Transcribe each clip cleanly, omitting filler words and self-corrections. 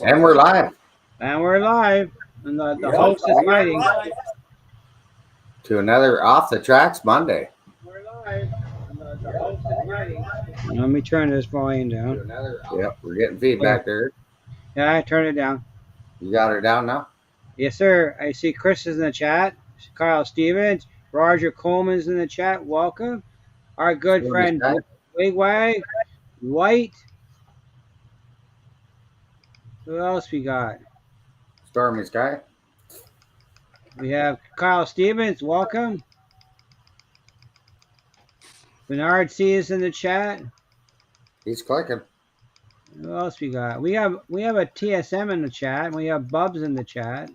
And we're live And we're live. And the Yep, host is we are hiding. live. to another Off the Tracks Monday. We're live. And the host is hiding. Let me turn this volume down. Yep, we're getting feedback there. Yeah, I turned it down. You got her down now? Yes, sir. I see Chris is in the chat. Kyle Stevens. Roger Coleman's in the chat. Welcome. Our good Stormy friend Sky. Wigwag. White. Who else we got? Stormy Sky. We have Kyle Stevens. Welcome. Bernard C is in the chat. He's clicking. Who else we got? We have a TSM in the chat. We have Bubs in the chat.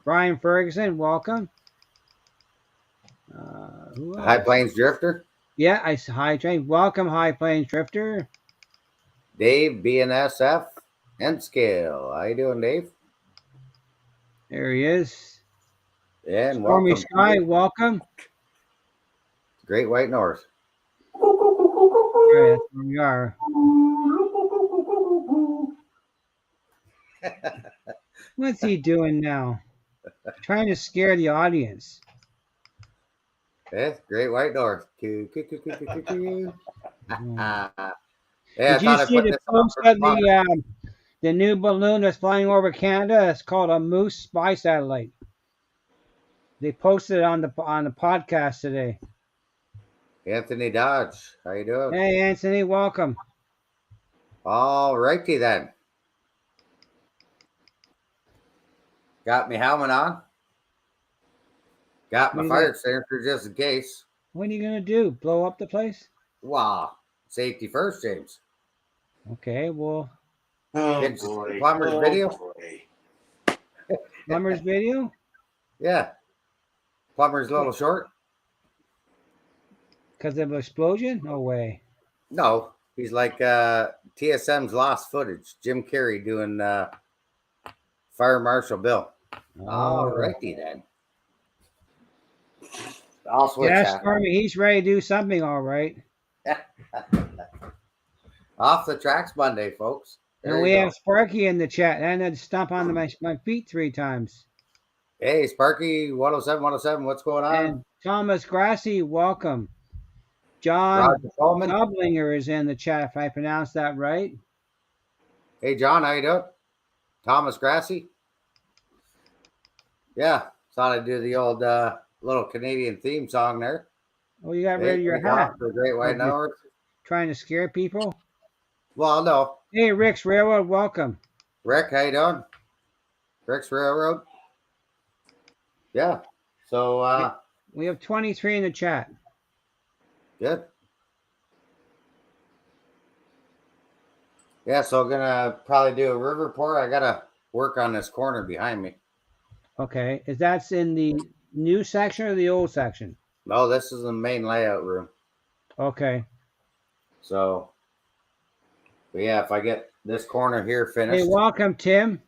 Brian Ferguson, welcome. Who else? High Plains Drifter. Yeah, I see High Train. Welcome, High Plains Drifter. Dave, BNSF, and Scale. How you doing, Dave? There he is. And Stormy welcome. Sky, welcome. Great White North. All right, that's where we are. What's he doing now? Trying to scare the audience. Yeah, Great White North. Coo, coo, coo, coo, coo, coo, coo. Yeah, Did you see the post of the new balloon that's flying over Canada? It's called a Moose Spy Satellite. They posted it on the podcast today. Anthony Dodge. How you doing? Hey, Anthony, welcome. All righty then. Got me helmet on. Got my fire extinguisher just in case. What are you going to do? Blow up the place? Wow. Safety first, James. Okay, well. Oh, boy. Plumber's video? Boy. Plumber's video? Yeah. Plumber's a little short. Because of explosion? No way. No. He's like TSM's lost footage. Jim Carrey doing Fire Marshal Bill. All righty then. I'll switch that. Stormy, he's ready to do something, all right. Off the Tracks Monday, folks. There and we have Sparky in the chat. And I had to stomp on my feet 3 times. Hey, Sparky, 107, what's going on? And Thomas Grassi, welcome. John Dublinger is in the chat, if I pronounced that right. Hey, John, how you doing? Thomas Grassi? Yeah, thought I'd do the old little Canadian theme song there. Oh, you got rid of your hat. The Great White North. Trying to scare people? Well, no. Hey, Rick's Railroad, welcome. Rick, how you doing? Rick's Railroad. Yeah. So we have 23 in the chat. Good. Yeah, so I'm gonna probably do a river pour. I gotta work on this corner behind me. Okay. Is that in the new section or the old section? No, this is the main layout room. Okay. So, but yeah, if I get this corner here finished. Hey, welcome, Tim.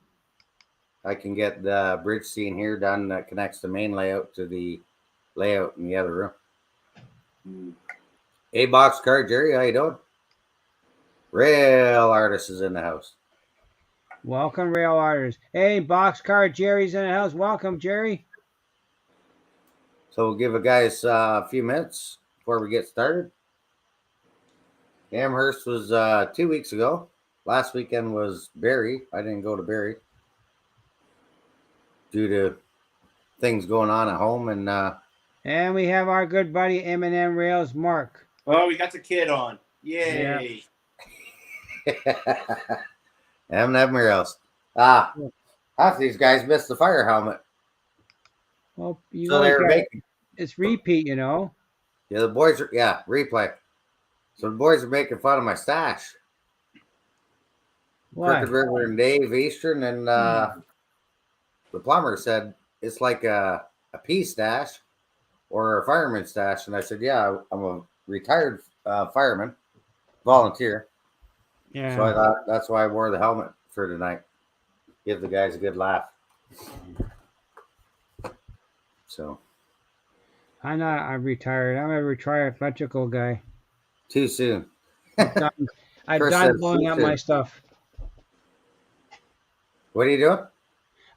I can get the bridge scene here done that connects the main layout to the layout in the other room. Hey, Boxcar Jerry, how you doing? Rail Artist is in the house. Welcome, Rail Artist. Hey, Boxcar Jerry's in the house. Welcome, Jerry. So we'll give you guys a few minutes before we get started. Amherst was 2 weeks ago. Last weekend was Barrie. I didn't go to Barrie due to things going on at home. And we have our good buddy M&M Rails, Mark. Oh, we got the kid on. Yay. M&M Rails. Half these guys missed the fire helmet. Well, so they were making. It's repeat, you know. Yeah, the boys are, replay. So the boys are making fun of my stash. Crooked River and Dave Eastern and the plumber said it's like a pea stash or a fireman stash. And I said, yeah, I'm a retired fireman, volunteer. Yeah. So I thought that's why I wore the helmet for tonight. Give the guys a good laugh. So. I'm retired. I'm a retired electrical guy. Too soon. I've done blowing up my stuff. What are you doing?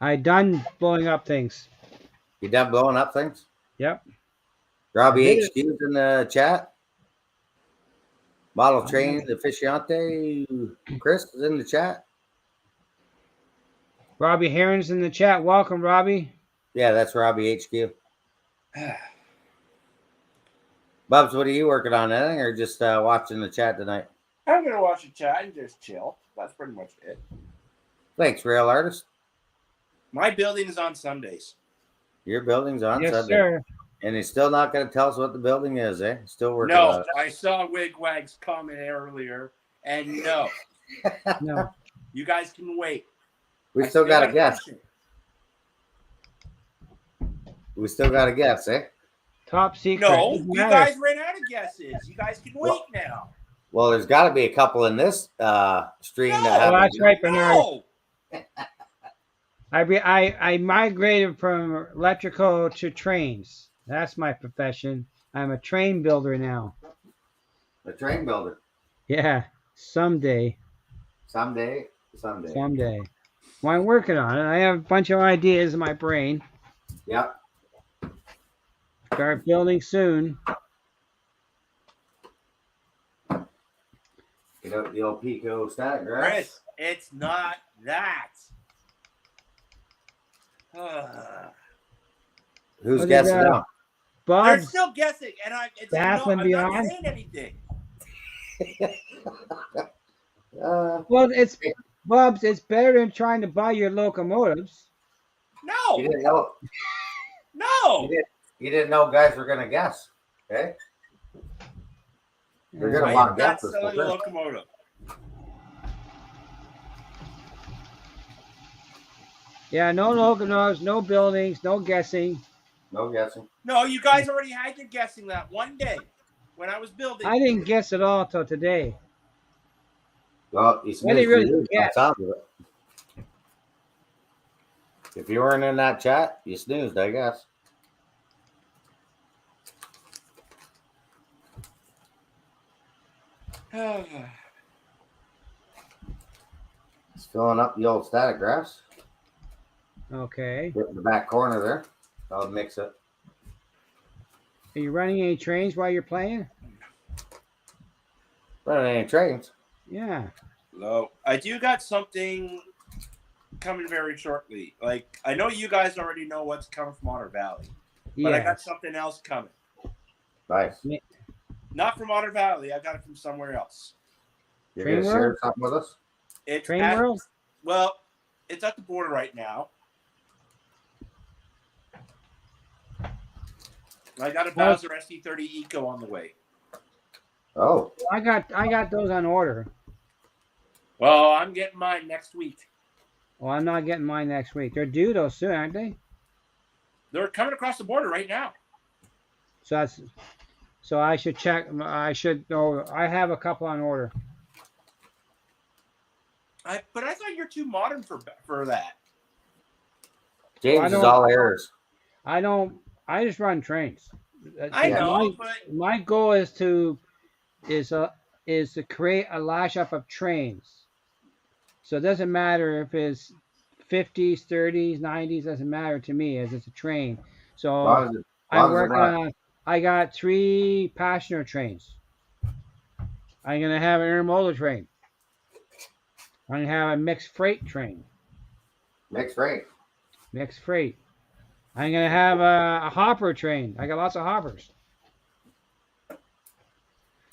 I done blowing up things. You done blowing up things? Yep. Robbie I did it. HQ's in the chat. Model I train aficionante Chris is in the chat. Robbie Heron's in the chat. Welcome, Robbie. Yeah, that's Robbie HQ. Bubs, what are you working on? Anything or just watching the chat tonight? I'm gonna watch the chat and just chill. That's pretty much it. Thanks, Rail Artist. My building is on Sundays. Your building's on Yes, Sunday. sir. And he's still not going to tell us what the building is, eh? Still working No, on it. I saw Wigwag's comment earlier, and no, No. you guys can wait. We I still got to guess. question. We still got to guess, eh? Top secret. No, Doesn't you matter. guys ran out of guesses. You guys can wait now. Well, there's got to be a couple in this stream No. that have. Well, that's right, Bernard. No. I migrated from electrical to trains. That's my profession. I'm a train builder now. A train builder. Yeah, someday. Someday. Well, I'm working on it. I have a bunch of ideas in my brain. Yep. Start building soon. You know, the old Pico static grass. Chris, it's not that. Who's What is guessing that? now? They're Bob's still guessing, and I'm Bath and not Beyond? saying anything. well, it's Bob's. It's better than trying to buy your locomotives. No, You didn't know. no. You didn't know guys were going to guess. Okay. They're going I to want am to not guess this. selling a locomotive. Yeah, no locomotives, no buildings, no guessing. No guessing. No, you guys already had your guessing that one day when I was building. I didn't guess at all till today. Well, you I didn't really snoozed guess. on top of it. If you weren't in that chat, you snoozed, I guess. It's filling up the old static grass. Okay. In the back corner there. I'll mix it. Are you running any trains while you're playing? Running any trains? Yeah. No, I do got something coming very shortly. Like, I know you guys already know what's coming from Otter Valley, but I got Yes. something else coming. Nice. Not from Otter Valley. I got it from somewhere else. You're Train going to share world? something with us? It's Train at, world? well, it's at the border right now. I got a Bowser SC30 Eco on the way. Oh. I got those on order. Well, I'm getting mine next week. Well, I'm not getting mine next week. They're due though soon, aren't they? They're coming across the border right now. So I should check. I should know. I have a couple on order. But I thought you're too modern for that. James is all errors. I don't. I just run trains. I know, My goal is to create a lash up of trains. So it doesn't matter if it's 50s, 30s, 90s. Doesn't matter to me as it's a train. So I'm working on. I got 3 passenger trains. I'm gonna have an intermodal train. I'm gonna have a mixed freight train. Mixed freight. I'm gonna have a hopper train. I got lots of hoppers.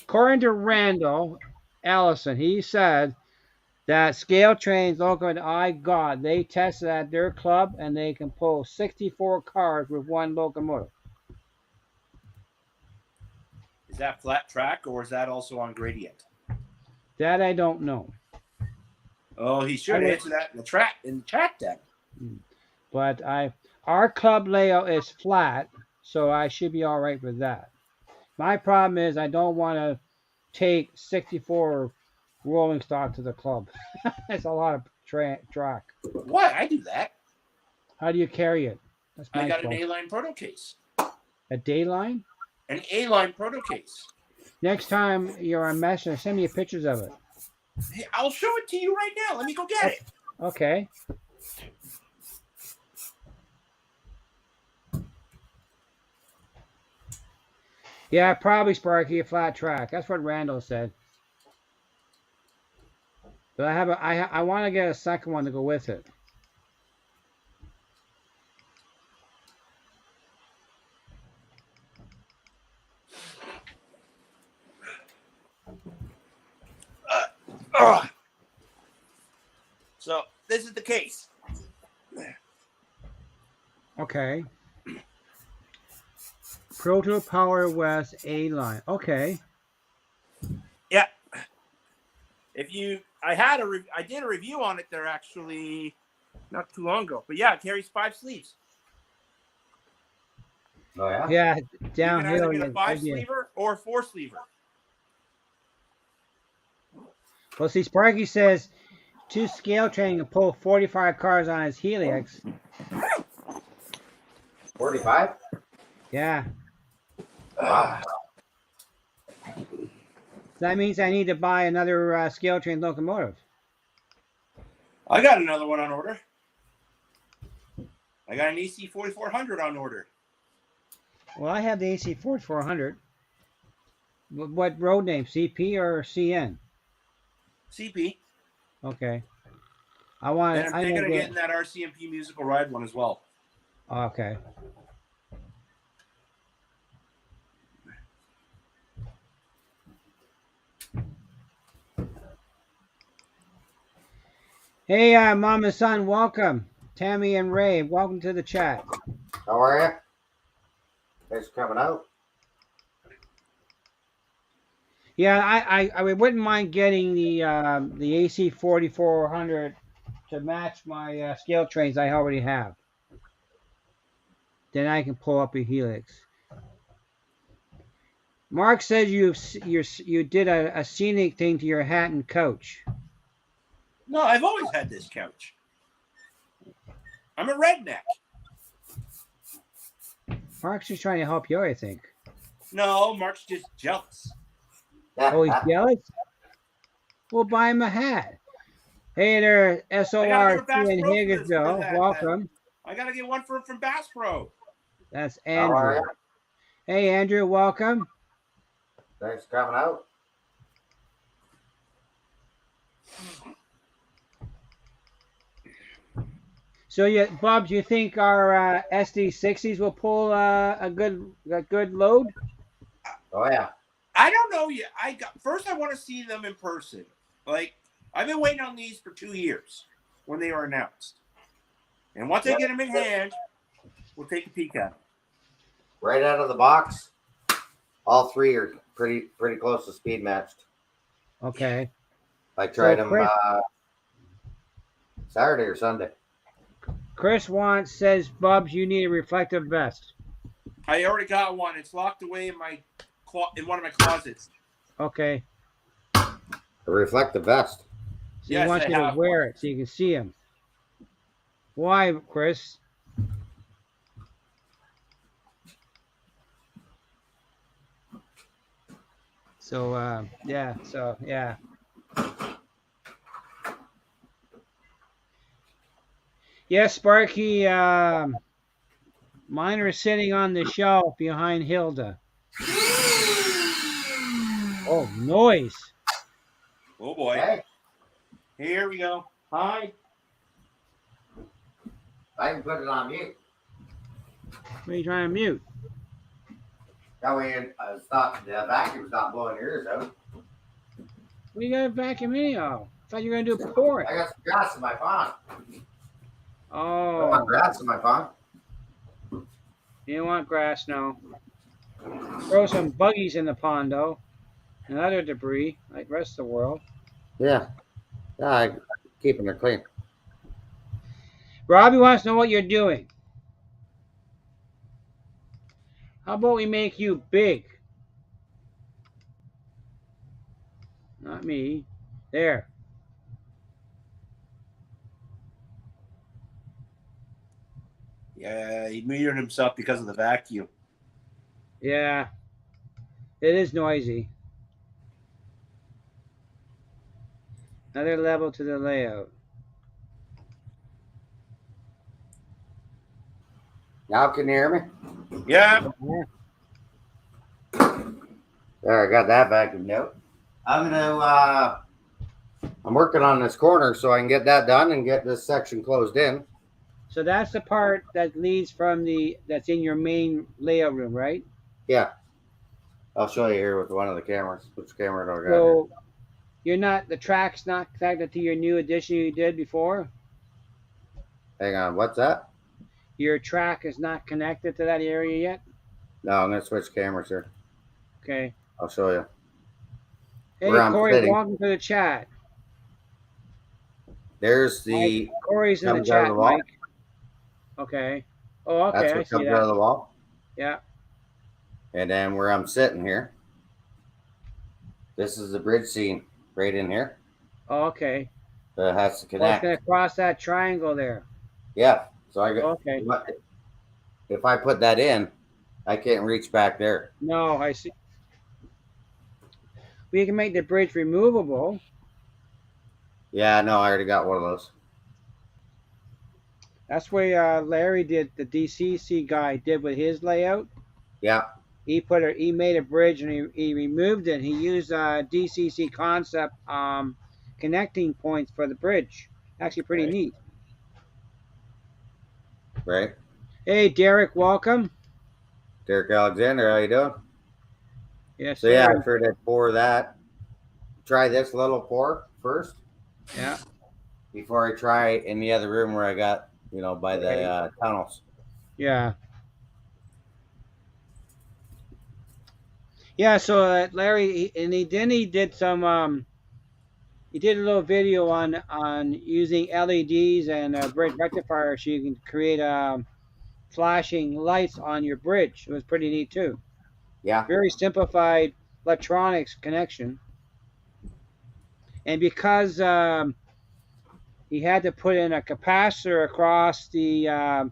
According to Randall Ellison, he said that scale trains local to they tested at their club and they can pull 64 cars with 1 locomotive. Is that flat track or is that also on gradient? That I don't know. Oh, he should answer that in the chat then. But our club layout is flat, so I should be all right with that. My problem is I don't want to take 64 rolling stock to the club. It's a lot of track. What? I do that. How do you carry it? That's I got question. an A-line proto case. A day line? An A-line proto case. Next time you're on Messenger, send me pictures of it. Hey, I'll show it to you right now. Let me go get it. Okay. Yeah, probably Sparky, a flat track. That's what Randall said. But I want to get a second one to go with it. So this is the case. Okay. Proto Power West A line. Okay. Yeah. I did a review on it there actually not too long ago. But yeah, it carries 5 sleeves. Oh yeah. Yeah, You can downhill. either get a 5-sleever or a 4-sleever. Well, see, Sparky says 2 scale train can pull 45 cars on his Helix. 45. Yeah. Wow. That means I need to buy another scale train locomotive. I got another one on order. I got an AC 4400 on order. Well, I have the AC 4400. What road name? CP or CN? CP. Okay. I want. And I'm thinking of getting that RCMP musical ride one as well. Okay. Hey, Mom and Son, welcome. Tammy and Ray, welcome to the chat. How are you? Thanks for coming out. Yeah, I wouldn't mind getting the AC 4400 to match my scale trains I already have. Then I can pull up a Helix. Mark said you did a scenic thing to your hat and coach. No, I've always had this couch. I'm a redneck. Mark's just trying to help you, I think. No, Mark's just jealous. Oh, he's jealous? We'll buy him a hat. Hey there, SORC in Higginsville. Welcome. I got to get one from Bass Pro. That's Andrew. Hey, Andrew, welcome. Thanks for coming out. So, Bob, do you think our SD60s will pull a good load? Oh yeah. I don't know yet. First, I want to see them in person. Like, I've been waiting on these for 2 years when they were announced. And once I get them in hand, we'll take a peek at them. Right out of the box, all 3 are pretty close to speed matched. Okay. I tried them Saturday or Sunday. Chris says, Bubs, you need a reflective vest. I already got one. It's locked away in one of my closets. Okay. A reflective vest. So he wants you to wear it so you can see him. Why, Chris? So, yeah. Yes, Sparky, mine are sitting on the shelf behind Hilda. Oh, noise. Oh, boy. Hey. Here we go. Hi. I can put it on mute. What are you trying to mute? That way the vacuum's not blowing your ears out. What you got a vacuum anyhow? I thought you were going to do pouring. I got some grass in my pond. Oh. I want grass in my pond. You don't want grass, no. Throw some buggies in the pond, though. And other debris, like the rest of the world. Yeah. Yeah, I'm keeping it clean. Robbie wants to know what you're doing. How about we make you big? Not me. There. Yeah, he muted himself because of the vacuum. Yeah. It is noisy. Another level to the layout. Now can you hear me? Yeah. There, I got that vacuumed out. I'm working on this corner so I can get that done and get this section closed in. So that's the part that leads from that's in your main layout room, right? Yeah. I'll show you here with one of the cameras. Which camera do I got here? So the track's not connected to your new addition you did before? Hang on, what's that? Your track is not connected to that area yet? No, I'm gonna switch cameras here. Okay. I'll show you. Hey, Where I'm Corey, sitting. welcome to the chat. There's the Corey's in the comes out of chat, the wall. Mike. Okay. Oh, okay, That's I what see comes out of that. the wall. Yeah. And then where I'm sitting here, this is the bridge scene right in here. Oh, okay. That has to Well, it's connect. going to cross that triangle there. Yeah. So I got. Okay. If I put that in, I can't reach back there. No, I see. We can make the bridge removable. Yeah, no, I already got one of those. That's where Larry did, the DCC guy did with his layout. Yeah. He made a bridge and he removed it. He used DCC concept connecting points for the bridge. Actually, pretty neat. Right. Hey, Derek, welcome. Derek Alexander, how you doing? Yes, So sir. yeah, I figured I'd pour that. Try this little pour first. Yeah. Before I try in the other room where I got, by the tunnels. Yeah. Yeah. So Larry, he did some. He did a little video on using LEDs and bridge rectifier, so you can create flashing lights on your bridge. It was pretty neat too. Yeah. Very simplified electronics connection. And because he had to put in a capacitor across the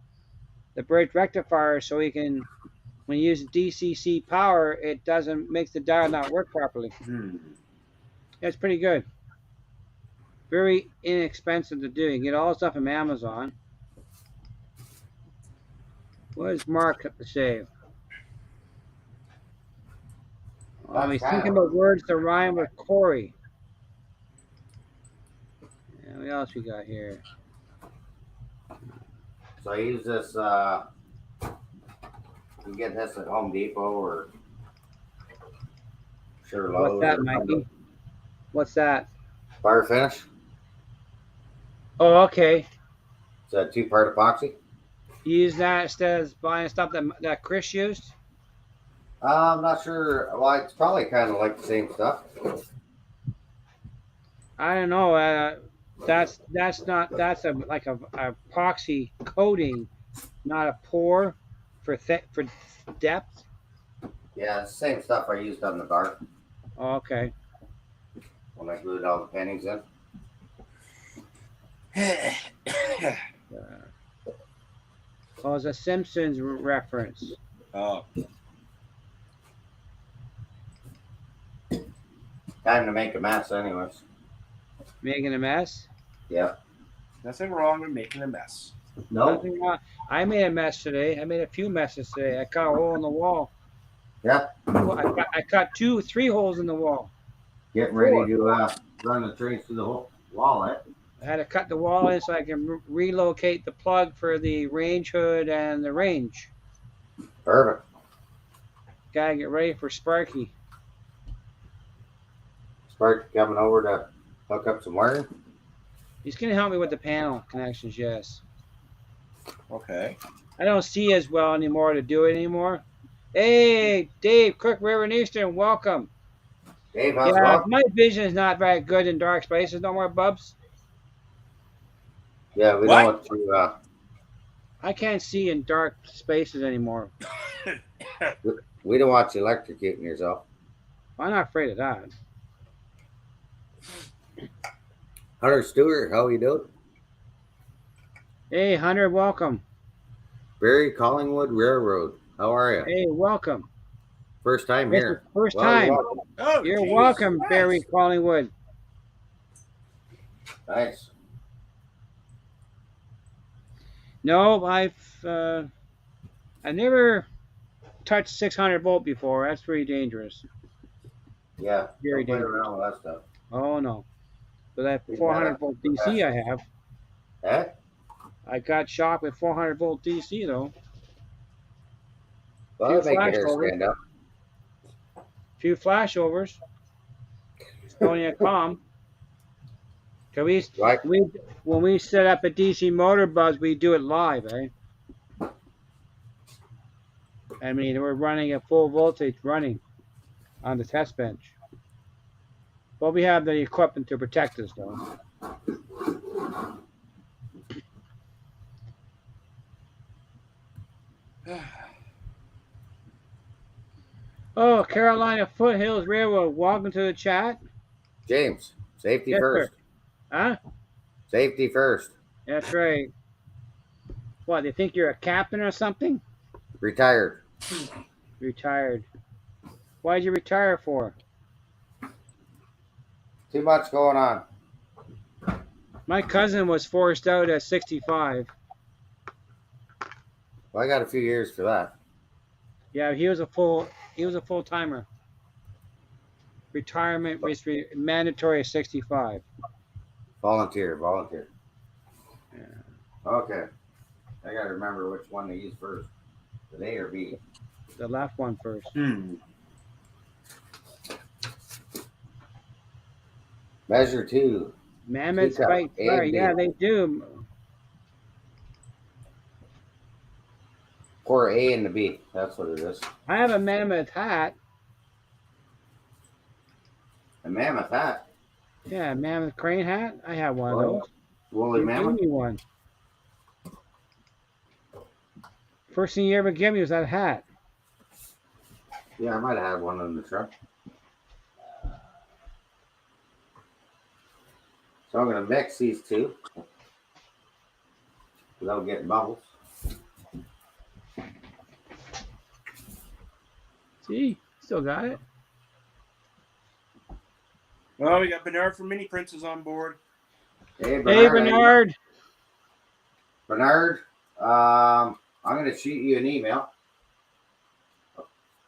bridge rectifier, so he can, when you use DCC power, it makes the dial not work properly. It's pretty good. Very inexpensive to do. You can get all the stuff from Amazon. What does Mark have to say? Oh, he's thinking about words to rhyme with Corey. Yeah, what else we got here? So I use this. You get this at Home Depot or sure Lowe's. What's that, Mikey? What's that? Fire finish. Oh, okay. It's a 2-part epoxy. You use that instead of buying stuff that Chris used? I'm not sure. Well, it's probably kind of like the same stuff. I don't know. That's like a epoxy coating, not a pour for depth. Yeah, it's the same stuff I used on the bar. Oh, okay. When I glued all the pennies in. Oh, it's a Simpsons reference. Oh. Time to make a mess, anyways. Making a mess? Yeah. Nothing wrong with making a mess. No. Nothing wrong. I made a mess today. I made a few messes today. I cut a hole in the wall. Yeah. I cut 3 holes in the wall. Getting ready to run the trains through the whole wall, eh? I had to cut the wall in so I can relocate the plug for the range hood and the range. Perfect. Gotta get ready for Sparky. Spark coming over to hook up some wiring. He's gonna help me with the panel connections, yes. Okay. I don't see as well anymore to do it anymore. Hey, Dave, Cook River and Eastern, welcome. Dave, how's it Yeah, going? my vision is not very good in dark spaces. No more, Bubs. Yeah, we What? don't want to. I can't see in dark spaces anymore. We don't want you electrocuting yourself. I'm not afraid of that. Hunter Stewart, how you doing? Hey, Hunter, welcome. Barrie Collingwood Railroad. How are you? Hey, welcome. First time This here. is first Well, time. welcome. Oh, You're geez. welcome, Nice. Barrie Collingwood. Nice. No, I've I never touched 600 volt before. That's pretty dangerous. Yeah, Very don't play dangerous. around with that stuff. Oh no. But that You 400 gotta volt DC protect. I have. Eh? I got shocked with 400 volt DC though. Well, Few it'll make your hair flashovers. stand up. Few flashovers. Only a calm. So Like, we when we set up a DC motor buzz, we do it live, eh? I mean, we're running at full voltage running on the test bench. But we have the equipment to protect us, though. Oh, Carolina Foothills Railroad, welcome to the chat. James, safety Yes, sir. first. Huh? Safety first. That's right. What, they think you're a captain or something? Retired. Retired. Why'd you retire for? Too much going on. My cousin was forced out at 65. Well, I got a few years for that. Yeah, he was a full timer. Retirement was mandatory at 65. Volunteer. Yeah. Okay. I gotta remember which one to use first. The A or B. The left one first. Measure 2. Mammoths Teacup, fight A fire. and B. Yeah, they do. Pour A and the B. That's what it is. I have a mammoth hat. A mammoth hat. Yeah, mammoth crane hat. I have one of those. Woolly You gave mammoth. me one. First thing you ever gave me was that hat. Yeah, I might have had one in the truck. So I'm gonna mix these two without getting bubbles. See, still got it. Well, we got Bernard from Mini Princess on board. Hey Bernard. Bernard, I'm gonna shoot you an email.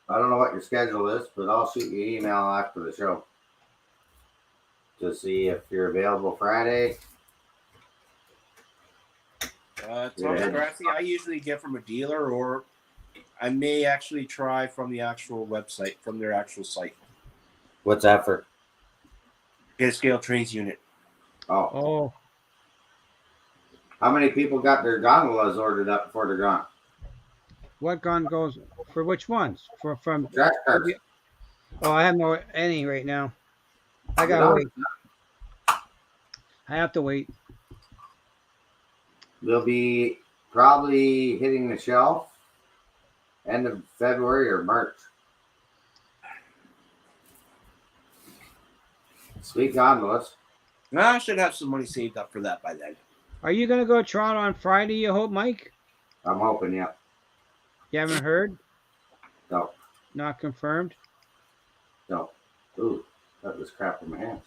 I don't know what your schedule is, but I'll shoot you an email after the show to see if you're available Friday. Thomas Grassi, I usually get from a dealer, or I may actually try from the actual website, from their actual site. What's that for? Get a scale trains unit. Oh, How many people got their gondolas ordered up before they're gone? what gun goes for which ones? From Track cars. Oh, I have no any right now. I gotta wait. I have to wait. They'll be probably hitting the shelf end of February or March. Sweet gondolas. I should have some money saved up for that by then. Are you gonna go to Toronto on Friday? You hope, Mike? I'm hoping, yeah. You haven't heard? No. Not confirmed. No. Ooh, that was crap in my hands.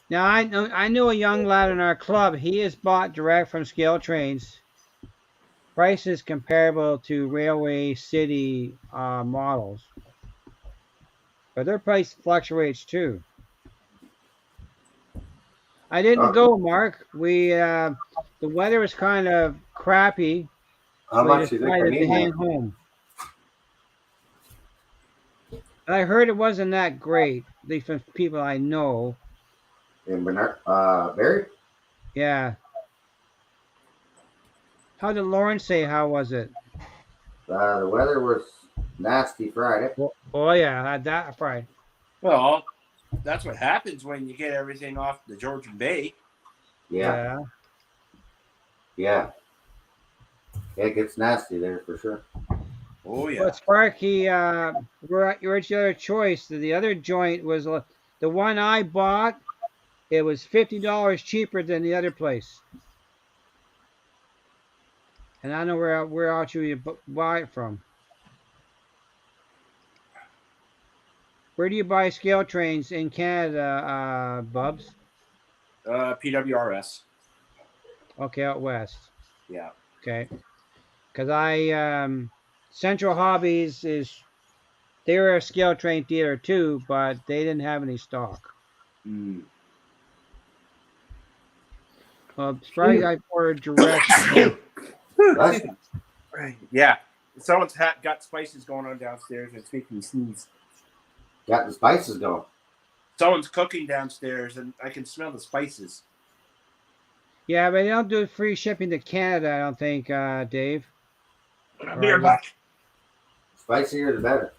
Now I know a young lad in our club. He has bought direct from Scale Trains. Prices comparable to Railway City models, but their price fluctuates too. I didn't go, Mark. We the weather was kind of crappy. How much do you think I decided to need hang now? home. I heard it wasn't that great, at least from people I know. In Bernard, Barrie? Yeah. How did Lauren say? How was it? The weather was nasty Friday. Oh yeah, I had that Friday. Well, that's what happens when you get everything off the Georgian Bay. Yeah. It gets nasty there for sure. Oh, yeah. Well, Sparky, we're at your other choice. The other joint was the one I bought. It was $50 cheaper than the other place. And I know where else you buy it from. Where do you buy scale trains in Canada, Bubs? PWRS. Okay, out west. Yeah. Okay. Because Central Hobbies they were a scale train dealer too, but they didn't have any stock. Mm. Surprised I ordered direct. What? Yeah. Someone's got spices going on downstairs and it's making me sneeze. Got the spices going. Someone's cooking downstairs and I can smell the spices. Yeah, but they don't do free shipping to Canada, I don't think, Dave. I'll be right back. Spicier the better.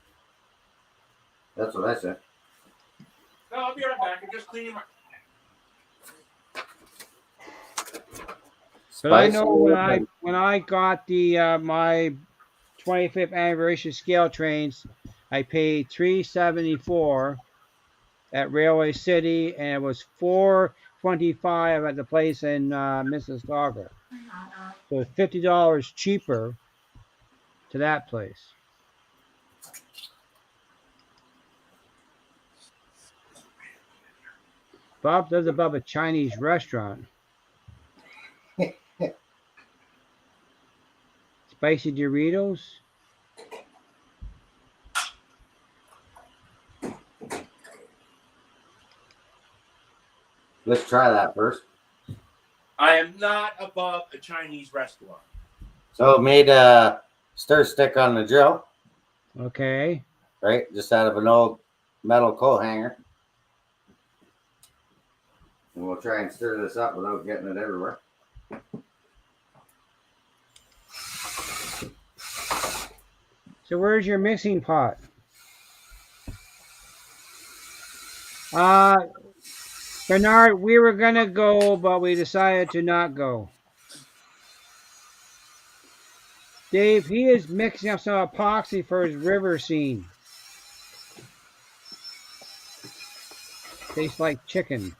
That's what I said. No, I'll be right back. I'm just cleaning my. But I know when I got the my 25th anniversary scale trains, I paid $3.74 at Railway City, and it was $4.25 at the place in Mississauga. So it's $50 cheaper to that place. Bob lives above a Chinese restaurant. Spicy Doritos. Let's try that first. I am not above a Chinese restaurant. So made a stir stick on the drill. Okay. Right, just out of an old metal coal hanger. And we'll try and stir this up without getting it everywhere. So where's your mixing pot? Bernard, we were gonna go, but we decided to not go. Dave, he is mixing up some epoxy for his river scene. Tastes like chicken.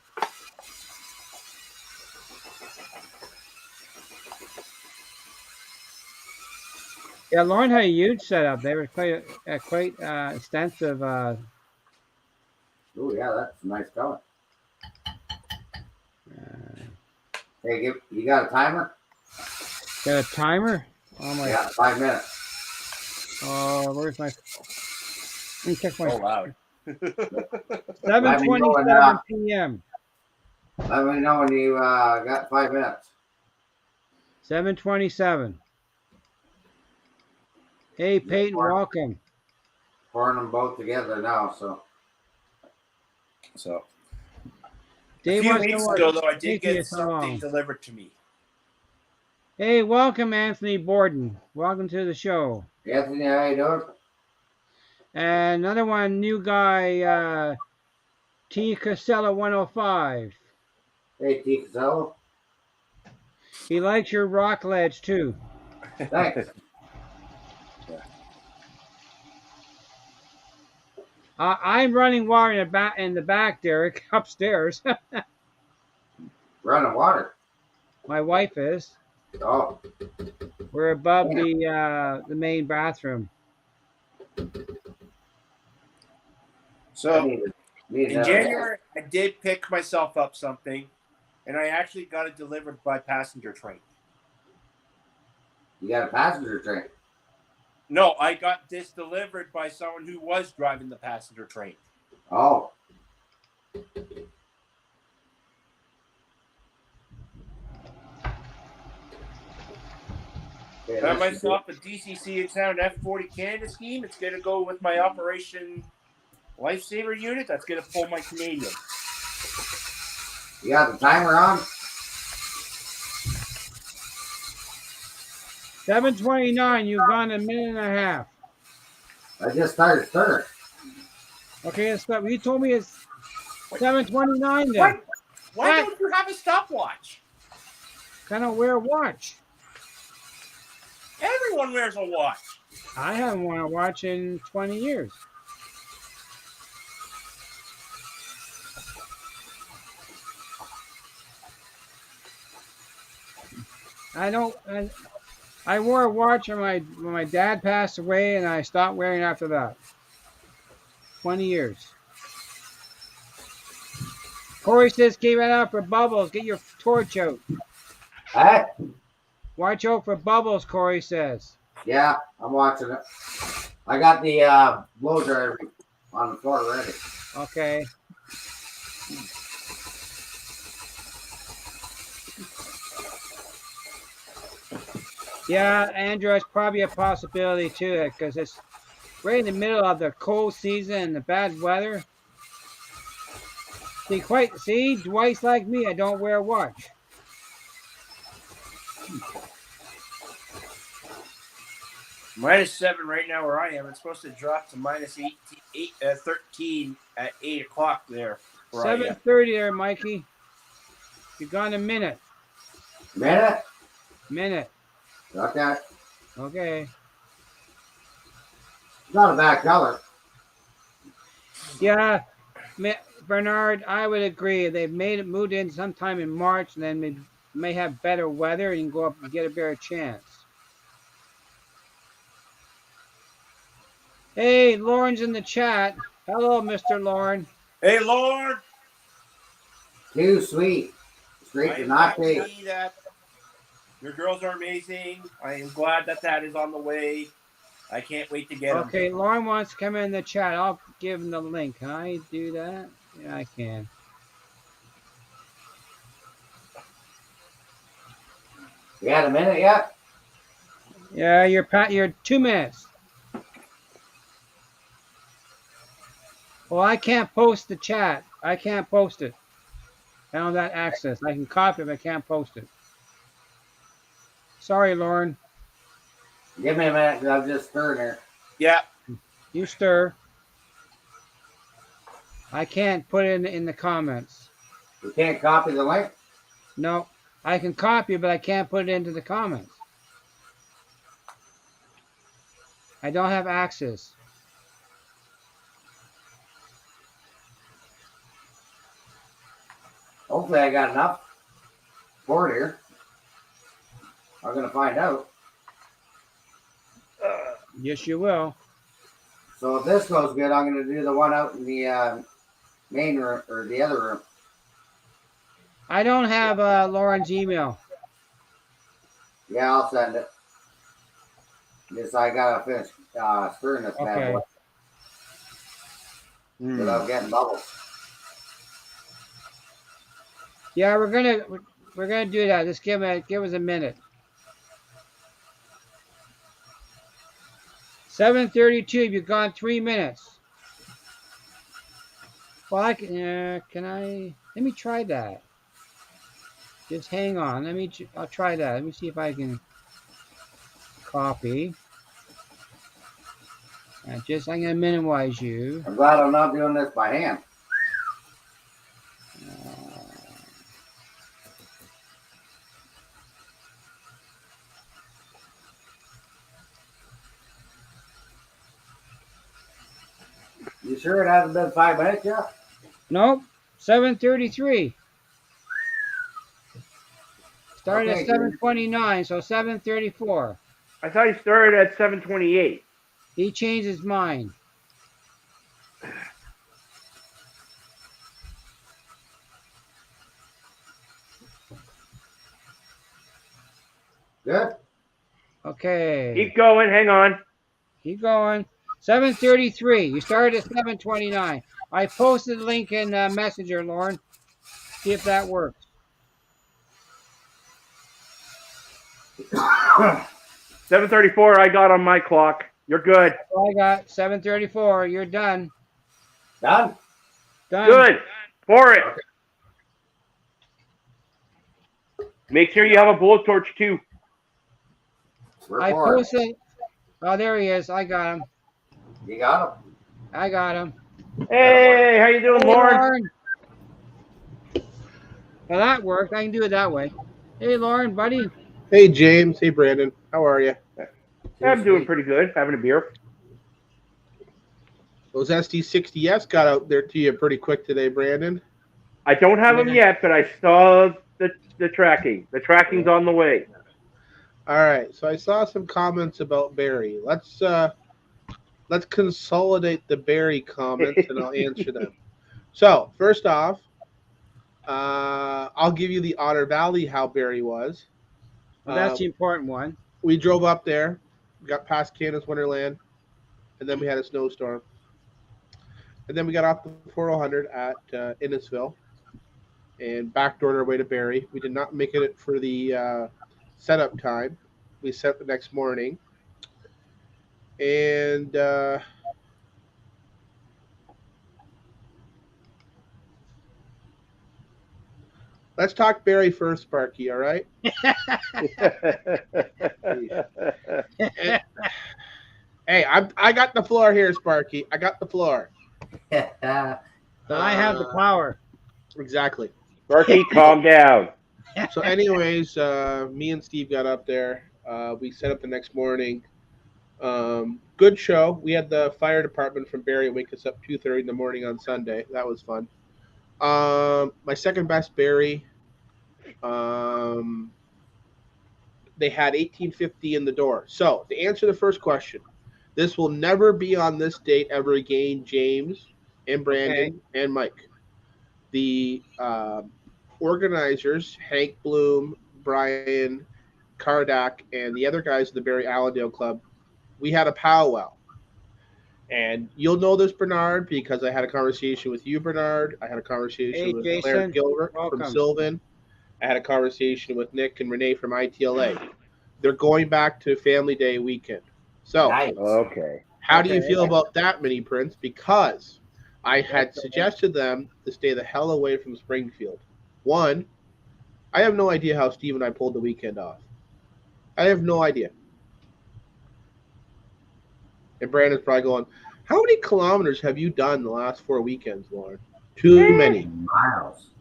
Yeah, Lauren had a huge setup. They were quite extensive. Oh yeah, that's a nice color. Hey, you got a timer? Got a timer? Oh my! Yeah, 5 minutes. Oh, where's my? Let me check my. Oh wow. 7:27 p.m. Let me know when you got 5 minutes. 7:27. Hey, Peyton, welcome. Pouring them both together now, so. A few weeks ago, though, I did get something delivered to me. Hey, welcome, Anthony Borden. Welcome to the show. Anthony, how you doing? And another one, new guy, T. Casella 105. Hey, T. Casella. He likes your rock ledge, too. Thanks. I'm running water in the back, Derek, upstairs. Running water. My wife is. Oh. We're above the main bathroom. So in January, I did pick myself up something, and I actually got it delivered by passenger train. You got a passenger train? No, I got this delivered by someone who was driving the passenger train. Oh. I got myself a DCC Sound F40 Canada scheme. It's going to go with my Operation Lifesaver unit. That's going to pull my Canadian. You got the timer on? 7:29. You've gone a minute and a half. I just started stirring. Okay, you told me it's 7:29 then. Why don't you have a stopwatch? I don't wear a watch. Everyone wears a watch. I haven't worn a watch in 20 years. I wore a watch when my dad passed away, and I stopped wearing it after that. 20 years. Corey says, keep it out for bubbles. Get your torch out. Hey? Watch out for bubbles, Corey says. Yeah, I'm watching it. I got the blow dryer on the floor ready. Okay. Yeah, Andrew, it's probably a possibility too, because it's right in the middle of the cold season and the bad weather. See, Dwight's like me. I don't wear a watch. -7 right now where I am. It's supposed to drop to -13 at 8 o'clock there. 7:30 there, Mikey. You're gone a minute. Minute? Minute. Okay. Okay. Not a bad color. Yeah, Bernard, I would agree. They've moved in sometime in March, and then we may have better weather and you can go up and get a better chance. Hey, Lauren's in the chat. Hello, Mr. Lauren. Hey, Lord. Too sweet. Straight to not take. That your girls are amazing. I am glad that is on the way. I can't wait to get them. Okay, Lauren wants to come in the chat. I'll give him the link. Can I do that? Yeah, I can. You had a minute yet? Yeah, you're 2 minutes. Well, I can't post the chat. I can't post it. I don't have that access. I can copy it, but I can't post it. Sorry, Lauren. Give me a minute, because I'm just stirring here. Yeah. You stir. I can't put it in the comments. You can't copy the link? No, I can copy it, but I can't put it into the comments. I don't have access. Hopefully I got enough for it here. I'm going to find out. Yes, you will. So if this goes good, I'm going to do the one out in the main room, or the other room. I don't have Lauren's email. Yeah, I'll send it. Just I got to finish stirring this bad boy without getting bubbles. Yeah, we're gonna do that. Just give us a minute. 7:32. You've gone 3 minutes. Well, can I? Let me try that. Just hang on. I'll try that. Let me see if I can copy. I'm gonna minimize you. I'm glad I'm not doing this by hand. You sure it hasn't been 5 minutes yet? Nope. 7:33. Started Okay, at 7:29, so 7:34. I thought he started at 7:28. He changed his mind. Good? Okay. Keep going. Hang on. Keep going. 7:33. You started at 7:29. I posted the link in Messenger, Lauren. See if that works. 7:34. I got on my clock. You're good. I got 7:34. You're done. Done? Done. Good. For it. Okay. Make sure you have a blowtorch too. I posted. Oh, there he is. I got him. You got him? I got him. Hey, how you doing, Hey, Lauren? Well, that worked. I can do it that way. Hey, Lauren, buddy. Hey, James. Hey, Brandon. How are you? I'm doing pretty good. Having a beer. Those SD60S got out there to you pretty quick today, Brandon. I don't have them yet, but I saw the tracking. The tracking's on the way. All right. So I saw some comments about Barrie. Let's consolidate the Barrie comments, and I'll answer them. So first off, I'll give you the Otter Valley how Barrie was. Well, that's the important one. We drove up there, got past Canada's Wonderland, and then we had a snowstorm. And then we got off the 400 at Innisfil and backdoored our way to Barrie. We did not make it for the setup time. We set the next morning. And let's talk Barrie first, Sparky, all right? Hey, I got the floor here, Sparky. I got the floor. But I have the power. Exactly. Sparky, calm down. So, anyways, me and Steve got up there. We set up the next morning. Good show. We had the fire department from Barrie wake us up 2:30 in the morning on Sunday. That was fun. My second best Barrie. They had 1850 in the door. So, to answer the first question, this will never be on this date ever again, James and Brandon and Mike. The organizers, Hank Bloom, Brian, Kardak, and the other guys of the Barrie Allendale Club, we had a powwow. And you'll know this, Bernard, because I had a conversation with you, Bernard. I had a conversation with Jason, Claire Gilbert welcome. from Sylvan. I had a conversation with Nick and Renee from ITLA. They're going back to Family Day weekend. So, Okay. how do you feel about that, Mini Prince? Because I had suggested them to stay the hell away from Springfield. One, I have no idea how Steve and I pulled the weekend off. I have no idea. And Brandon's probably going, how many kilometers have you done the last 4 weekends, Lauren? Too many. Miles.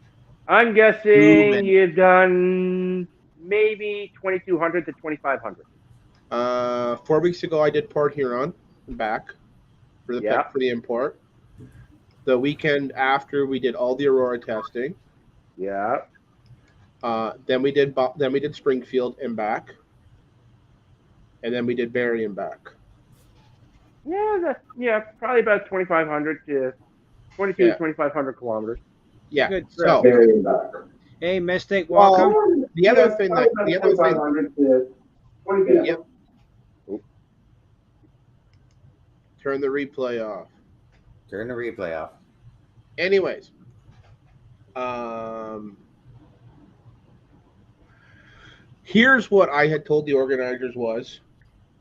I'm guessing you've done maybe 2,200 to 2,500. 4 weeks ago, I did Port Huron and back for the import. The weekend after, we did all the Aurora testing. Yeah. Then we did Springfield and back, and then we did Barrie and back. Yeah, probably about 2,500 to 22 to 2,500 kilometers. Yeah. Good So, hey, Mystic, welcome. the other thing. Yep. Turn the replay off. Turn the replay off. Anyways, here's what I had told the organizers was,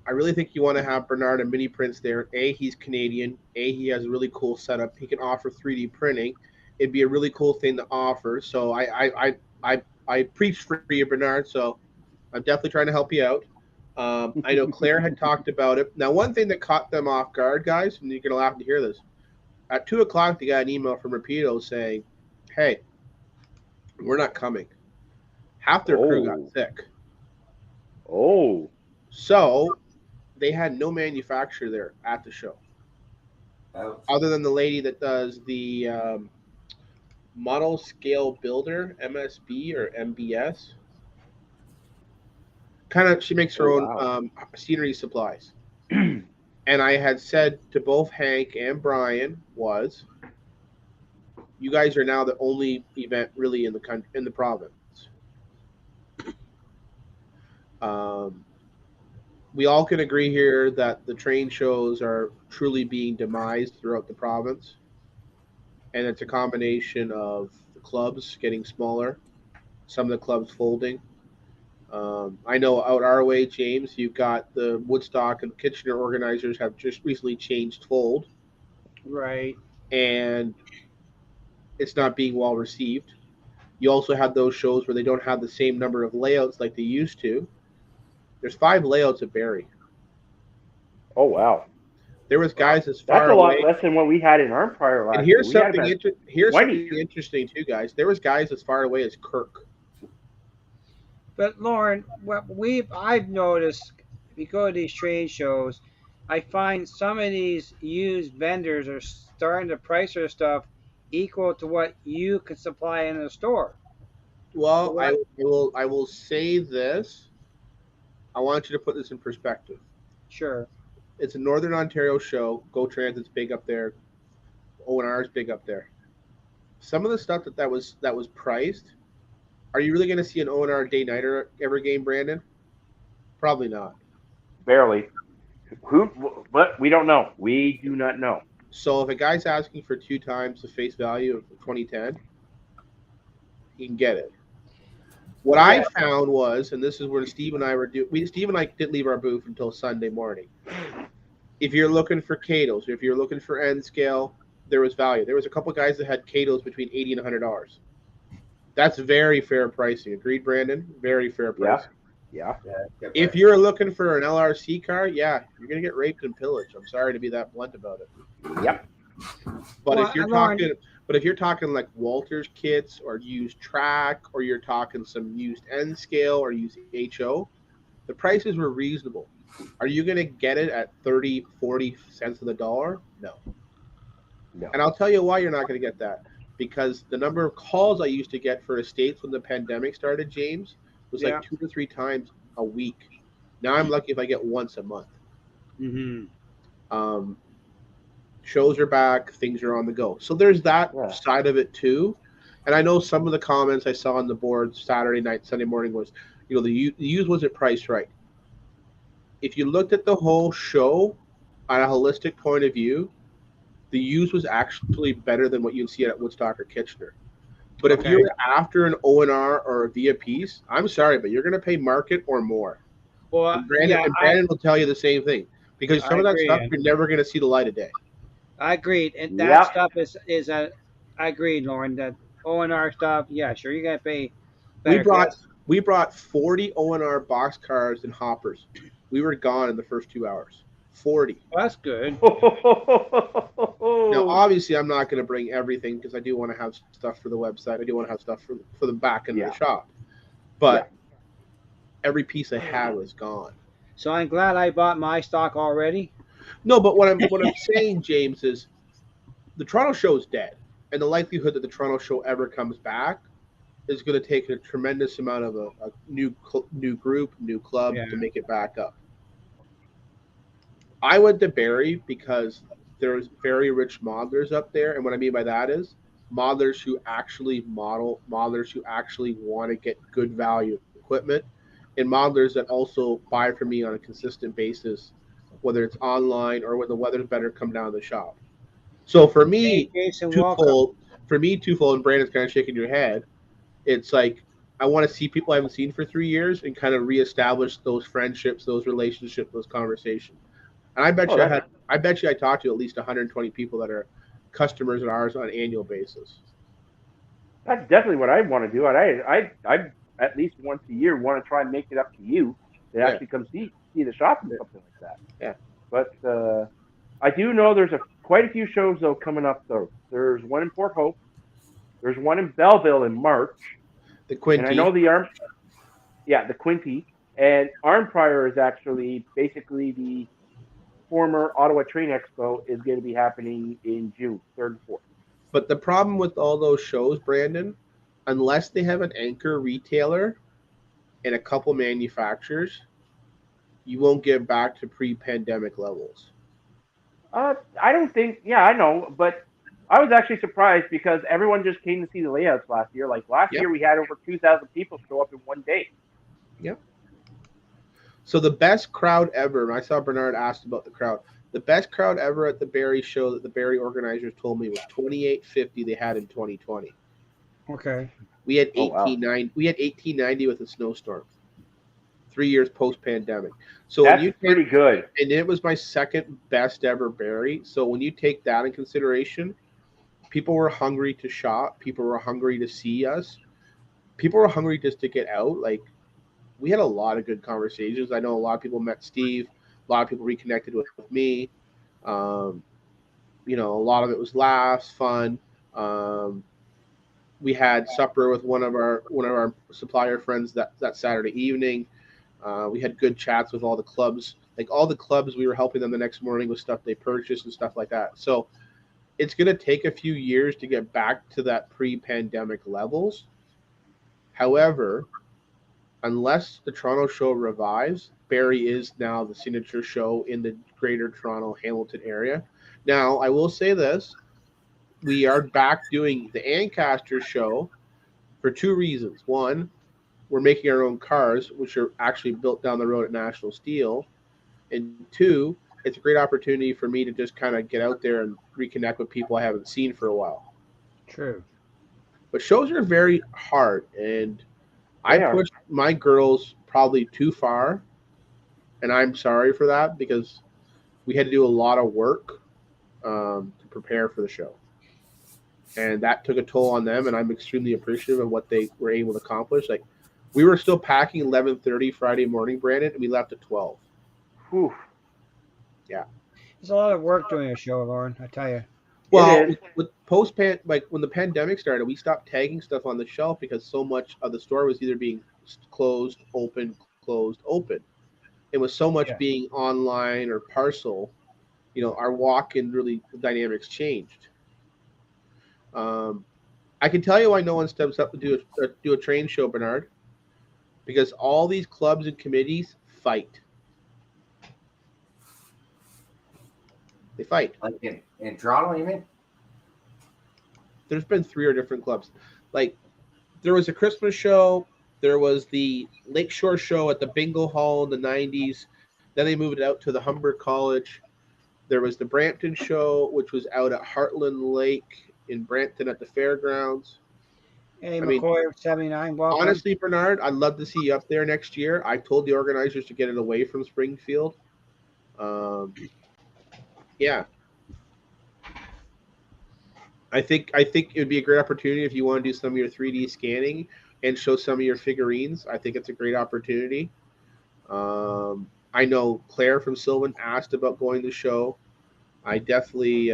I really think you want to have Bernard and Mini Prince there. A, he's Canadian. A, he has a really cool setup. He can offer 3D printing. It'd be a really cool thing to offer. So I preached for you, Bernard. So I'm definitely trying to help you out. I know Claire had talked about it. Now, one thing that caught them off guard, guys, and you're going to laugh to hear this. At 2 o'clock, they got an email from Rapido saying, hey, we're not coming. Half their crew got sick. Oh. So they had no manufacturer there at the show. Other than the lady that does the model scale builder, MSB or MBS. She makes her own scenery supplies. And I had said to both Hank and Brian you guys are now the only event really in the province. We all can agree here that the train shows are truly being demised throughout the province. And it's a combination of the clubs getting smaller, some of the clubs folding. I know out our way, James, you've got the Woodstock and Kitchener organizers have just recently changed fold. Right. And it's not being well received. You also have those shows where they don't have the same number of layouts like they used to. There's 5 layouts at Barrie. Oh, wow. There was guys as far away. That's a lot less than what we had in our prior last. And here's something interesting too, guys. There was guys as far away as Kirk. But Lauren, what I've noticed, if you go to these trade shows, I find some of these used vendors are starting to price their stuff equal to what you could supply in a store. Well, I will say this. I want you to put this in perspective. Sure. It's a Northern Ontario show. Go Transit's big up there. O&R's big up there. Some of the stuff that was priced. Are you really going to see an O&R day-nighter ever game, Brandon? Probably not. Barely. Who? But we don't know. We do not know. So if a guy's asking for 2 times the face value of 2010, he can get it. What I found was, and this is where Steve and I were Steve and I didn't leave our booth until Sunday morning. If you're looking for Catos, if you're looking for N scale, there was value. There was a couple guys that had Catos between $80 and $100. That's very fair pricing. Agreed, Brandon? Very fair pricing. Yeah. If you're looking for an LRC car, yeah, you're gonna get raped and pillaged. I'm sorry to be that blunt about it. Yep. But Well, if you're talking like Walters kits or used track, or you're talking some used N scale or used HO, the prices were reasonable. Are you going to get it at 30, 40 cents of the dollar? No. And I'll tell you why you're not going to get that. Because the number of calls I used to get for estates when the pandemic started, James, was like 2 to 3 times a week. Now I'm lucky if I get once a month. Mm-hmm. Shows are back, things are on the go. So there's that side of it too. And I know some of the comments I saw on the board Saturday night, Sunday morning was, the used wasn't priced right. If you looked at the whole show on a holistic point of view, the used was actually better than what you'd see at Woodstock or Kitchener. But if you're after an O&R or a via piece, I'm sorry, but you're going to pay market or more. Well, and Brandon will tell you the same thing, because some of that stuff you're never going to see the light of day. I agreed, and that stuff is I agreed, Lauren. That O&R stuff, yeah, sure, you gotta pay better. We brought 40 O&R box cars and hoppers. We were gone in the first 2 hours. 40. Well, that's good. Now, obviously, I'm not going to bring everything because I do want to have stuff for the website. I do want to have stuff for the back end of the shop. But every piece I had was gone. So I'm glad I bought my stock already. No, but what I'm saying, James, is the Toronto show is dead, and the likelihood that the Toronto show ever comes back is going to take a tremendous amount of a new group, new club to make it back up. I went to Barrie because there's very rich modelers up there, and what I mean by that is modelers who actually model, modelers who actually want to get good value equipment, and modelers that also buy from me on a consistent basis, whether it's online or when the weather's better, come down to the shop. So for me, twofold, and Brandon's kind of shaking your head, it's like I want to see people I haven't seen for 3 years and kind of reestablish those friendships, those relationships, those conversations. And I bet you I talked to at least 120 people that are customers of ours on an annual basis. That's definitely what I want to do. And I at least once a year want to try and make it up to you to actually come see the shop and something like that. Yeah. But I do know there's quite a few shows though coming up though. There's one in Port Hope. There's one in Belleville in March. The Quinty. And I know the Quinty. And Arnprior is actually basically the former Ottawa Train Expo is going to be happening in June 3rd and 4th. But the problem with all those shows, Brandon, unless they have an anchor retailer and a couple manufacturers, you won't get back to pre-pandemic levels. I don't think, I know, but I was actually surprised because everyone just came to see the layouts last year. Like last year, we had over 2,000 people show up in one day. Yep. So the best crowd ever, and I saw Bernard asked about the crowd, the best crowd ever at the Barrie show that the Barrie organizers told me was 2,850 they had in 2020. Okay. We had 1890. We had 1890 with a snowstorm. 3 years post-pandemic. So that's pretty good. And it was my second best ever Barrie. So when you take that in consideration, people were hungry to shop. People were hungry to see us. People were hungry just to get out. Like, we had a lot of good conversations. I know a lot of people met Steve. A lot of people reconnected with me. A lot of it was laughs, fun. We had supper with one of our supplier friends that Saturday evening. We had good chats with all the clubs. Like all the clubs, we were helping them the next morning with stuff they purchased and stuff like that. So it's going to take a few years to get back to that pre-pandemic levels. However, unless the Toronto show revives, Barrie is now the signature show in the greater Toronto Hamilton area. Now, I will say this. We are back doing the Ancaster show for two reasons. One, we're making our own cars, which are actually built down the road at National Steel. And two, it's a great opportunity for me to just kind of get out there and reconnect with people I haven't seen for a while. True. But shows are very hard, and I They are. pushed my girls probably too far, and I'm sorry for that because we had to do a lot of work to prepare for the show, and that took a toll on them. And I'm extremely appreciative of what they were able to accomplish. Like, we were still packing 11:30 Friday morning, Brandon, and we left at 12. Whew. It's a lot of work doing a show, Lauren. I tell you. Well, is. with like when the pandemic started, we stopped tagging stuff on the shelf because so much of the store was either being closed, open, closed, open. It was so much Yeah. being online or parcel. Our walk-in really the dynamics changed. I can tell you why no one steps up to do a train show, Bernard, because all these clubs and committees fight. They fight. Like in Toronto, you mean? There's been 3 or different clubs. Like, there was a Christmas show. There was the Lakeshore show at the Bingo Hall in the 90s. Then they moved it out to the Humber College. There was the Brampton show, which was out at Heartland Lake in Brampton at the fairgrounds. Hey, I mean, McCoy, 79. Welcome. honestly, Bernard, I'd love to see you up there next year. I told the organizers to get it away from Springfield. Yeah. I think it would be a great opportunity if you want to do some of your 3D scanning and show some of your figurines. I think it's a great opportunity. I know Claire from Sylvan asked about going to the show. I definitely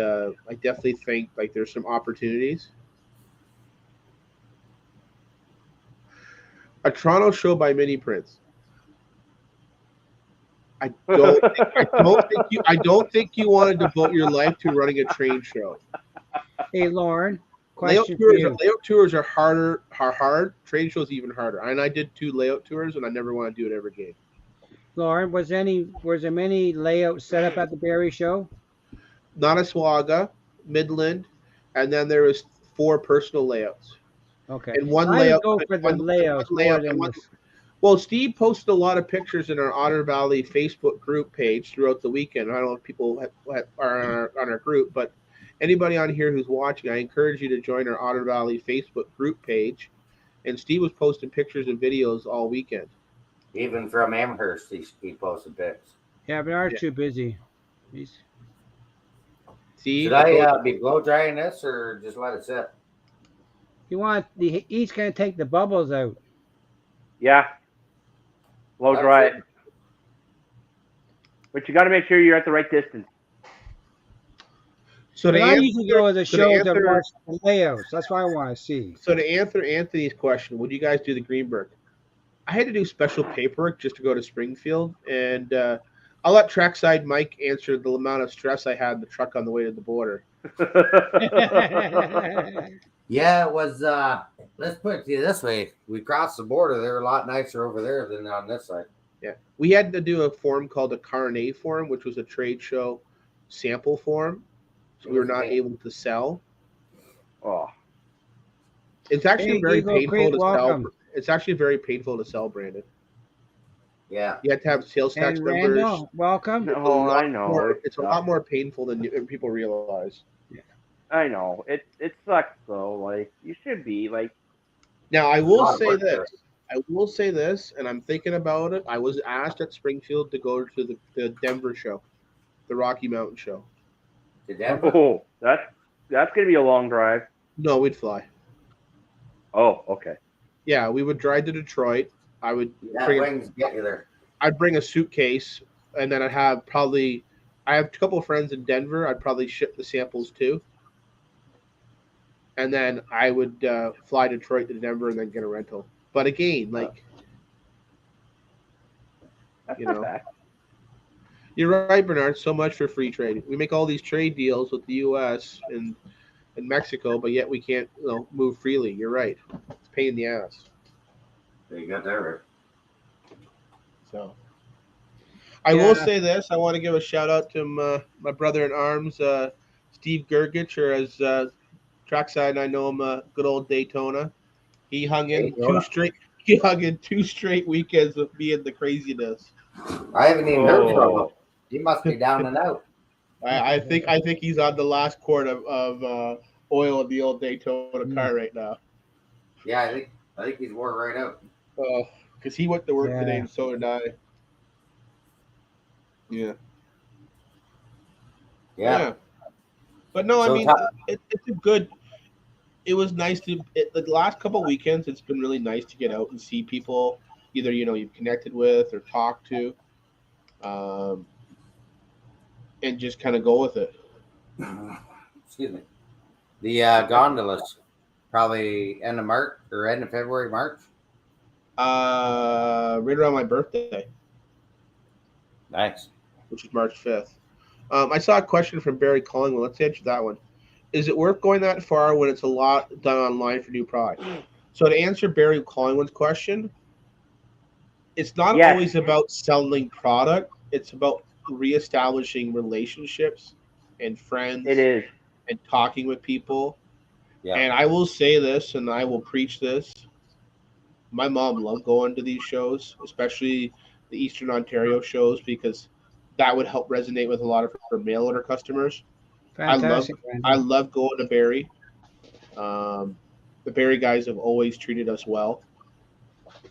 think like there's some opportunities. A Toronto show by Mini Prince. I don't think you want to devote your life to running a train show. Hey, Lauren. Layout Question for you. tours are harder. Are hard. Train shows even harder. And I did 2 layout tours, and I never want to do it ever again. Lauren, was there many layouts set up at the Barrie show? Nottawaga, Midland, and then there was 4 personal layouts. Okay. And one I layout. would go for the layouts more than the. Well, Steve posted a lot of pictures in our Otter Valley Facebook group page throughout the weekend. I don't know if people are on our group, but anybody on here who's watching, I encourage you to join our Otter Valley Facebook group page. And Steve was posting pictures and videos all weekend. Even from Amherst, he posted pics. Yeah, Bernard's too busy. See, Should I be blow drying this or just let it sit? He's gonna take the bubbles out. Yeah. Blow dry it. But you got to make sure you're at the right distance. So I usually go to the show to watch the layouts. That's what I want to see. So to answer Anthony's question, would you guys do the Greenberg? I had to do special paperwork just to go to Springfield, and I'll let Trackside Mike answer the amount of stress I had in the truck on the way to the border. Yeah, it was. Let's put it to you this way: we crossed the border. They were a lot nicer over there than on this side. Yeah, we had to do a form called a Carnet form, which was a trade show sample form. So we were not able to sell. Oh, it's actually very painful to sell. It's actually very painful to sell, Brandon. Yeah, you have to have sales tax numbers. Randall, welcome. Oh, I know. It's a lot more painful than people realize. I know. It sucks though. Like, you should be like. Now I will say this. And I'm thinking about it. I was asked at Springfield to go to the Denver show, the Rocky Mountain show. To Denver? Oh, that's gonna be a long drive. No, we'd fly. Oh, okay. Yeah, we would drive to Detroit. I would get you there. I'd bring a suitcase, and then I have a couple of friends in Denver. I'd probably ship the samples to. And then I would fly Detroit to Denver and then get a rental. But again, like, that's not bad. You're right, Bernard. So much for free trade. We make all these trade deals with the U.S. and Mexico, but yet we can't, move freely. You're right. It's a pain in the ass. You got that right. So, I will say this. I want to give a shout out to my brother in arms, Steve Gergich, or as Trackside, I know him, good old Daytona. He hung in hugging 2 straight weekends of me and the craziness. I haven't even heard from him. Oh, He must be down and out. I think he's on the last quart of oil in the old Daytona car right now. Yeah, I think he's wore right out. Because he went to work today Yeah. and so did I. Yeah. Yeah. But no, I So mean, it's a good. It was nice the last couple of weekends. It's been really nice to get out and see people, either you've connected with or talked to, and just kind of go with it. Excuse me. The gondolas probably end of March or end of February, March. Right around my birthday, Nice. which is March 5th. I saw a question from Barrie Collingwood. Let's answer that one. Is it worth going that far when it's a lot done online for new products? So to answer Barrie Collingwood's question, it's not Yes. always about selling product. It's about reestablishing relationships and friends it is. and talking with people. Yeah. And I will say this, and I will preach this. My mom loved going to these shows, especially the Eastern Ontario shows, because that would help resonate with a lot of her mail order customers. Fantastic. I love going to Barrie. The Barrie guys have always treated us well.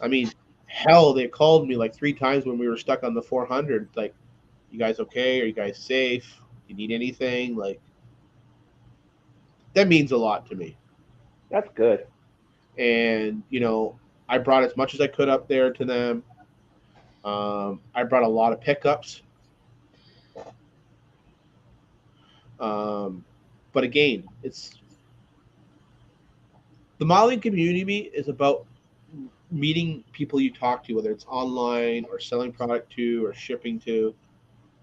I mean, hell, they called me like 3 times when we were stuck on the 400. Like, you guys okay? Are you guys safe? You need anything? Like, that means a lot to me. That's good. And I brought as much as I could up there to them. I brought a lot of pickups. But again, it's the modeling community is about meeting people you talk to, whether it's online or selling product to or shipping to.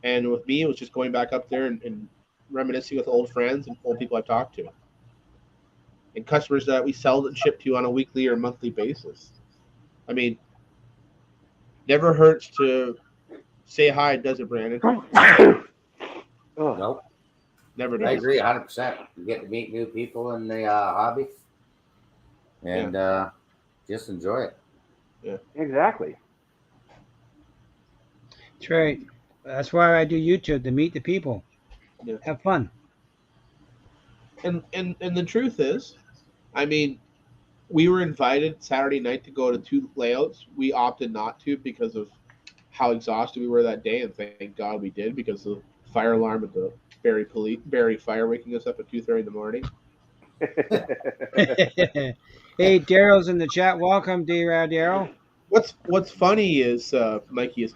And with me, it was just going back up there and reminiscing with old friends and old people I've talked to, and customers that we sell and ship to on a weekly or monthly basis. I mean, never hurts to say hi, does it, Brandon? Oh, Nope. Never I does. agree 100%. You get to meet new people in the hobby and just enjoy it. exactly. That's right. That's why I do YouTube, to meet the people. Yeah. Have fun. And the truth is, I mean, we were invited Saturday night to go to 2 layouts. We opted not to because of how exhausted we were that day, and thank God we did, because the fire alarm at the Barrie Fire waking us up at 2:30 in the morning. Hey, Daryl's in the chat. Welcome, Daryl. What's funny is, Mikey, is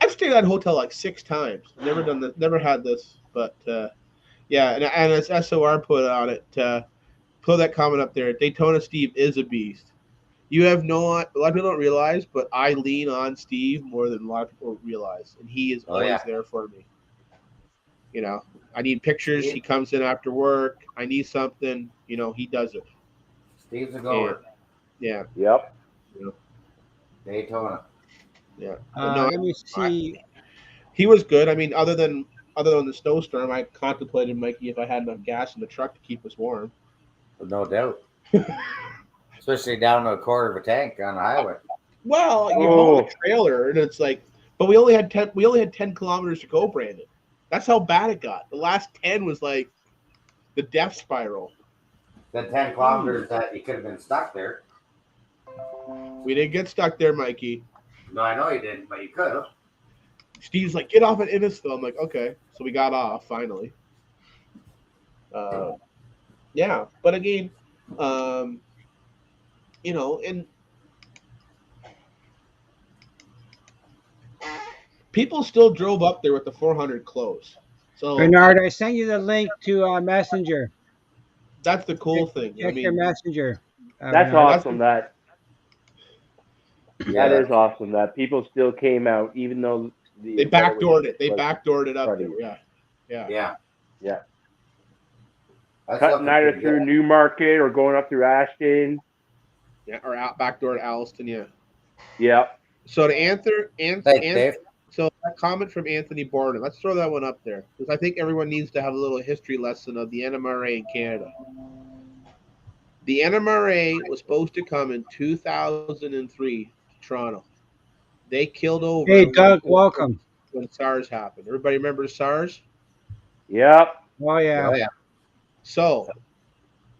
I've stayed at a hotel like 6 times. Never done this, never had this, but yeah, and as SOR put on it, put that comment up there. Daytona Steve is a beast. You have a lot of people don't realize, but I lean on Steve more than a lot of people realize, and he is always there for me. I need pictures. He comes in after work. I need something. He does it. Steve's a goer. Yeah. Yep. Daytona. Yeah. Let me see. He was good. I mean, other than the snowstorm, I contemplated, Mikey, if I had enough gas in the truck to keep us warm. No doubt. Especially down to a quarter of a tank on the highway. Well, you haul a trailer, and it's like, but we only had 10 kilometers to go, Brandon. That's how bad it got. The last 10 was like the death spiral. The 10 kilometers that you could have been stuck there. We didn't get stuck there, Mikey. No, I know you didn't, but you could have. Steve's like, get off at Innisfil. I'm like, okay. So we got off finally. Yeah, but again, and people still drove up there with the 400 close. So Bernard, I sent you the link to Messenger. That's the cool thing. Check your Messenger. That's Bernard. awesome. That is awesome. That people still came out, even though they backdoored it. They backdoored it up there. Yeah. Cutting either through Newmarket or going up through Ashton. Yeah, or out backdoor to Alliston. Yeah. Yep. So to answer, so that comment from Anthony Borden, let's throw that one up there, because I think everyone needs to have a little history lesson of the NMRA in Canada. The NMRA was supposed to come in 2003 to Toronto. They killed over Hey, Doug, welcome. when SARS happened. Everybody remember SARS? Yep. Oh, yeah. Oh yeah. So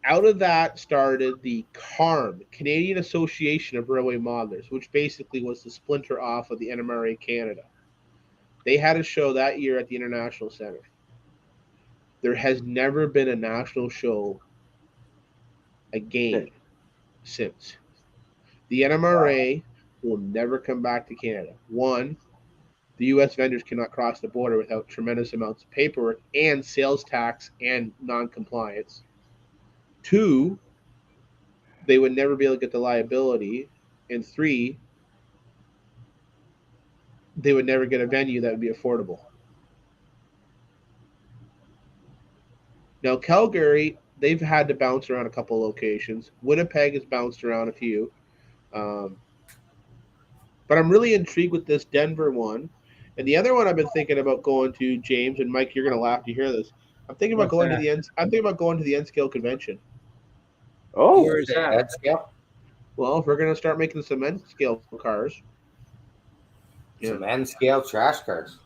out of that started the CARM, Canadian Association of Railway Modelers, which basically was the splinter off of the NMRA Canada. They had a show that year at the International Center. There has never been a national show again since. The NMRA will never come back to Canada. One, the U.S. vendors cannot cross the border without tremendous amounts of paperwork and sales tax and non-compliance. Two, they would never be able to get the liability. And three, they would never get a venue that would be affordable. Now, Calgary, they've had to bounce around a couple of locations. Winnipeg has bounced around a few. But I'm really intrigued with this Denver one. And the other one I've been thinking about going to, James, and Mike, you're going to laugh to hear this. I'm thinking about going to the N scale convention. Oh, Where is that? Head scale? Well, if we're going to start making some N scale cars. Some N scale trash cars.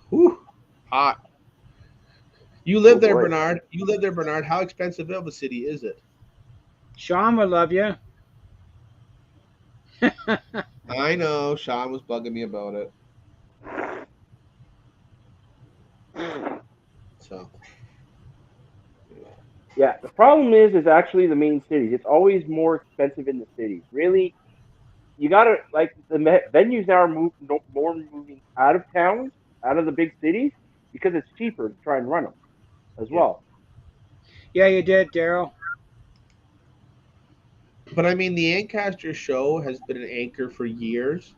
Whew, hot. You live there, boy. Bernard. You live there, Bernard. How expensive of a city is it? Sean would love you. I know. Sean was bugging me about it. So. Yeah, the problem is actually the main cities. It's always more expensive in the cities. Really, you gotta like the venues now are more moving out of towns, out of the big cities, because it's cheaper to try and run them as well. Yeah, you did, Daryl. But I mean, the Ancaster show has been an anchor for years.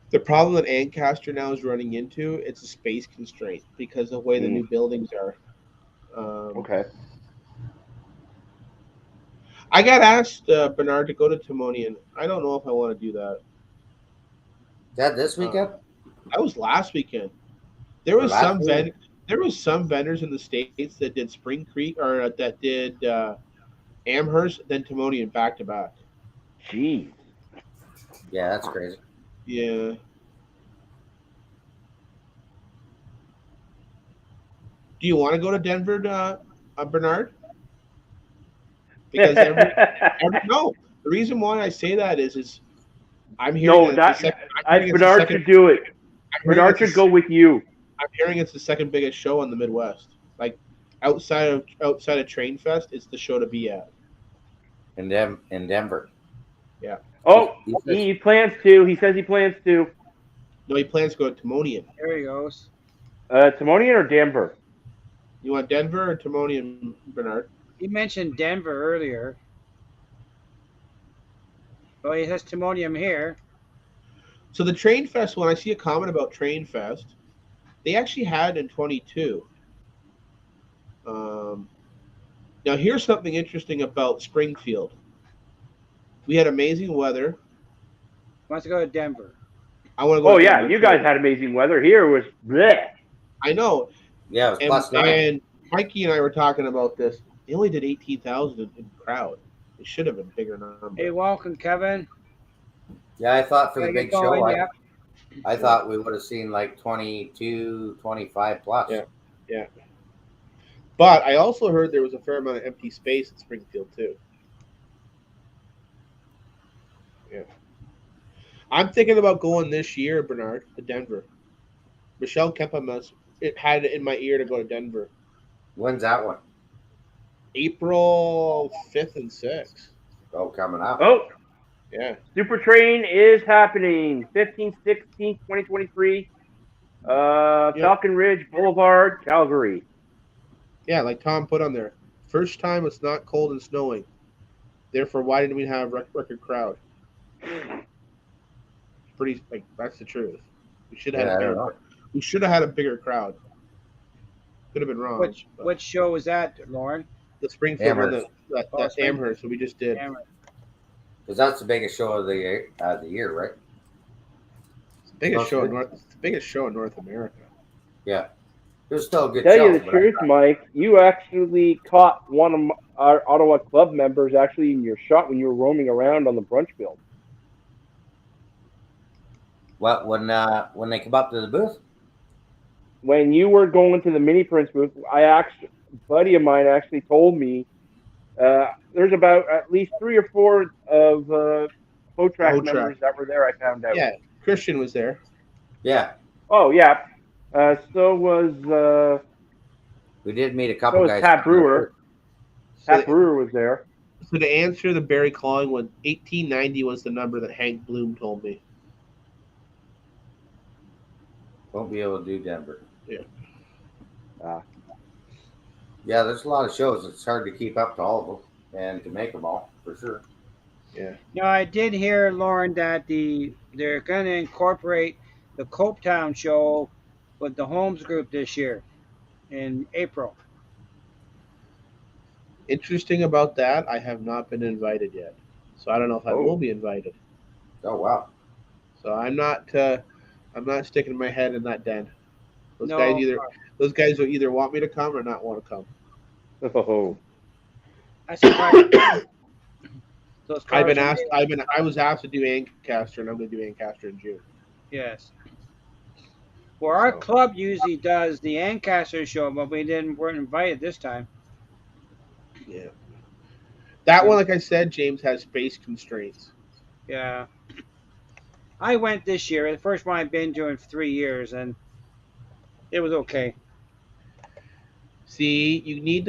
The problem that Ancaster now is running into, it's a space constraint because of the way the new buildings are. Okay. I got asked, Bernard, to go to Timonian. I don't know if I want to do that. Is that this weekend? That was last weekend. There was some vendors in the States that did Spring Creek or that did Amherst, then Timonian back to back. Jeez. Yeah, that's crazy. Yeah. Do you want to go to Denver, Bernard? Because no. The reason why I say that is I'm hearing Bernard should do it. Bernard should go with you. I'm hearing it's the second biggest show in the Midwest. Like outside of Train Fest, it's the show to be at. In Denver. Yeah. Oh, he plans to. He says he plans to. No, he plans to go to Timonian. There he goes. Timonian or Denver? You want Denver or Timonian, Bernard? He mentioned Denver earlier. Well, he has Timonium here. So the Train Fest, when I see a comment about Train Fest, they actually had in 22. Now here's something interesting about Springfield. We had amazing weather. Wants to go to Denver. I want to go. Oh yeah, you guys had amazing weather. Here was bleh. I know. Yeah, it was +9. And Mikey and I were talking about this. They only did 18,000 in crowd. It should have been bigger number. Hey, welcome, Kevin. Yeah, I thought for the big show, yep. I thought we would have seen like 22, 25 plus. Yeah. But I also heard there was a fair amount of empty space in Springfield too. Yeah. I'm thinking about going this year, Bernard, to Denver. Michelle Kempa had it in my ear to go to Denver. When's that one? April 5th and 6th. Oh, coming up. Oh, yeah. Super Train is happening 15th, 16th, 2023. Falcon Ridge Boulevard, Calgary. Yeah, like Tom put on there. First time it's not cold and snowing. Therefore, why didn't we have record crowd? Pretty like that's the truth. We should have had a bigger crowd. Could have been wrong. Which show was that, Lauren? The Springfield one that's Amherst, so we just did. Because that's the biggest show of the year, right? It's the biggest show in North America. Yeah. There's still a good Tell you shells, the but truth, Mike, you actually caught one of our Ottawa club members actually in your shot when you were roaming around on the brunch field. what when they come up to the booth? When you were going to the mini prints booth, a buddy of mine actually told me there's about at least 3 or 4 of Hotrack members that were there. I found out. Yeah, Christian was there. Yeah, Oh yeah. So was we did meet a couple guys. Pat Brewer. So, Pat Brewer was there. so to answer the Barrie clawing one, 1890 was the number that Hank Bloom told me. Won't be able to do Denver. Yeah. Yeah, there's a lot of shows. It's hard to keep up to all of them and to make them all for sure. Yeah. No, I did hear, Lauren, that they're going to incorporate the Copetown show with the Holmes Group this year in April. Interesting about that, I have not been invited yet, so I don't know if I will be invited. Oh wow! So I'm not sticking my head in that den. Those guys will either want me to come or not want to come. Oh. That's surprising. I was asked to do Ancaster, and I'm going to do Ancaster in June. Yes. Well, our club usually does the Ancaster show, but weren't invited this time. Yeah. That one, like I said, James, has space constraints. Yeah. I went this year. The first one I've been to in 3 years, and it was okay. See, you need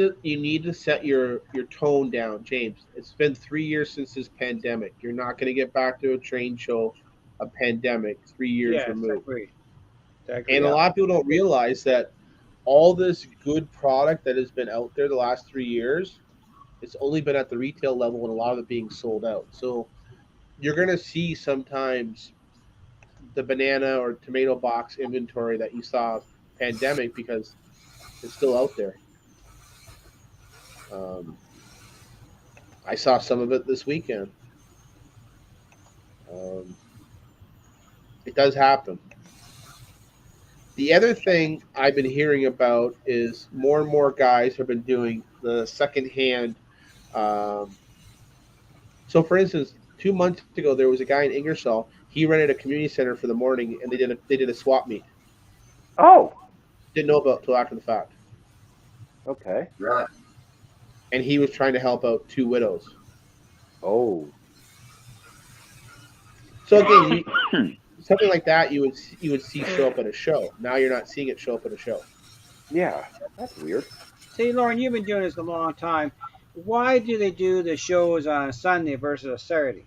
to set your tone down, James. It's been 3 years since this pandemic. You're not going to get back to a train show, a pandemic, 3 years removed. And a lot of people don't realize that all this good product that has been out there the last 3 years, it's only been at the retail level and a lot of it being sold out. So you're going to see sometimes the banana or tomato box inventory that you saw pandemic because it's still out there. I saw some of it this weekend. It does happen. The other thing I've been hearing about is more and more guys have been doing the secondhand. So, for instance, 2 months ago, there was a guy in Ingersoll. He rented a community center for the morning, and they did a swap meet. Oh. Didn't know about it until after the fact. Okay. Right. And he was trying to help out 2 widows. Oh. So again, something like that you would see show up at a show. Now you're not seeing it show up at a show. Yeah, that's weird. See, Lauren, you've been doing this a long time. Why do they do the shows on a Sunday versus a Saturday?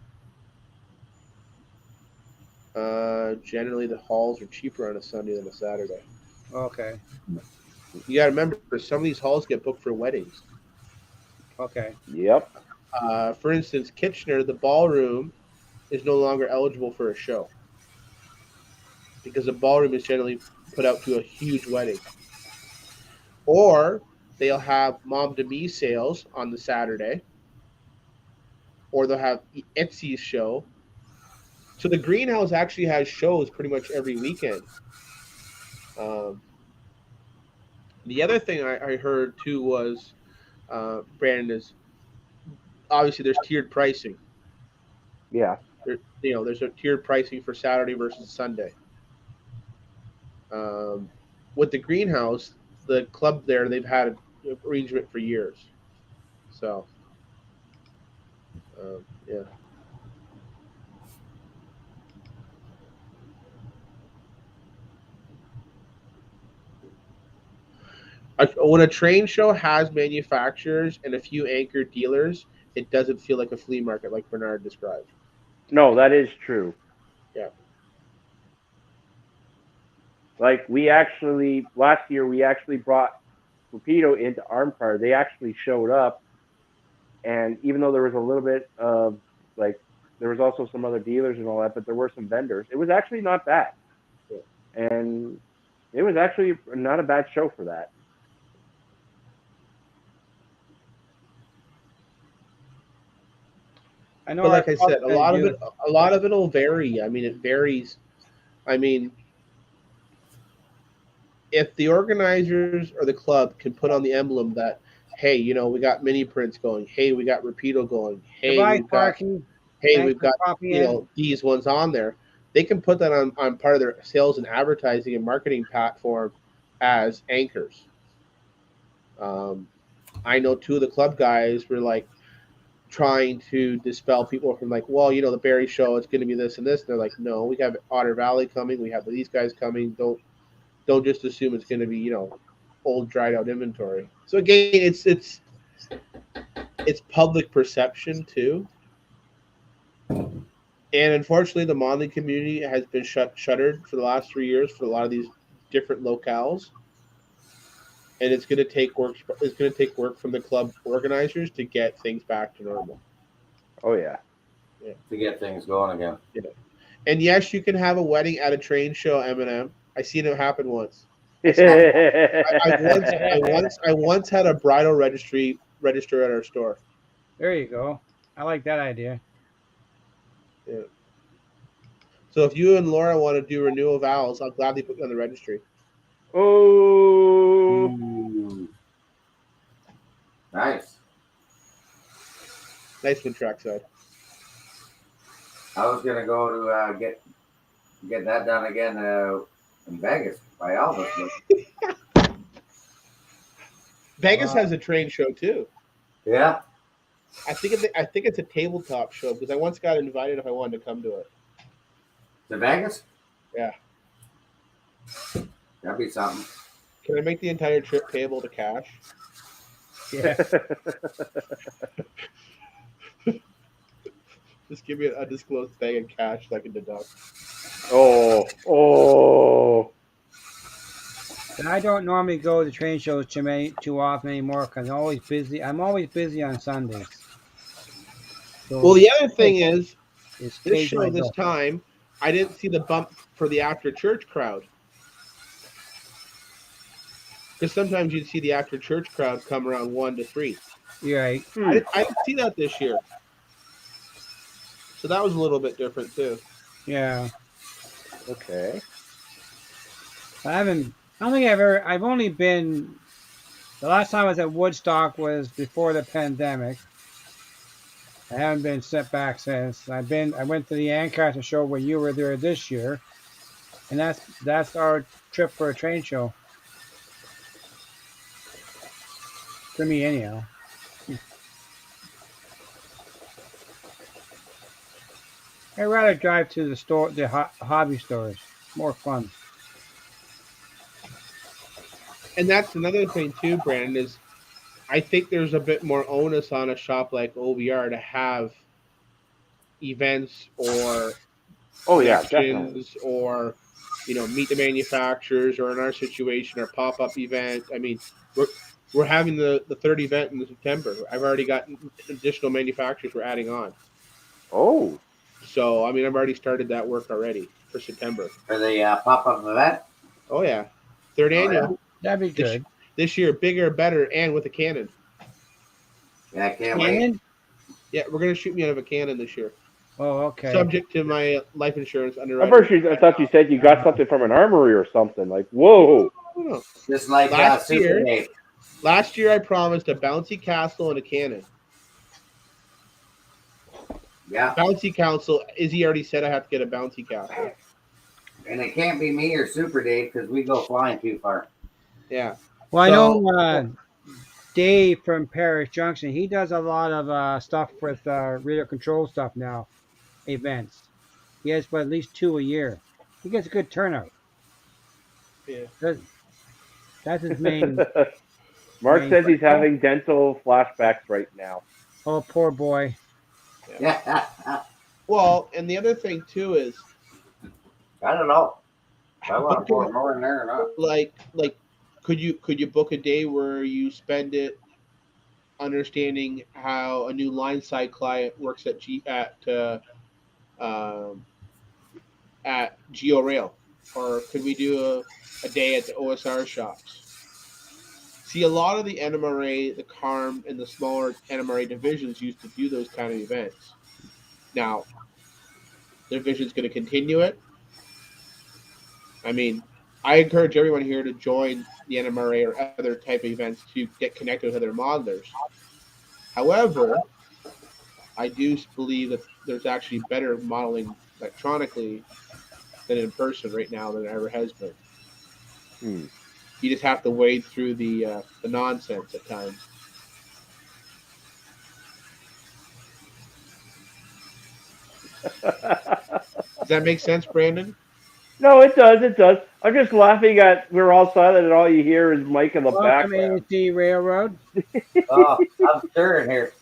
Generally, the halls are cheaper on a Sunday than a Saturday. Okay. You got to remember, some of these halls get booked for weddings. Okay. Yep. For instance, Kitchener, the ballroom is no longer eligible for a show because the ballroom is generally put out to a huge wedding. Or they'll have Mom de Me sales on the Saturday, or they'll have Etsy's show. So the greenhouse actually has shows pretty much every weekend. The other thing I heard too was, Brandon, is obviously there's tiered pricing. Yeah. There's a tiered pricing for Saturday versus Sunday. With the greenhouse, the club there, they've had an arrangement for years. So, yeah. When a train show has manufacturers and a few anchor dealers, it doesn't feel like a flea market like Bernard described. No, that is true. Yeah. Like last year we actually brought Rapido into Armcar. They actually showed up, and even though there was a little bit of there was also some other dealers and all that, but there were some vendors. It was actually not bad, and it was actually not a bad show for that. I know. But like I said, a lot of it will vary. I mean, it varies. I mean, if the organizers or the club can put on the emblem that, hey, we got mini prints going. Hey, we got Rapido going. Hey, Goodbye, we've got Sparky. hey, Thanks we've for got popping in. these ones on there. They can put that on part of their sales and advertising and marketing platform as anchors. I know two of the club guys were like trying to dispel people from like, well, the Barrie show, it's going to be this and this. And they're like, no, we have Otter Valley coming. We have these guys coming. Don't just assume it's going to be old dried out inventory. So again, it's public perception too. And unfortunately, the modeling community has been shuttered for the last 3 years for a lot of these different locales. And it's going to take work. It's going to take work from the club organizers to get things back to normal. Oh yeah. To get things going again. Yeah. And yes, you can have a wedding at a train show, Eminem. I seen it happen once. I once had a bridal registry register at our store. There you go. I like that idea. Yeah. So if you and Laura want to do renewal vows, I'll gladly put you on the registry. Oh. Ooh. Nice. Nice one, trackside. I was gonna go to get that done again in Vegas by Elvis. Vegas has a train show too. Yeah. I think it's a tabletop show because I once got invited if I wanted to come to it. To Vegas? Yeah. That'd be something. Can I make the entire trip payable to cash? Yeah. Just give me a undisclosed bag of cash so I can deduct. Oh. And I don't normally go to train shows too often anymore because I'm always busy. I'm always busy on Sundays. So Well, the other thing is, it's this paid show my this bill. time, I didn't see the bump for the after church crowd. Because sometimes you'd see the after church crowd come around 1 to 3. You're right. I didn't see that this year. So that was a little bit different too. Yeah. Okay. I don't think I've only been. The last time I was at Woodstock was before the pandemic. I haven't been sent back since. I went to the Ancaster show when you were there this year, and that's our trip for a train show. For me, anyhow. I'd rather drive to the store, the hobby stores. More fun. And that's another thing too, Brandon, is I think there's a bit more onus on a shop like OBR to have events or definitely. or meet the manufacturers, or in our situation, our pop-up event. I mean, we're having the third event in September. I've already got additional manufacturers we're adding on. Oh. So I mean, I've already started that work already for September. For the pop-up event? Oh yeah, third annual. Yeah. That'd be good. This year, bigger, better, and with a cannon. Yeah, I can't wait. Yeah, we're gonna shoot me out of a cannon this year. Oh, okay. Subject to my life insurance At underwriting. first, I thought you said you got something from an armory or something. Like, whoa. No. Just like Last Super Dave. Last year, I promised a bouncy castle and a cannon. Yeah. Bouncy castle. Izzy already said I have to get a bouncy castle. And it can't be me or Super Dave because we go flying too far. Yeah. Well, I know Dave from Parish Junction. He does a lot of stuff with radio control stuff now, events. He has at least 2 a year. He gets a good turnout. Yeah. That's his main. Mark says he's having dental flashbacks right now. Oh, poor boy. Yeah. Well, and the other thing too is, I don't know. I want to pour more in there or not. like, could you book a day where you spend it understanding how a new line side client works at Geo Rail, or could we do a day at the OSR shops? See, a lot of the NMRA, the CARM, and the smaller NMRA divisions used to do those kind of events. Now, the division's going to continue it. I mean, I encourage everyone here to join the NMRA or other type of events to get connected with other modelers. However, I do believe that there's actually better modeling electronically than in person right now than there ever has been. You just have to wade through the nonsense at times. Does that make sense, Brandon? No, it does. It does. I'm just laughing at we're all silent and all you hear is Mike in the Welcome, background. A&T Railroad. Oh, I'm stirring here.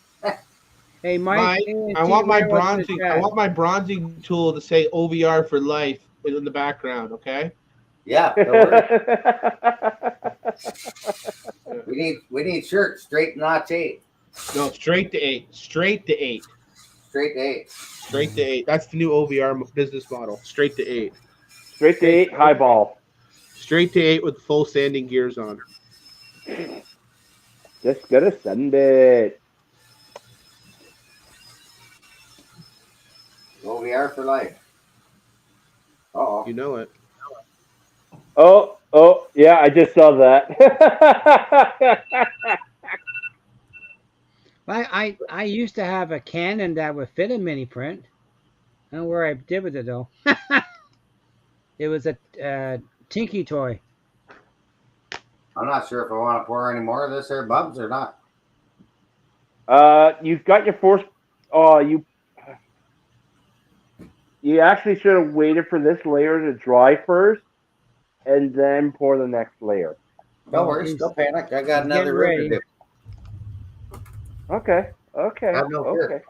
Hey, Mike. I A&T want my Railroad's in the bronzing. I chat. want my bronzing tool to say OVR for life in the background. Okay. Yeah, no worries. We need shirts, straight notch 8. No, straight to 8. Straight to 8. Straight to 8. Straight to 8. That's the new OVR business model. Straight to 8. Straight to 8, highball. Straight to 8 with full standing gears on. Just gonna send it. OVR for life. Uh-oh. You know it. Oh, yeah, I just saw that. I used to have a Canon that would fit a mini print. I don't know where I did with it though. It was a Tinky toy. I'm not sure if I want to pour any more of this here bubs or not. You've got your force. Oh, you actually should have waited for this layer to dry first, and then pour the next layer. No worries, don't panic. I got another room to do. Okay. Have no fear.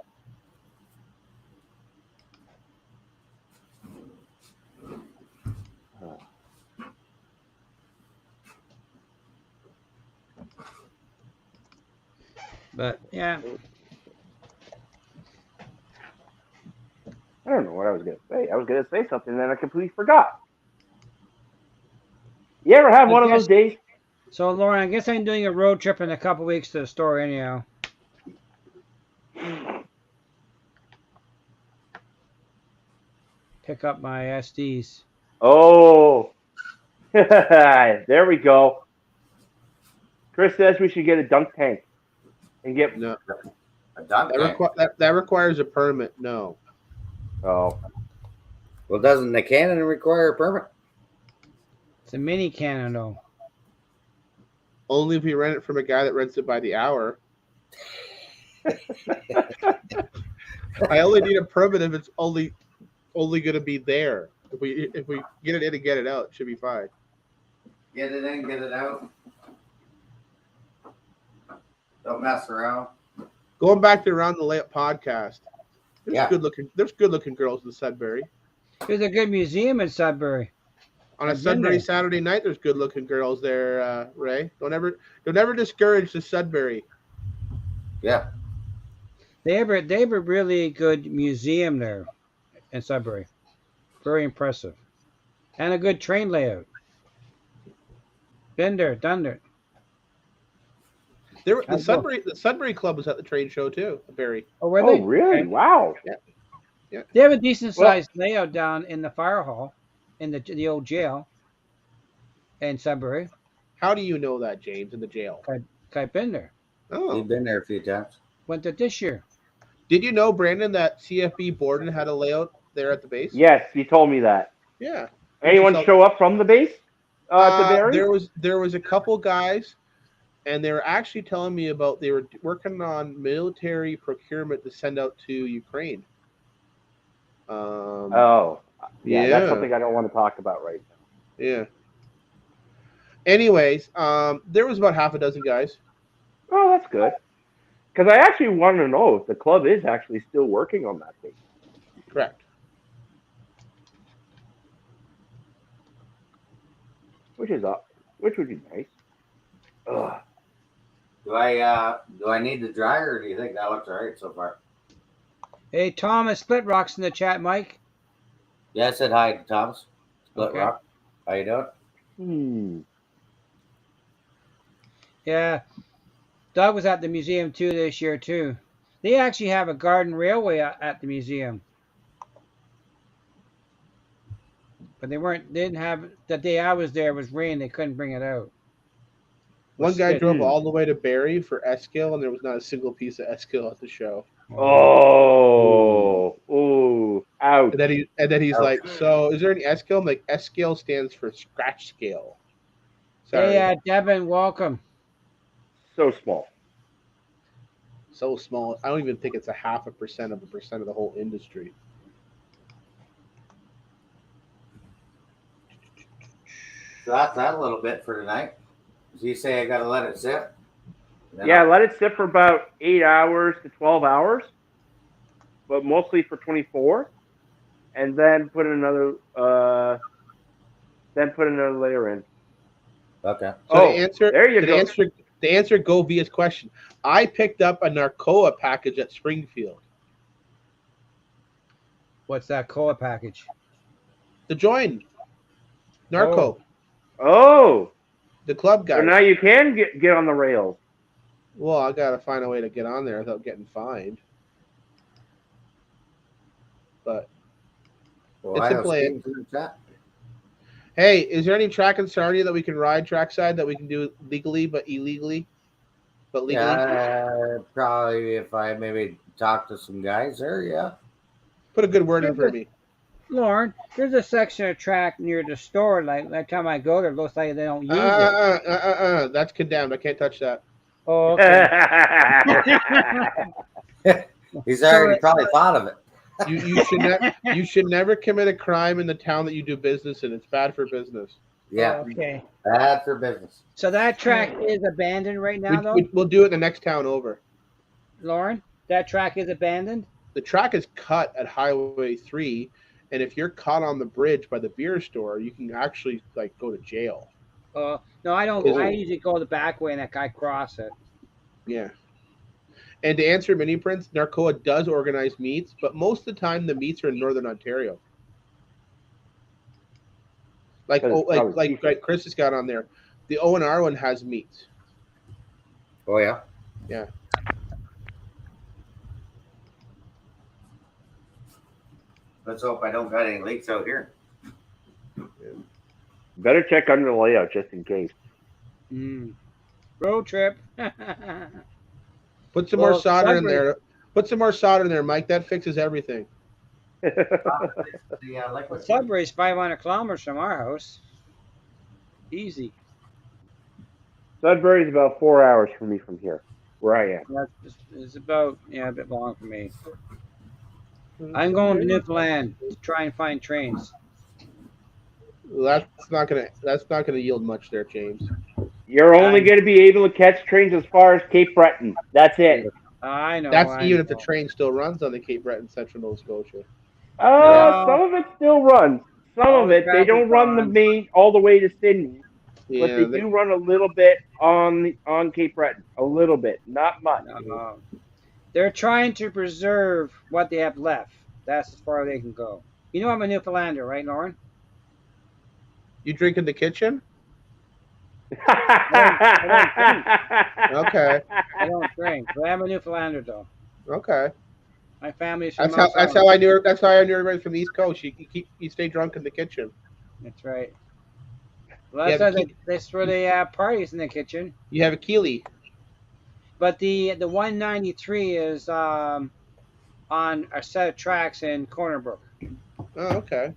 But yeah. I don't know what I was gonna say. I was gonna say something, and then I completely forgot. You ever have one of those days? So, Lauren, I guess I'm doing a road trip in a couple weeks to the store anyhow. Pick up my SDs. Oh, there we go. Chris says we should get a dunk tank and get No. A dunk tank. That requires a permit. No. Oh. Well, doesn't the Canon require a permit? It's a mini Canon though. Only if you rent it from a guy that rents it by the hour. I only need a permit if it's only going to be there. If we get it in and get it out, it should be fine. Get it in, get it out. Don't mess around. Going back to Around the Layup podcast. Yeah. There's good looking girls in Sudbury. There's a good museum in Sudbury. On a Sudbury Saturday night, there's good looking girls there, Ray. Don't ever discourage the Sudbury. Yeah. They have a really good museum there in Sudbury. Very impressive. And a good train layout. Been there, done there. The Sudbury Club was at the trade show too, Barrie. Oh, were they? Oh, really? Okay. Wow. Yeah. They have a decent sized layout down in the fire hall, in the old jail in Sudbury. How do you know that, James, in the jail? I've been there. Oh. You've been there a few times. Went there this year. Did you know, Brandon, that CFB Borden had a layout there at the base? Yes, you told me that. Yeah. Anyone show up from the base to Barrie? There was a couple guys, and they were actually telling me about they were working on military procurement to send out to Ukraine. Yeah, that's something I don't want to talk about right now. Yeah. Anyways, there was about half a dozen guys. Oh, that's good. Because I actually want to know if the club is actually still working on that thing. Correct. Which would be nice. Ugh. Do I need the dryer, or do you think that looks all right so far? Hey, Thomas Split Rock's in the chat, Mike. Yeah, I said hi to Thomas. Split Okay. Rock. How you doing? Yeah. Doug was at the museum too this year too. They actually have a garden railway at the museum. but they didn't have the day I was there was rain. They couldn't bring it out. One guy drove Hmm. all the way to Barrie for Eskil, and there was not a single piece of Eskil at the show. Oh, ooh, ouch. And then he's Ouch. like, "So, is there any Eskil?" I'm like, "Eskil stands for scratch scale." Sorry, Hey, Devin, welcome. So small. so small. I don't even think it's a 0.5% of the whole industry. So that's that a little bit for tonight. So you say I got to let it sit? Then Yeah, let it sit for about 8 hours to 12 hours, but mostly for 24, and then put another layer in. Okay. So Oh, to answer there you go. to answer Govia's question, I picked up a Narcoa package at Springfield. What's that cola package? To join Narco, Oh, the club so guys. now you can get on the rails. Well, I gotta find a way to get on there without getting fined. But it's in Ohio play. Steam's in the chat. Hey, is there any track in Sarnia that we can ride trackside that we can do legally but illegally? But legally? Yeah, probably if I maybe talk to some guys there. Yeah. Put a good word in for me. Lauren, there's a section of track near the store. Like that time I go there, it looks like they don't use it. That's condemned. I can't touch that. Oh, okay. He's already probably thought of it. You should never commit a crime in the town that you do business in. It's bad for business. Yeah. Oh, okay. Bad for business. So that track is abandoned right now, though. We'll do it in the next town over. Lauren, that track is abandoned. The track is cut at Highway 3, and if you're caught on the bridge by the beer store, you can actually like go to jail. No, I don't. I usually go the back way and I cross it. Yeah. And to answer Mini Prince, Narcoa does organize meets, but most of the time the meets are in Northern Ontario. Like Chris has got on there. The O&R one has meets. Oh yeah. Yeah. Let's hope I don't got any leaks out here. Better check under the layout just in case. Road trip. Put some more solder in there. Put some more solder in there, Mike. That fixes everything. Sudbury's 500 kilometers from our house. Easy. Sudbury's about 4 hours from me from here, where I am. It's about a bit long for me. I'm going to Newfoundland to try and find trains. That's not gonna yield much there, James. You're only going to be able to catch trains as far as Cape Breton. That's it. I know. That's even if the train still runs on the Cape Breton Central Nova Scotia. Some of it still runs. Some of it, they don't run the main all the way to Sydney, but they do run a little bit on Cape Breton. A little bit, not much. They're trying to preserve what they have left. That's as far as they can go. You know I'm a Newfoundlander, right, Lauren? You drink in the kitchen? I don't drink. Okay. I don't drink, but I'm a Newfoundlander, though. Okay. My family's from That's how I knew everybody from the East Coast. You stay drunk in the kitchen. That's right. Well, that's where they parties in the kitchen. You have a Keeley. But the 193 is on a set of tracks in Corner Brook. Oh, okay.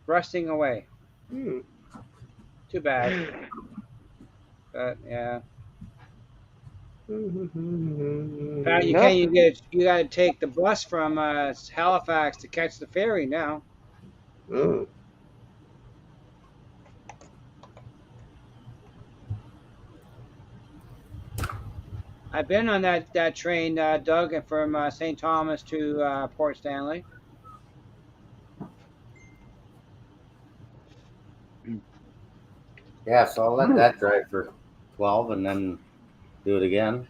Rusting away. Hmm. Too bad. But yeah. You got to take the bus from Halifax to catch the ferry now. Oh. I've been on that train, Doug, from St. Thomas to Port Stanley. Yeah, so I'll let that drive for 12 and then do it again.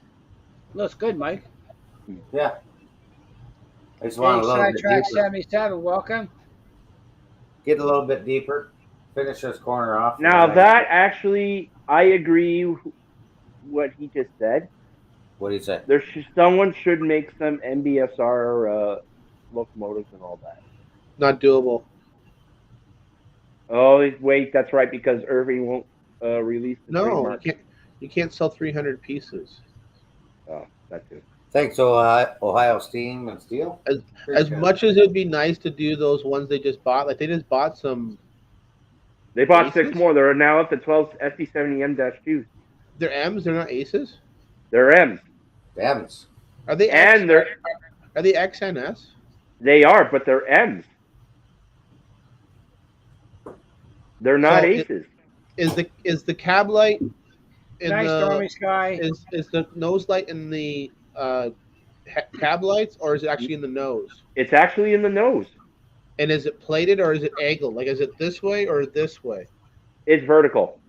Looks good, Mike. Yeah. I just want a little bit Track deeper. 77, welcome. Get a little bit deeper. Finish this corner off. Now that actually, I agree what he just said. What do you say? Someone should make some MBSR locomotives and all that. Not doable. Oh, wait, that's right, because Irving won't release the No, trademark. you can't sell 300 pieces. Oh, that too. Thanks, Ohio Steam and Steel. As Appreciate it. much as it'd be nice to do those ones they just bought, like they just bought some. They bought Aces? 6 more. They're now up to 12 SD70M-2s. They're M's. They're not aces. They're M's. Damn it. Are they X? And Are they XNS? they are, but they're M's. They're not So aces. Is the cab light in Nice the stormy sky. is the nose light in the cab lights, or is it actually in the nose? It's actually in the nose. And is it plated or is it angled? Like, is it this way or this way? It's vertical.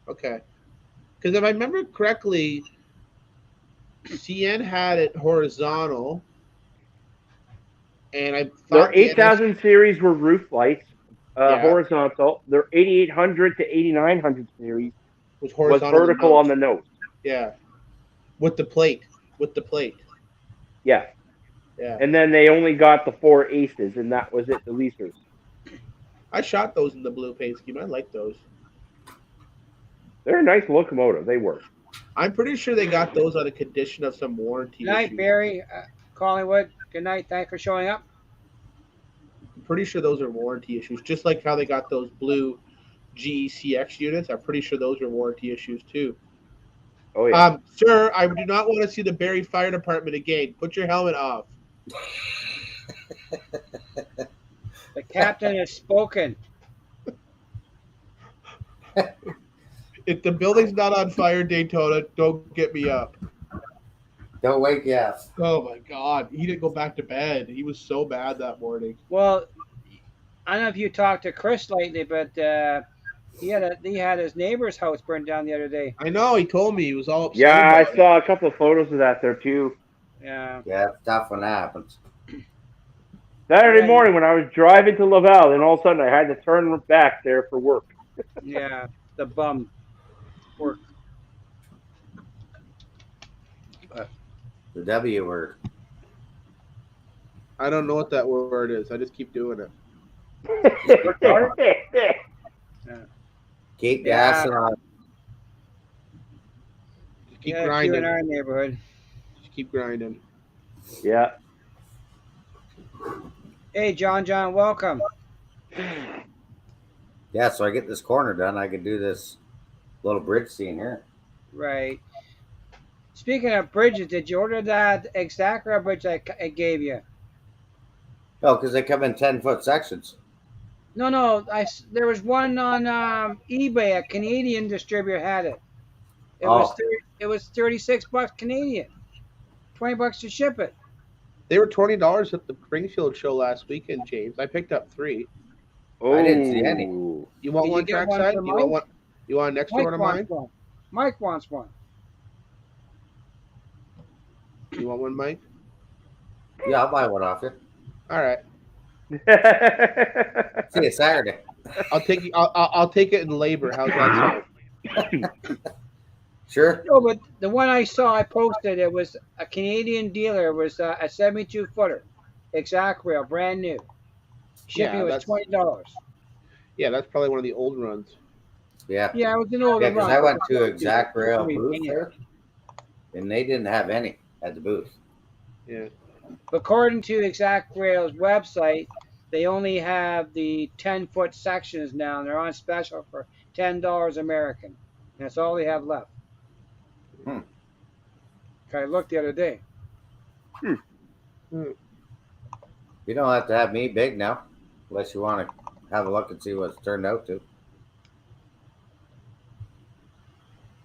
Okay. Because if I remember correctly, CN had it horizontal, and I thought Their 8000 series were roof lights, Yeah. horizontal. Their 8800 to 8900 series was was horizontal vertical on the nose. Yeah. With the plate. Yeah. Yeah. And then they only got the 4 aces, and that was it, the leasers. I shot those in the blue paint scheme. I like those. They're a nice locomotive. They were. I'm pretty sure they got those on a condition of some warranty Good night, issue. Barry. Collingwood. Good night. Thanks for showing up. I'm pretty sure those are warranty issues, just like how they got those blue GECX units. I'm pretty sure those are warranty issues too. Oh, yeah. Sir, I do not want to see the Barrie Fire Department again. Put your helmet off. The captain has spoken. If the building's not on fire, Daytona, don't get me up. Don't wake you up. Oh my God, he didn't go back to bed. He was so bad that morning. Well, I don't know if you talked to Chris lately, but he had his neighbor's house burned down the other day. I know. He told me he was all upset. Yeah, I about it. saw a couple of photos of that there, too. Yeah. Yeah, it's tough when that happens. Saturday Yeah. morning when I was driving to Laval, and all of a sudden I had to turn back there for work. Yeah. The bum work. The W word. I don't know what that word is. I just keep doing it. Keep Yeah. gassing on. Just keep Yeah, a few grinding. in our neighborhood. Just keep grinding. Yeah. Hey, John, welcome. Yeah, so I get this corner done. I can do this little bridge scene here. Right. Speaking of bridges, did you order that exact bridge I gave you? Oh, because they come in 10-foot sections. No. There was one on eBay. A Canadian distributor had it. It was $36 Canadian. $20 to ship it. They were $20 at the Springfield show last weekend, James. I picked up 3. Oh. I didn't see any. Ooh. You want Did you one get one trackside? for You want Mike? one? You want next door to mine? One. Mike wants one. You want one, Mike? Yeah, I'll buy one off you. All right. See you Saturday. I'll take you. I'll take it in labor. How's that sound? Sure. No, but the one I saw, I posted, it was a Canadian dealer. It was a 72-footer. Exact rail, brand new. Shipping Yeah, was that's- $20. Yeah, that's probably one of the old runs. Yeah. Yeah, it was an older Yeah, because run. I went to Exact Rail Pretty booth big. there, and they didn't have any at the booth. Yeah. According to Exact Rail's website, they only have the 10-foot sections now, and they're on special for $10 American. That's all they have left. I looked the other day. You don't have to have me big now, unless you want to have a look and see what it's turned out to.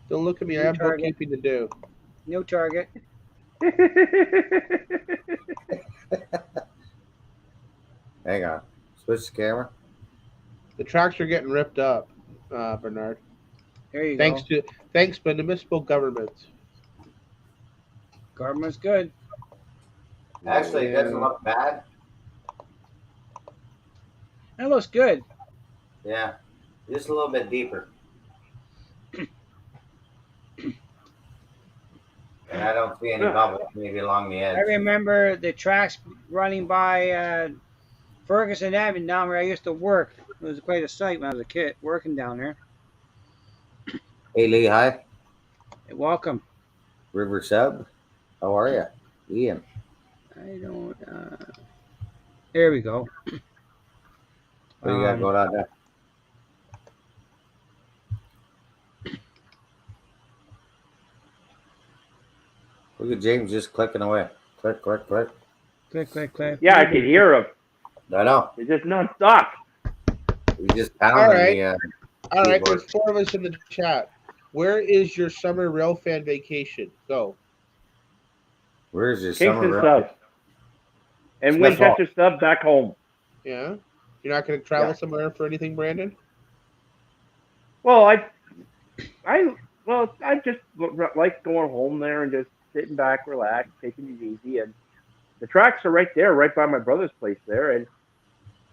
Don't look at me. I New have target. bookkeeping to do. New target. Hang on. Switch the camera. The tracks are getting ripped up, Bernard. There you Thanks go. to municipal governments. Government's good. Actually, it doesn't look bad. That looks good. Yeah. Just a little bit deeper. And I don't see any bubbles maybe along the I edge. remember the tracks running by Ferguson Avenue, down where I used to work. It was quite a sight when I was a kid working down there. Hey, Lehigh, Welcome. River Sub. How are you? Ian. I don't. There we go. What do you got going on there? Look at James just clicking away. Click, click, click. Click, click, click. Yeah, I can hear them. I know. They're just non-stop. We just pounding right. the All right, keyboard. there's 4 of us in the chat. Where is your summer Railfan vacation? Go. Where's your Kingston summer? sub. And Smith Winchester sub back home. Yeah. You're not going to travel somewhere for anything, Brandon? Well, I just like going home there and just sitting back, relax, taking it easy. And the tracks are right there, right by my brother's place there. And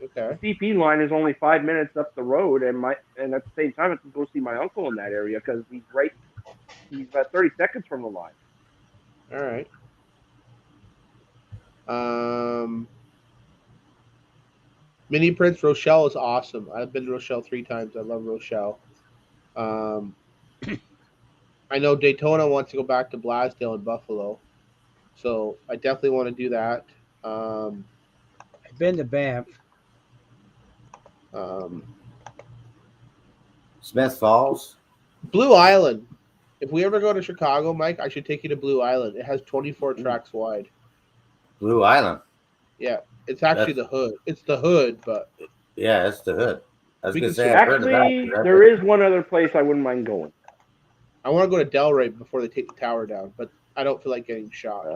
Okay. the CP line is only 5 minutes up the road. And at the same time, I can go see my uncle in that area because he's about 30 seconds from the line. All right. Mini Prince Rochelle is awesome. I've been to Rochelle 3 times. I love Rochelle. I know Daytona wants to go back to Blasdale and Buffalo, so I definitely want to do that. I've been to Banff. Smith Falls. Blue Island. If we ever go to Chicago, Mike, I should take you to Blue Island. It has 24 tracks wide. Blue Island. Yeah, it's actually the hood. It's the hood, but yeah, it's the hood. I was We gonna can say see- I've heard of Actually, that. there is one other place I wouldn't mind going. I want to go to Delray before they take the tower down. But I don't feel like getting shot.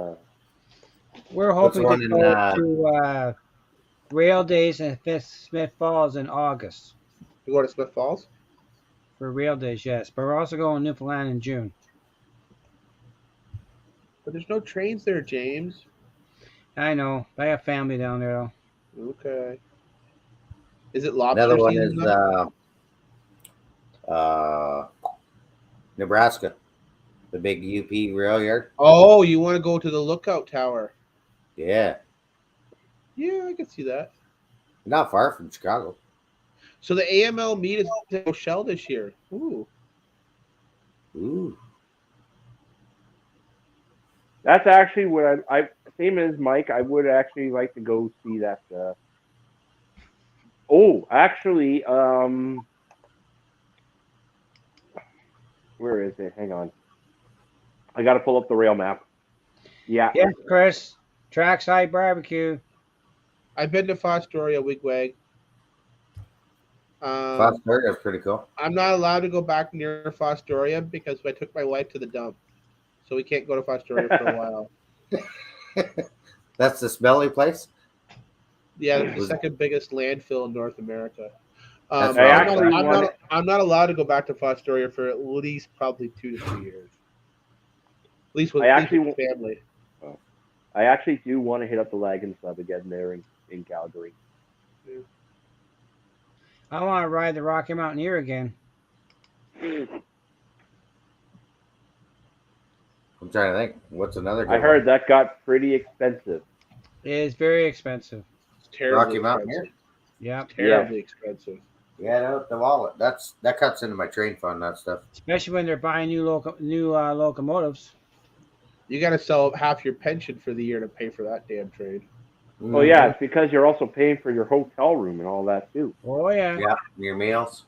We're What's hoping one to in, go to Rail Days in Smith Falls in August. You go to Smith Falls? For Rail Days, yes. But we're also going to Newfoundland in June. But there's no trains there, James. I know. I have family down there, though. Okay. Is it lobster Another one season? is now? Nebraska, the big UP rail yard. Oh, you want to go to the Lookout Tower? Yeah, Yeah, I can see that. not far from Chicago. So the AML meet is in Rochelle this year. Ooh. Ooh, That's actually what I same as Mike. I would actually like to go see that. Actually, where is it? Hang on, I got to pull up the rail map. Yeah, Yes, Chris. Trackside barbecue. I've been to Fostoria Wigwag. Fostoria is pretty cool. I'm not allowed to go back near Fostoria because I took my wife to the dump. So we can't go to Fostoria for a while. That's the smelly place. Yeah, it's the second biggest landfill in North America. That's I'm not allowed to go back to Fostoria for at least probably 2 to 3 years. At least with family. I actually do want to hit up the Lagan Sub again there in Calgary. Yeah. I want to ride the Rocky Mountaineer again. I'm trying to think. What's another good I heard that got pretty expensive. It is very expensive. It's terribly Rocky Mountaineer? expensive. Yep. Terribly expensive. Yeah, the wallet. That cuts into my train fund. That stuff. Especially when they're buying new locomotives. You got to sell half your pension for the year to pay for that damn trade. Well, yeah, it's because you're also paying for your hotel room and all that too. Oh yeah. Yeah, your meals.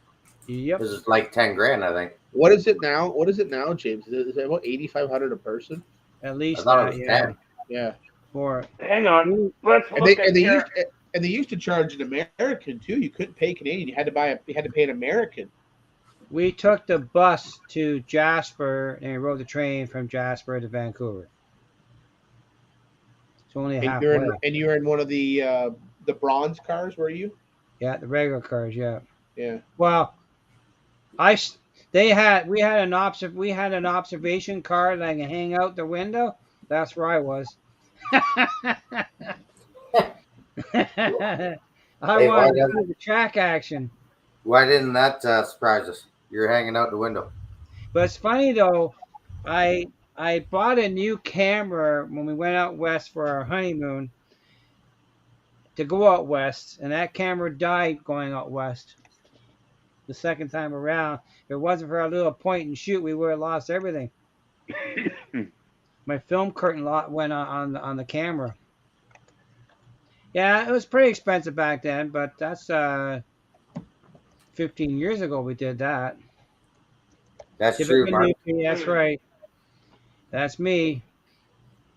Yep. This is like 10 grand, I think. What is it now? What is it now, James? Is it about 8,500 a person? At I least thought that, it was yeah. 10. Yeah. For Hang on, let's And look they, at and they here. used and they used to charge an American too. You couldn't pay Canadian. You had to pay an American. we took the bus to Jasper and we rode the train from Jasper to Vancouver. It's only And halfway. you were in one of the bronze cars, were you? Yeah, the regular cars. Yeah. Yeah. Well, we had an observation car that I can hang out the window. That's where I was. I wanted to see the track action. Why didn't that surprise us? You're hanging out the window. But it's funny though, I bought a new camera when we went out west for our honeymoon. to go out west, and that camera died going out west. The second time around, if it wasn't for our little point and shoot, we would have lost everything. My film curtain lot went on the camera. Yeah, it was pretty expensive back then, but that's 15 years ago we did that. That's Tip true, of Mark. Newfie, that's right. That's me.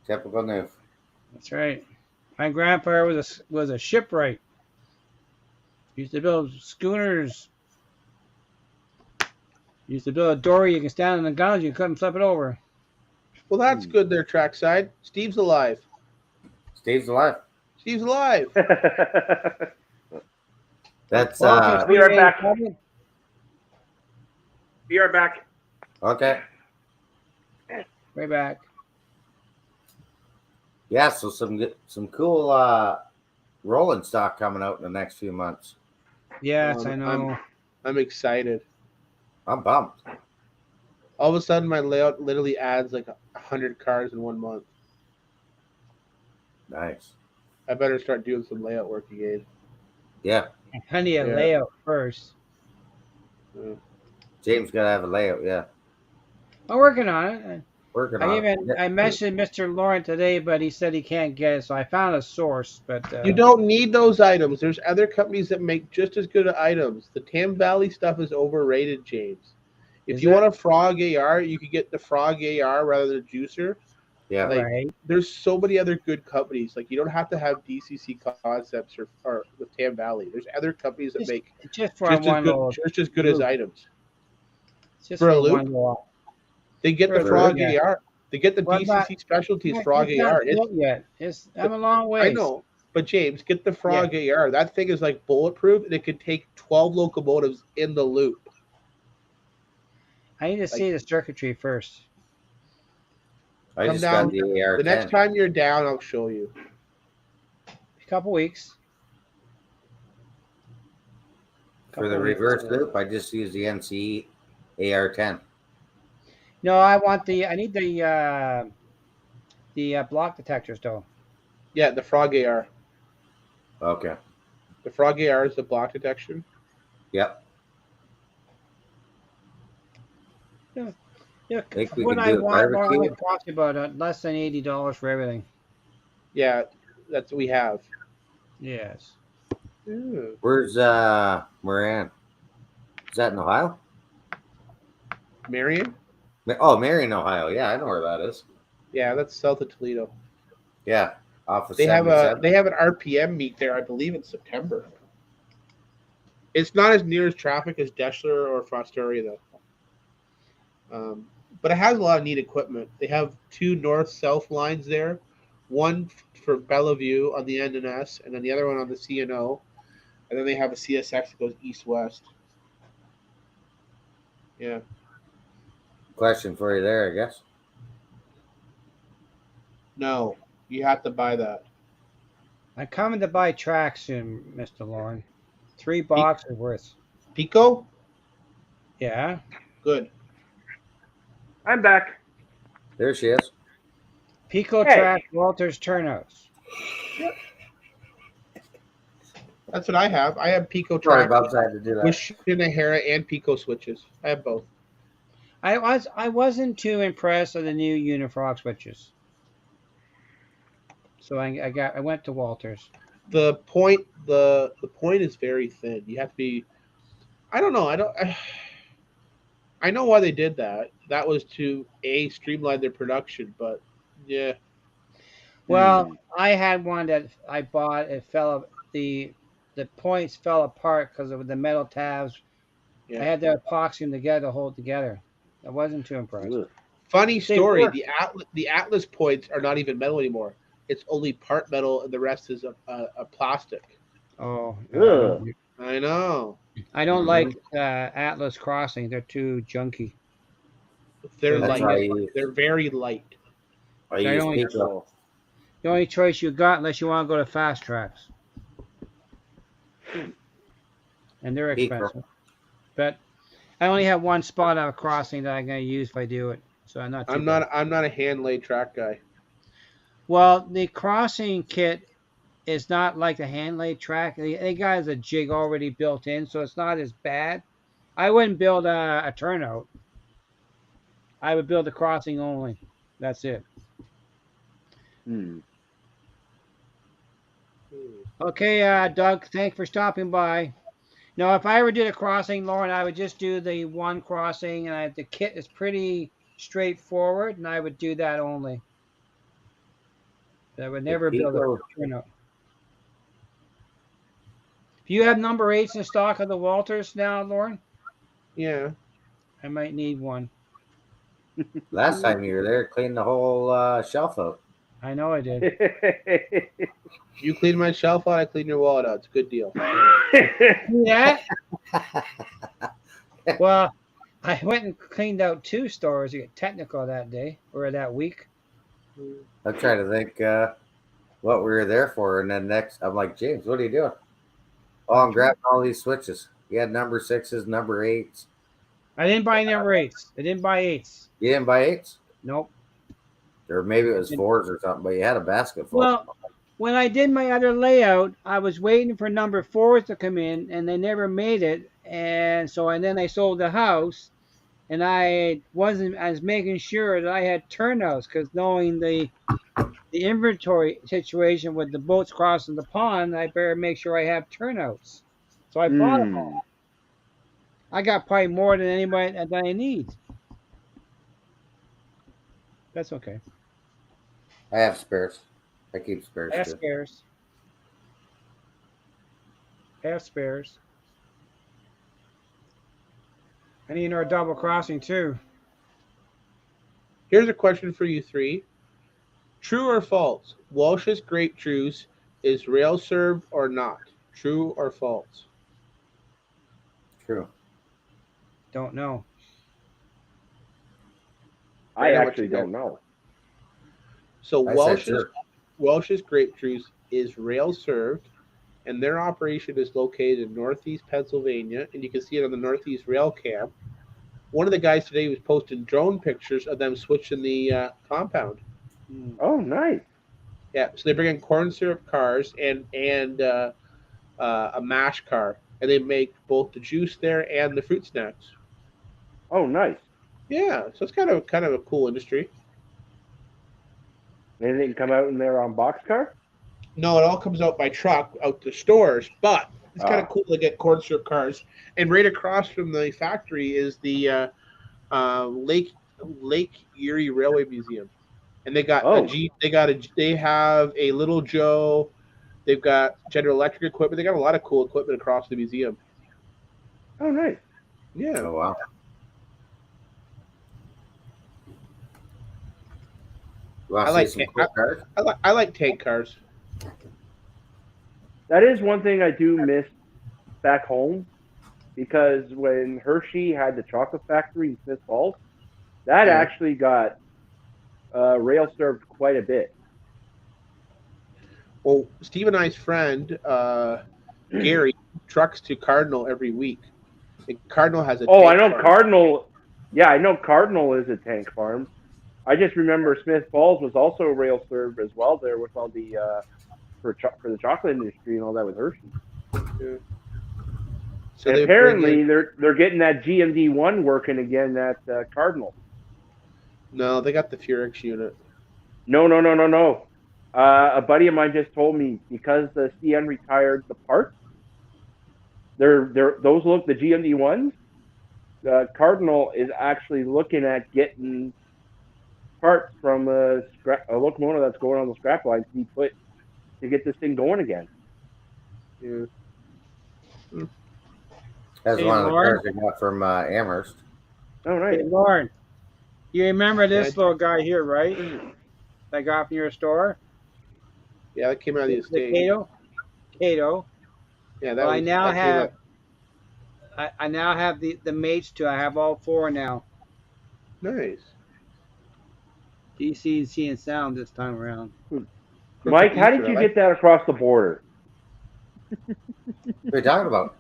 Typical new. That's right. My grandpa was a shipwright. Used to build schooners. Used to build a dory you can stand on the gunnels, you couldn't flip it over. Well, that's good there, trackside. Steve's alive. Steve's alive. Steve's alive. That's Well, We are back. We are back. okay. Right back. Yeah, so some cool rolling stock coming out in the next few months. Yes, I know. I'm excited. I'm bummed. All of a sudden, my layout literally adds like 100 cars in 1 month. Nice. I better start doing some layout work again. Yeah. Honey, a Yeah. layout first. James gotta have a layout, yeah. I'm working on it. Working on it. I messaged Mr. Lauren today, but he said he can't get it, so I found a source. But You don't need those items. There's other companies that make just as good items. The Tam Valley stuff is overrated, James. If Is you it? want a Frog AR, you could get the Frog AR rather than Juicer. Yeah. Like, right. there's so many other good companies. Like, you don't have to have DCC Concepts or with Tam Valley. There's other companies that make Just for just one little, just as good as items. just for a for loop? one little. They get For the a Frog loop, yeah. AR. They get the What about- DCC Specialties Yeah, Frog it's not AR. built yet. I'm a long way. I know, but James, get the Frog AR. That thing is like bulletproof, and it can take 12 locomotives in the loop. I need to see the circuitry first. I Come just down. got the AR-10. The next time you're down, I'll show you. A couple weeks. For the reverse loop, I just use the NCE AR-10. No, I need the block detectors though. Yeah, the Frog AR. Okay. The Frog AR is the block detection. Yep. Yeah, Think we what can I do a want, barbecue? it costs you about less than $80 for everything. Yeah, that's what we have. Yes. Ooh. Where's Moran? Is that in Ohio? Marion? Oh, Marion, Ohio. Yeah, I know where that is. Yeah, that's south of Toledo. Yeah, off of They have 77. they have an RPM meet there, I believe, in September. It's not as near as traffic as Deschler or Fostoria, though. But it has a lot of neat equipment. They have 2 north-south lines there, one for Bellevue on the NNS, and then the other one on the CNO. And then they have a CSX that goes east-west. Yeah. Question for you there, I guess. No, you have to buy that. I'm coming to buy tracks soon, Mr. Lauren. 3 boxes worth. Pico? Yeah. Good. I'm back. There she is. Pico Hey. track, Walters turnouts. That's what I have. I have Pico Sorry, track Bubs, I had to do that. with Shinahara and Pico switches. I have both. I wasn't too impressed with the new Unifrog switches. So I went to Walters. The point is very thin. You have to be. I don't know. I know why they did that. That was to streamline their production, but yeah. Well, I had one that I bought. It fell. The points fell apart because of the metal tabs. Yeah. I had to epoxy them together to hold together. I wasn't too impressed. Ugh. Funny They story. work. The Atlas points are not even metal anymore. It's only part metal, and the rest is a plastic. Oh, Ugh. I know. I don't like Atlas Crossing. They're too junky. They're That's light. why I use, They're very light. I I use don't- Pico. The only choice you got, unless you want to go to fast tracks, and they're Pico. expensive. But I only have one spot out of crossing that I'm going to use if I do it. So I'm not. I'm not a hand laid track guy. Well, the crossing kit it's not like the hand laid track. They got a jig already built in, so it's not as bad. I wouldn't build a turnout. I would build a crossing only. That's it. Okay, Doug, thanks for stopping by. Now, if I ever did a crossing, Lauren, I would just do the one crossing, and the kit is pretty straightforward, and I would do that only. I would never build a turnout. Do you have number 8s in stock of the Walters now, Lauren? Yeah. I might need one. Last time you were there, cleaned the whole shelf out. I know I did. You clean my shelf out, I clean your wallet out. It's a good deal. Yeah. Well, I went and cleaned out 2 stores to get technical that day or that week. I'm trying to think what we were there for, and then next, I'm like, James, what are you doing? Oh, I'm grabbing all these switches. You had number 6s, number 8s. I didn't buy number 8s. I didn't buy 8s. You didn't buy 8s? Nope. Or maybe it was 4s or something, but you had a basket full. Well, when I did my other layout, I was waiting for number 4s to come in, and they never made it. And then I sold the house, and I was making sure that I had turnouts, because knowing the inventory situation with the boats crossing the pond, I better make sure I have turnouts. So I bought them all. I got probably more than anybody that I need. That's okay. I have spares. I keep spares. I have too. spares. I have spares. I need our double crossing too. Here's a question for you three. True or false? Walsh's grape juice is rail served or not? True or false? True. Don't know. I actually don't know. So Welsh's grape juice is rail served, and their operation is located in Northeast Pennsylvania, and you can see it on the Northeast Rail Cam. One of the guys today was posting drone pictures of them switching the compound. Oh, nice. Yeah, so they bring in corn syrup cars and a mash car, and they make both the juice there and the fruit snacks. Oh, nice. Yeah, so it's kind of a cool industry. Anything come out in there on boxcar? No, it all comes out by truck out to stores, but it's kind of cool to get corn syrup cars. And right across from the factory is the Lake Erie Railway Museum, and they got they have a Little Joe, they've got General Electric equipment. They got a lot of cool equipment across the museum. Oh, nice. Yeah. Oh wow. I like tank cars. That is one thing I do miss back home, because when Hershey had the chocolate factory in Smith Falls, that actually got rail served quite a bit. Well, Steve and I's friend Gary trucks to Cardinal every week. And Cardinal has a tank I know farm. Cardinal. Yeah, I know Cardinal is a tank farm. I just remember Smith Falls was also rail served as well there with all the for the chocolate industry and all that with Hershey. Yeah. So and apparently they're getting that GMD1 working again at Cardinal. No, they got the Furex unit. No. A buddy of mine just told me because the CN retired the parts. The GMD1s. Cardinal is actually looking at getting parts from a locomotive that's going on the scrap line to be put to get this thing going again. Yeah. That's one of the cars they got from Amherst. Oh, nice. Hey, Lauren, you remember this little guy here, right? That got from your store? Yeah, that came out of the estate. Cato. Yeah, I now have the mates too. I have all 4 now. Nice. DC and sound this time around. Mike, how did you get that across the border? What are you talking about?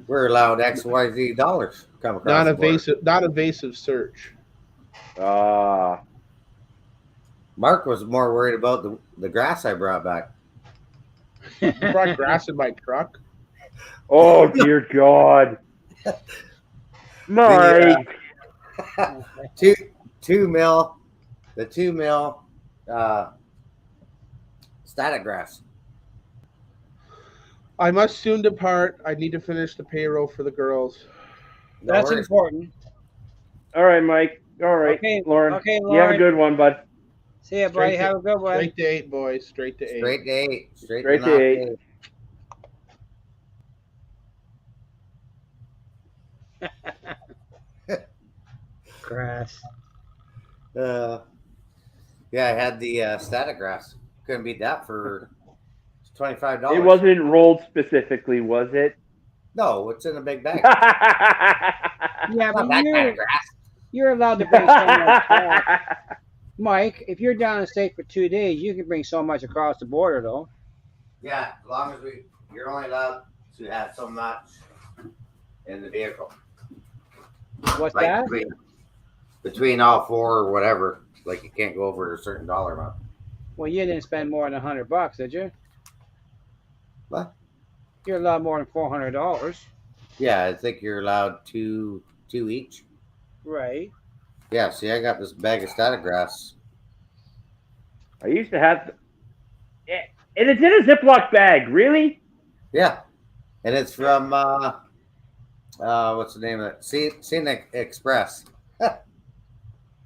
We're allowed XYZ dollars come across. Not evasive search. Mark was more worried about the grass I brought back. You brought grass in my truck. Oh dear God, Mike. two mil, the 2 mil uh, static grass. I must soon depart. I need to finish the payroll for the girls. No That's worries. important. All right, Mike. All right, Okay, Lauren. okay, You have a Lauren. good one, bud. See ya, buddy. Have a good one. Straight to 8, boys. Straight to 8. Straight to 8. Straight Straight to to not 8. 8. Grass. Yeah, I had the static grass. Couldn't beat that for $25. It wasn't rolled specifically, was it? No, it's in a big bag. Yeah, It's but not that kind of grass. you're allowed to bring so much back. Mike, if you're down in the state for 2 days, you can bring so much across the border, though. Yeah, as long as you're only allowed to have so much in the vehicle. What's Like that? between all four or whatever. Like you can't go over a certain dollar amount. Well, you didn't spend more than $100, did you? What? You're allowed more than $400. Yeah, I think you're allowed two each. Right. Yeah, see, I got this bag of static grass. I used to have, and it's in a Ziploc bag. Really? Yeah, and it's from what's the name of it? Scenic Express.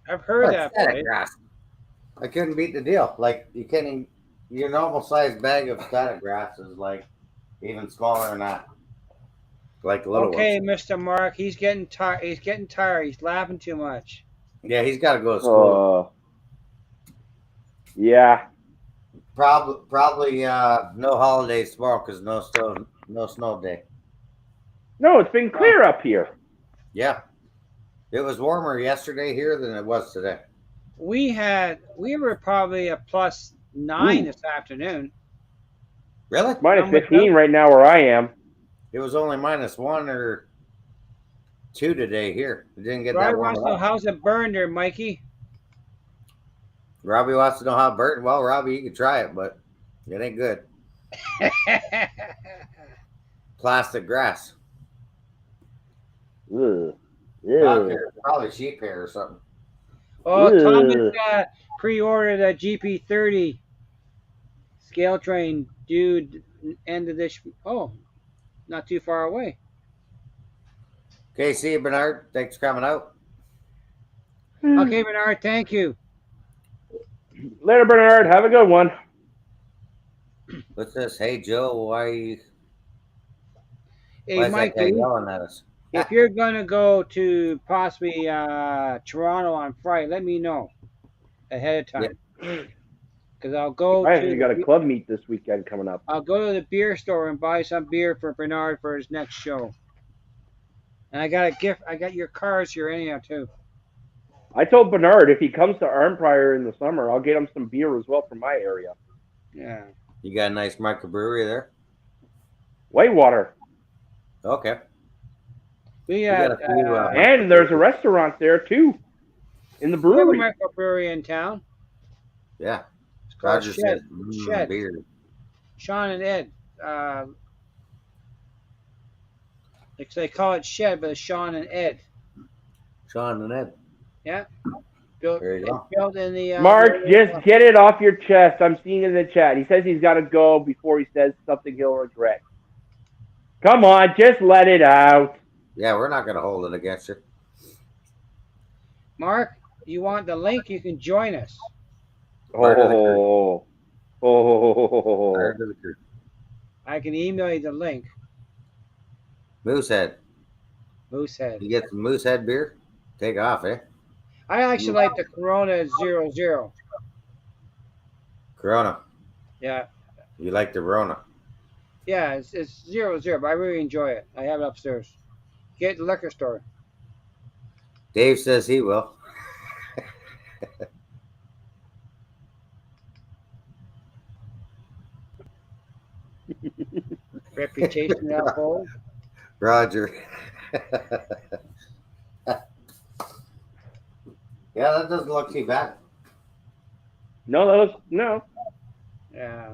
I've heard What, that static place. grass. I couldn't beat the deal. Like you can't even, your normal sized bag of static grass is like even smaller than that. Like the little Okay, ones. Mr. Mark, he's getting tired. He's getting tired. He's laughing too much. Yeah, he's got to go to school. Yeah. Probably no holidays tomorrow because no snow day. No, it's been clear up here. Yeah, it was warmer yesterday here than it was today. We were probably a +9 Ooh. this afternoon. Really? Minus How much 15 right now where I am. It was only -1 or 2 today here. It didn't get Robbie that warm wants at to know all. how's it burned there, Mikey. Robbie wants to know how it burnt. Well, Robbie, you can try it, but it ain't good. Plastic grass. Ugh. Ugh. Probably sheep hair or something. Oh, Thomas Ugh. pre-ordered a GP30 scale train due end of this. Oh, not too far away. Okay, see you, Bernard. Thanks for coming out. Okay, Bernard, thank you. Later, Bernard. Have a good one. What's this? Hey, Joe, Hey, why is that guy Mikey, yelling at us? if you're gonna go to possibly Toronto on Friday, let me know ahead of time. Because I'll go I to actually got a club meet this weekend coming up. I'll go to the beer store and buy some beer for Bernard for his next show. And I got a gift. I got your cars here anyhow too. I told Bernard if he comes to Arnprior in the summer, I'll get him some beer as well from my area. Yeah. You got a nice microbrewery there? Whitewater. Okay. We got got a few, And there's a restaurant there too. In the we have a brewery. microbrewery in town. Yeah. It's called Roger Shed. says Shed. beer. Sean and Ed. They call it Shed, but it's Sean and Ed. Sean and Ed. Yeah. Built, There you go. built in the Mark, just get it off your chest. I'm seeing in the chat. He says he's got to go before he says something he'll regret. Come on, just let it out. Yeah, we're not going to hold it against you. Mark, you want the link? You can join us. Part of the crew. Oh. Part of the crew. I can email you the link. Moosehead. Moosehead. You get some Moosehead beer? Take off, eh? I actually like the Corona 00. Corona. Yeah. You like the Rona. Yeah, it's 00, but I really enjoy it. I have it upstairs. Get the liquor store. Dave says he will. Reputation alcohol. Roger. Yeah, that doesn't look too bad. No. Yeah.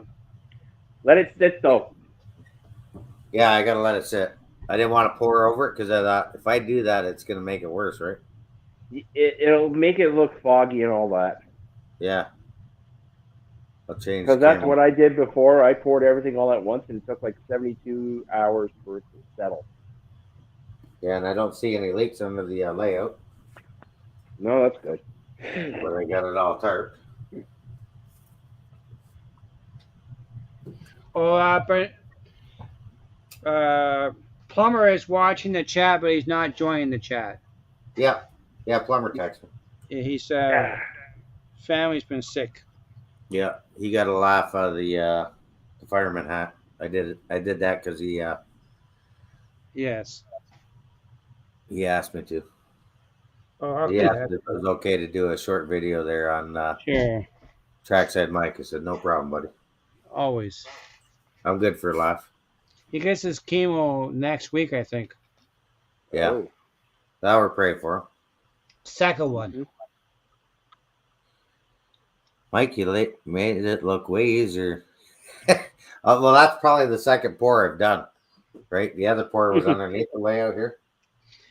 Let it sit though. Yeah, I gotta let it sit. I didn't want to pour over it because I thought if I do that, it's gonna make it worse, right? It'll make it look foggy and all that. Yeah. I'll change the Because that's camera. what I did before. I poured everything all at once, and it took like 72 hours for it to settle. Yeah, and I don't see any leaks under the layout, No, that's good. but I got it all tarped. Oh, but Plumber is watching the chat, but he's not joining the chat. Yeah. Yeah, plumber text me. He's family's been sick. Yeah, he got a laugh out of the fireman hat. I did that because Yes. he asked me to. Oh, okay. He asked if it was okay to do a short video there on Sure. Trackside Mike. I said, no problem, buddy. Always. I'm good for a laugh. He gets his chemo next week, I think. Yeah. Oh. That we're praying for him. Second one. Mhm. Mike, you made it look way easier. Well, that's probably the second pour I've done, right? The other pour was underneath the layout here.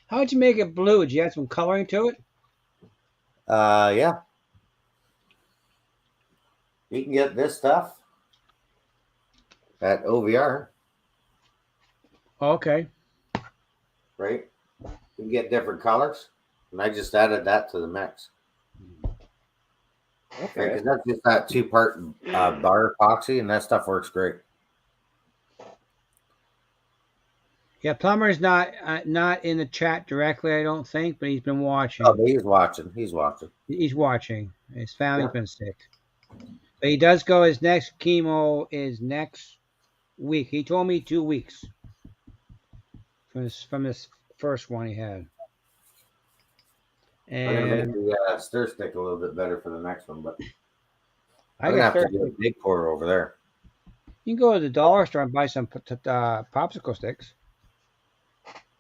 How'd you make it blue? Did you add some coloring to it? Yeah. You can get this stuff at OVR, Okay. right? You can get different colors, and I just added that to the mix. Okay. Because that's just that 2-part bar epoxy, and that stuff works great. Yeah, Plumber's not in the chat directly, I don't think, but he's been watching. Oh, but he's watching. He's watching. He's watching. His family's Yeah. been sick. But he does go, his next chemo is next week. He told me 2 weeks from this first one he had. I'm gonna make And the stir stick a little bit better for the next one, but I I'm gonna got have to do thirsty. a big pour over there. You can go to the dollar store and buy some popsicle sticks.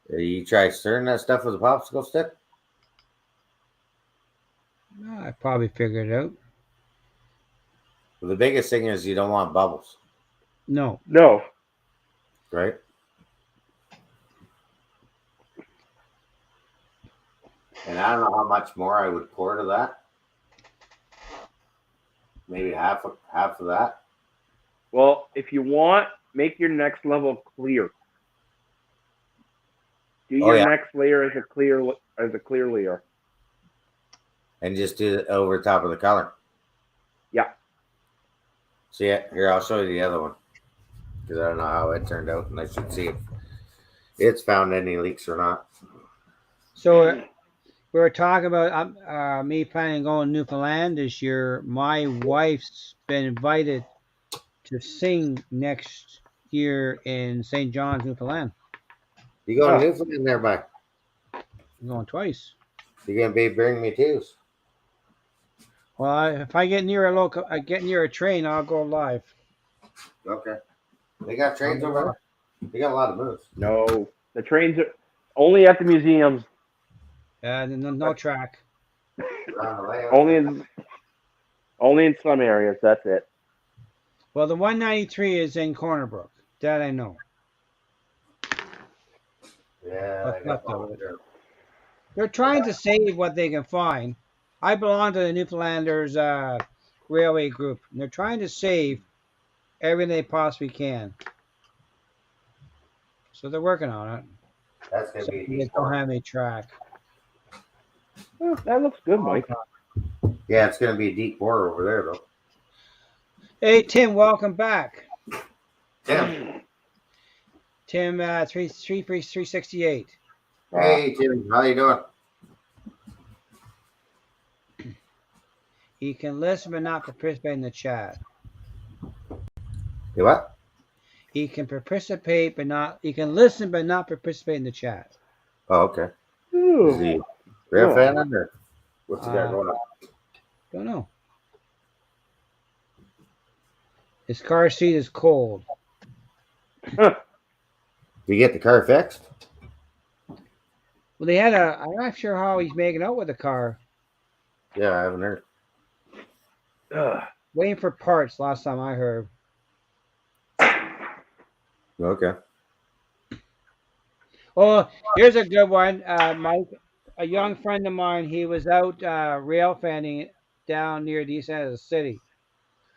You try stirring that stuff with a popsicle stick? I probably figured it out. Well, the biggest thing is you don't want bubbles, No. No. right? And I don't know how much more I would pour to that. Maybe half of that. Well, if you want, make your next level clear. Do Oh, your yeah. next layer as a clear layer. And just do it over top of the color. Yeah. See it? Here, I'll show you the other one. Because I don't know how it turned out, and I should see if it's found any leaks or not. So we were talking about me planning on going to Newfoundland this year. My wife's been invited to sing next year in St. John's, Newfoundland. You going to Newfoundland there, Mike? I'm going twice. You gonna be bringing me twos? Well, if I get near a train, I'll go live. Okay. They got trains over there. They got a lot of moves. No, the trains are only at the museums. No track. Only in some areas. That's it. Well, the 193 is in Corner Brook. That I know. Yeah, I got That's one there. They're trying to save what they can find. I belong to the Newfoundlanders Railway Group, and they're trying to save everything they possibly can. So they're working on it. That's gonna So be. they don't have any track. Oh, that looks good, Mike. Yeah, it's gonna be a deep bore over there, though. Hey Tim, welcome back. Tim. Tim, 368. Hey Tim, how you doing? He can listen but not participate in the chat. You what? He can participate but not. He can listen but not participate in the chat. Oh, okay. Is Ooh. he Railfanning or what's he got going on? Don't know. His car seat is cold. Did you get the car fixed? Well, they had a. I'm not sure how he's making out with the car. Yeah, I haven't heard. Ugh. Waiting for parts. Last time I heard. Okay. Oh, here's a good one, Mike. A young friend of mine, he was out railfanning down near the east end of the city,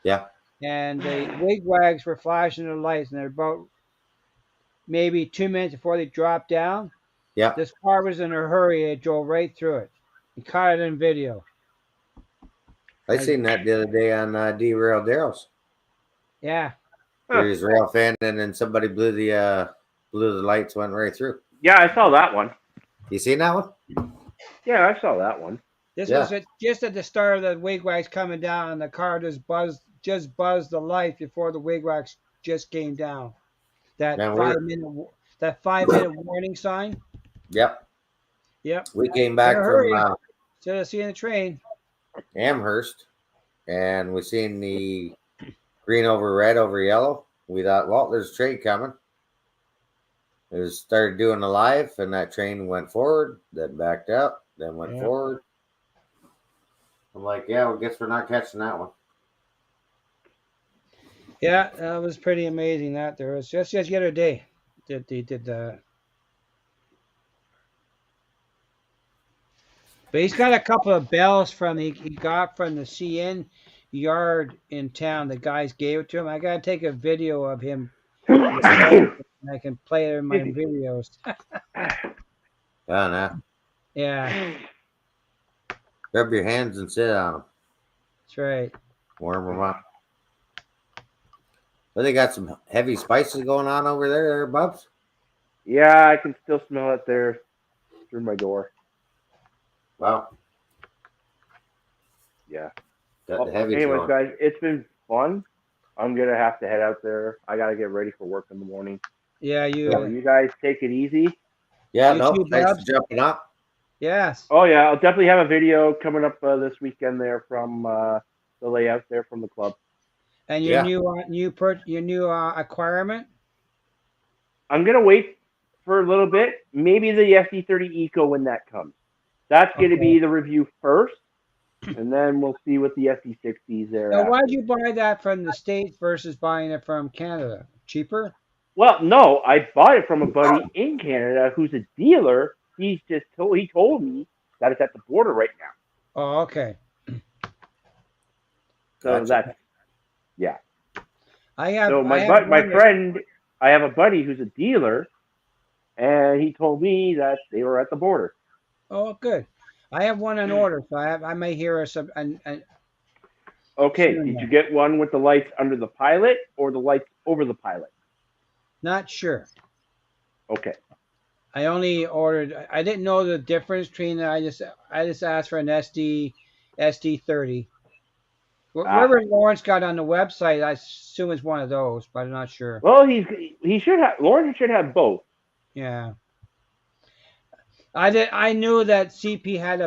Yeah. and the wigwags were flashing their lights, and they're about maybe 2 minutes before they dropped down. Yeah. This car was in a hurry; it drove right through it. He caught it in video. I Like, seen that the other day on Derailed Daryl's. yeah, Where he's rail fanning and somebody blew the lights, went right through. Yeah, I saw that one. You seen that one? Yeah, I saw that one. this Yeah. was just at the start of the wigwags coming down, and the car just buzzed the light before the wigwags just came down. That Man, 5 minute warning sign. Yep. Yep. We came In a back from hurry. Instead of seeing the train. Amherst, and we seen the green over red over yellow. We thought, well, there's a train coming. It started doing a live, and that train went forward, then backed up, then went Yeah. forward. I'm like, yeah, well, guess we're not catching that one. Yeah, that was pretty amazing. That there was just the other day that they did that. But he's got a couple of bells he got from the CN yard in town. The guys gave it to him. I gotta take a video of him. And I can play it in my videos. Oh, no. Yeah, Rub your hands and sit on them. that's right. Warm them up. But they got some heavy spices going on over there, Bubs. Yeah, I can still smell it there through my door. Wow. Yeah. Got the heavies Anyways, going. guys, it's been fun. I'm gonna have to head out there. I gotta get ready for work in the morning. Yeah, So you guys take it easy. Yeah, You no, too, thanks Bubs. for jumping up. Yes. Oh yeah, I'll definitely have a video coming up this weekend there from the layout there from the club. And your Yeah. new acquirement. I'm gonna wait for a little bit. Maybe the SD30 Eco when that comes. That's gonna Okay. be the review first, and then we'll see what the SD60s there. Now, why did you buy that from the States versus buying it from Canada? Cheaper? Well, no, I bought it from a buddy in Canada who's a dealer. He told me that it's at the border right now. Oh, okay. So Gotcha. that's yeah. I have. So I have my one friend, I have a buddy who's a dealer, and he told me that they were at the border. Oh, good. I have one in order, so I may hear some. Okay, Sure. did you get one with the lights under the pilot or the lights over the pilot? Not sure. Okay. I only ordered. I didn't know the difference between. I just asked for an SD30. Whatever Lawrence got on the website, I assume it's one of those, but I'm not sure. Well, he should have. Lawrence should have both. Yeah. I knew that CP had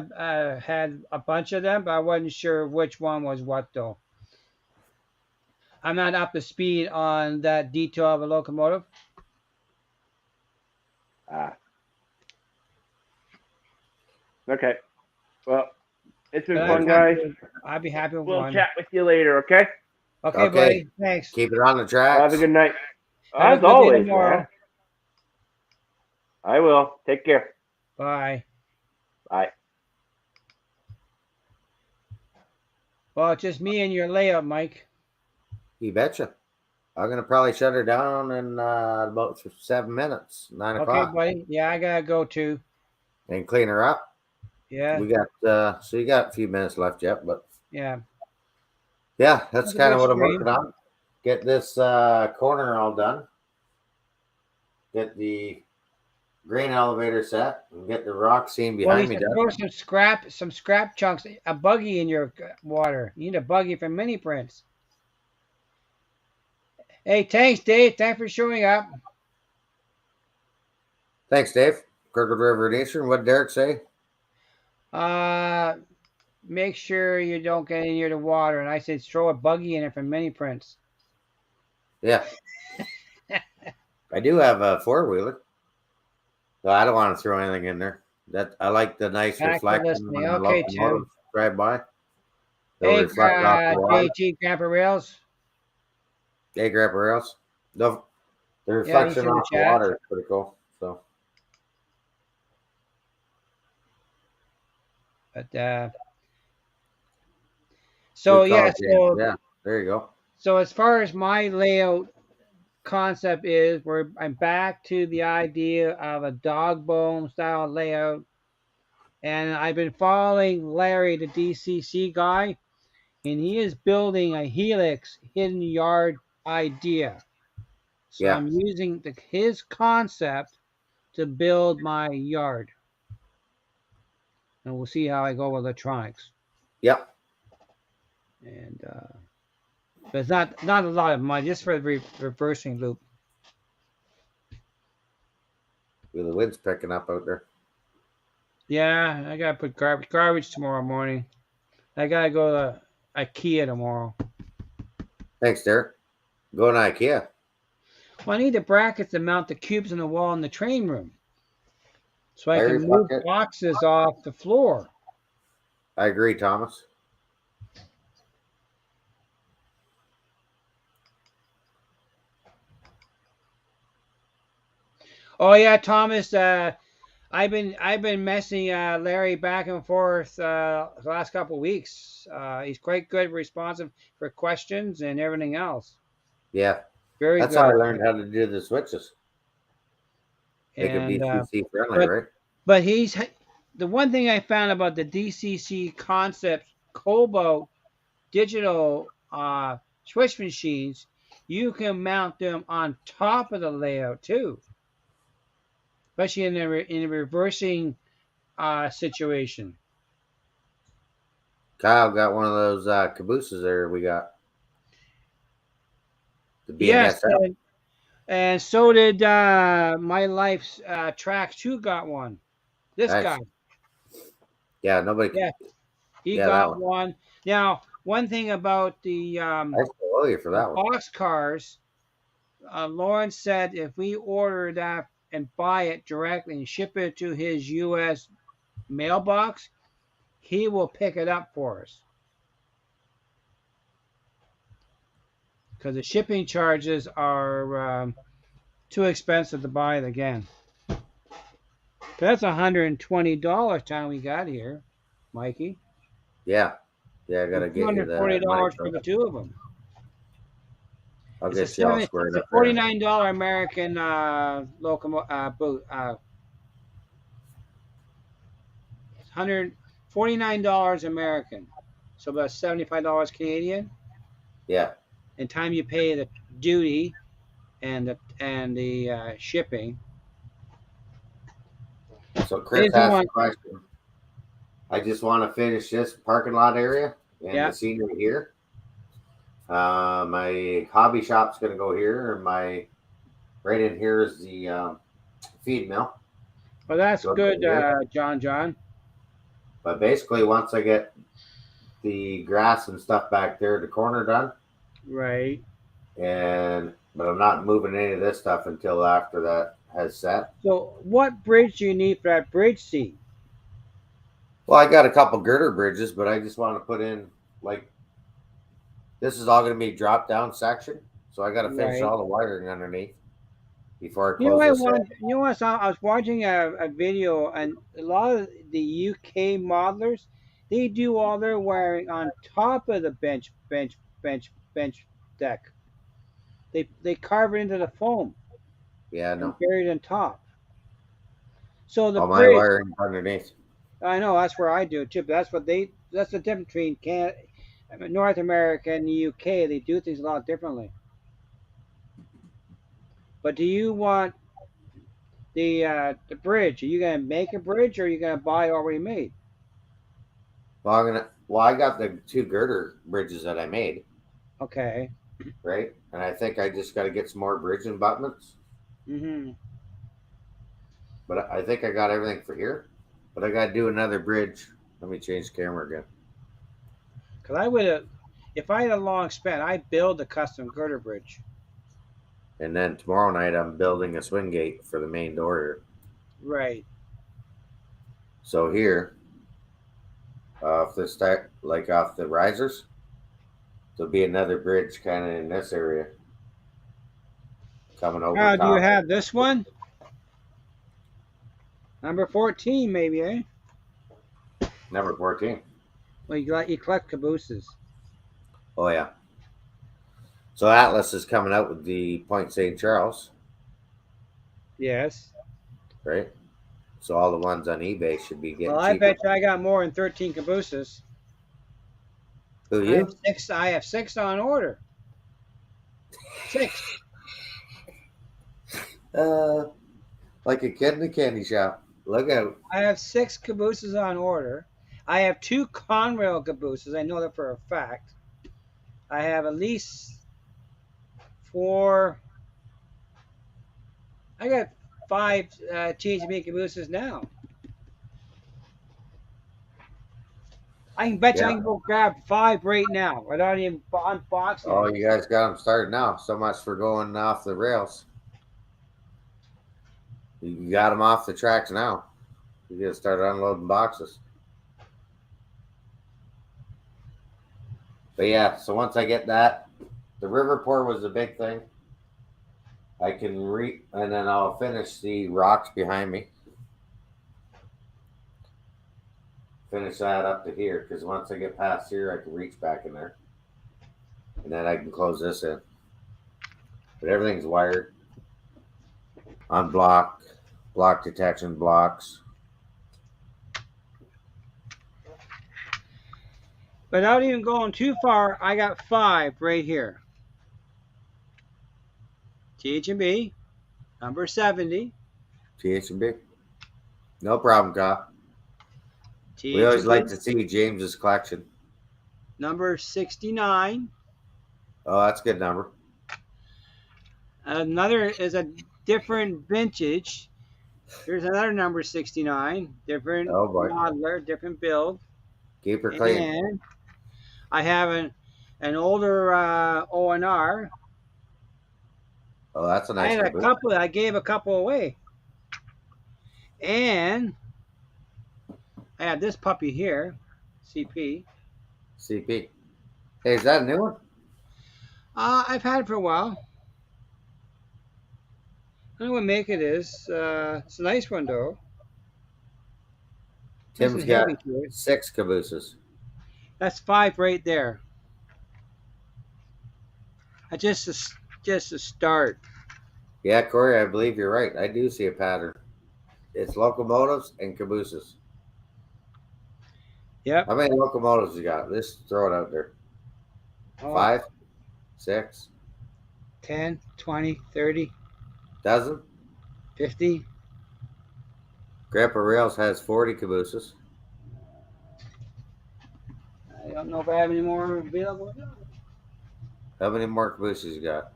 a bunch of them, but I wasn't sure which one was what though. I'm not up to speed on that detail of a locomotive. Okay. Well, it's been But fun, guys. I'd be happy with We'll one. chat with you later, okay? Okay, buddy. Thanks. Keep it on the tracks. Have a good night. Have a As good day always, tomorrow. man. I will. Take care. Bye. Bye. Well, it's just me and your layup, Mike. You betcha. I'm gonna probably shut her down in about 7 minutes, 9 Okay, o'clock, buddy. Yeah, I gotta go too. and clean her up. Yeah. We got so you got a few minutes left yet, but Yeah. yeah, that's That's a kind of good what I'm stream. working on. Get this corner all done. Get the grain elevator set, and get the rock seam Well, behind you me should done. throw some scrap chunks, a buggy in your water. You need a buggy for mini prints. Hey, thanks, Dave. Thanks for showing up. Thanks, Dave. Kirkwood River and Eastern. What did Derek say? Make sure you don't get in near the water. And I said, throw a buggy in it for mini prints. Yeah. I do have a 4-wheeler. So I don't want to throw anything in there. That I like the nice Back to reflection listening. when the Okay, locomotives drive by. They'll Hey, reflect off the water. JT Grandpa Rails. Hey, Grandpa Rails. The Yeah, he's reflection in the off the chat. water is pretty cool. So But so good yeah, call, James. so Yeah, there you go. so as far as my layout concept is, where I'm back to the idea of a dog bone style layout, and I've been following Larry, the DCC guy, and he is building a helix hidden yard idea. So Yeah. I'm using his concept to build my yard, and we'll see how I go with electronics. Yep. And but it's not a lot of money, just for the reversing loop. The wind's picking up out there. Yeah, I gotta put garbage tomorrow morning. I gotta go to IKEA tomorrow. Thanks, Derek. Going to IKEA. Well, I need the brackets to mount the cubes on the wall in the train room, so I Larry, can fuck move it. boxes off the floor. I agree, Thomas. Oh yeah, Thomas. I've been messing Larry back and forth the last couple of weeks. He's quite good, responsive for questions and everything else. Yeah. Very That's good. how I learned how to do the switches. Make it And BCC friendly, right? but he's the one thing I found about the DCC concepts Cobalt digital switch machines, you can mount them on top of the layout too, especially in a reversing situation. Kyle got one of those cabooses there we got. The Yes, BNSF. and so did my life's track 2 got one. This Nice. guy, Yeah, nobody. yeah, he Yeah, that got one. one. Now, one thing about the I still owe you for that one. box cars, Lauren said if we order that and buy it directly and ship it to his U.S. mailbox, he will pick it up for us. Because the shipping charges are too expensive to buy it again. That's $120 time we got here, Mikey. Yeah. Yeah, I gotta get you the money $240 for for the it. two of them. I'll It's get you all squared up there. $49 American boot. $149 American, so about $75 Canadian. Yeah. And time you pay the duty and the shipping. So Chris asked a question. I just want to finish this parking lot area and the scenery here. My hobby shop's going to go here, and my right in here is the feed mill. Well, that's good, John. But basically, once I get the grass and stuff back there, the corner done, right? But I'm not moving any of this stuff until after that has set. So, what bridge do you need for that bridge seat? Well, I got a couple girder bridges, but I just want to put in this is all going to be drop down section, so I got to finish all the wiring underneath before I close this. You know what? I was watching a video, and a lot of the UK modelers, they do all their wiring on top of the bench deck. They carve it into the foam. Yeah, no. And bury it on top. So the my wiring underneath. I know that's where I do it too, but that's the difference between North America and the UK. They do things a lot differently. But do you want the bridge? Are you gonna make a bridge, or are you gonna buy already made? Well, I got the two girder bridges that I made. Okay. Right, and I think I just got to get some more bridge abutments. Mm-hmm. But I think I got everything for here. But I got to do another bridge. Let me change the camera again. Because I would have, if I had a long span, I'd build a custom girder bridge. And then tomorrow night, I'm building a swing gate for the main door here. Right. So here, off the risers, there'll be another bridge kind of in this area. coming over Now, do you top. have this one? Number 14, maybe, eh? Number 14. Well, you collect cabooses. Oh, yeah. So Atlas is coming out with the Point St. Charles, Yes. right? So all the ones on eBay should be getting Well, I cheaper. bet you I got more than 13 cabooses. Who, I have you? 6. I have 6 on order. 6. Like a kid in a candy shop. Look out. I have 6 cabooses on order. I have 2 Conrail cabooses. I know that for a fact. I have at least 4. I got 5 THB cabooses now. I can bet you I Yeah. can go grab 5 right now without even unboxing Oh, it. you guys got them started now. So much for going off the rails. You got them off the tracks now. You get started unloading boxes. But yeah, so once I get that, the river pour was the big thing. I can and then I'll finish the rocks behind me. Finish that up to here, because once I get past here, I can reach back in there. And then I can close this in. But everything's wired on block detection blocks. Without even going too far, I got 5 right here. THB, number 70. THB. No problem, Kyle. We always like to see James's collection. Number 69. Oh, that's a good number. Another is a different vintage. Here's another number 69. Different modeler, different build. Keep her clean. And I have an older ONR. Oh, that's a nice I had a couple. I gave a couple away. And I have this puppy here, CP. CP. Hey, is that a new one? I've had it for a while. I don't know what make it is. It's a nice one, though. Tim's got 6 cabooses. That's 5 right there. Just a start. Yeah, Corey, I believe you're right. I do see a pattern. It's locomotives and cabooses. Yep. How many locomotives you got? Just throw it out there. 5? 6? 10, 20, 30. Dozen? 50. Grandpa Rails has 40 cabooses. I don't know if I have any more available. How many more cabooses you got?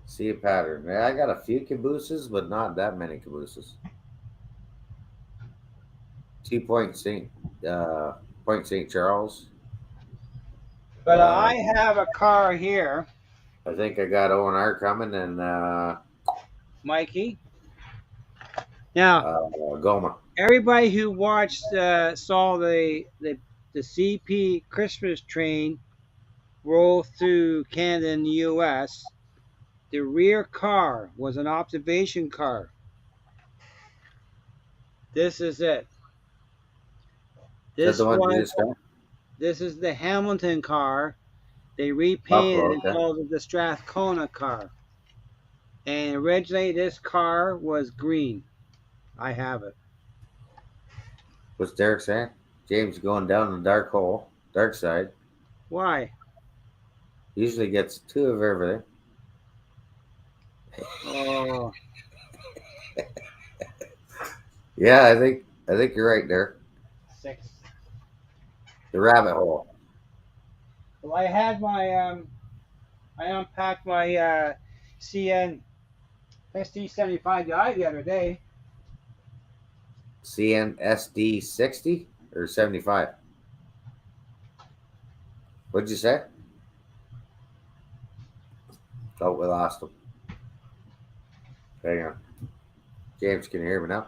See a pattern. Yeah, I got a few cabooses, but not that many cabooses. 2 Point St. Charles. But I have a car here. I think I got O&R coming and Mikey. Now, Goma. everybody who watched saw the CP Christmas train roll through Canada and the U.S. The rear car was an observation car. This is it. This is the Hamilton car. They repainted and called it the Strathcona car. And originally this car was green. I have it. What's Derek saying? James going down the dark side. Why? Usually gets 2 of everything. Oh. Yeah, I think you're right there. 6. The rabbit hole. Well, I had my I unpacked my CN SD75i the other day. CN SD 60 or 75? What'd you say? Oh, we lost him. Hang on. James, can you hear me now?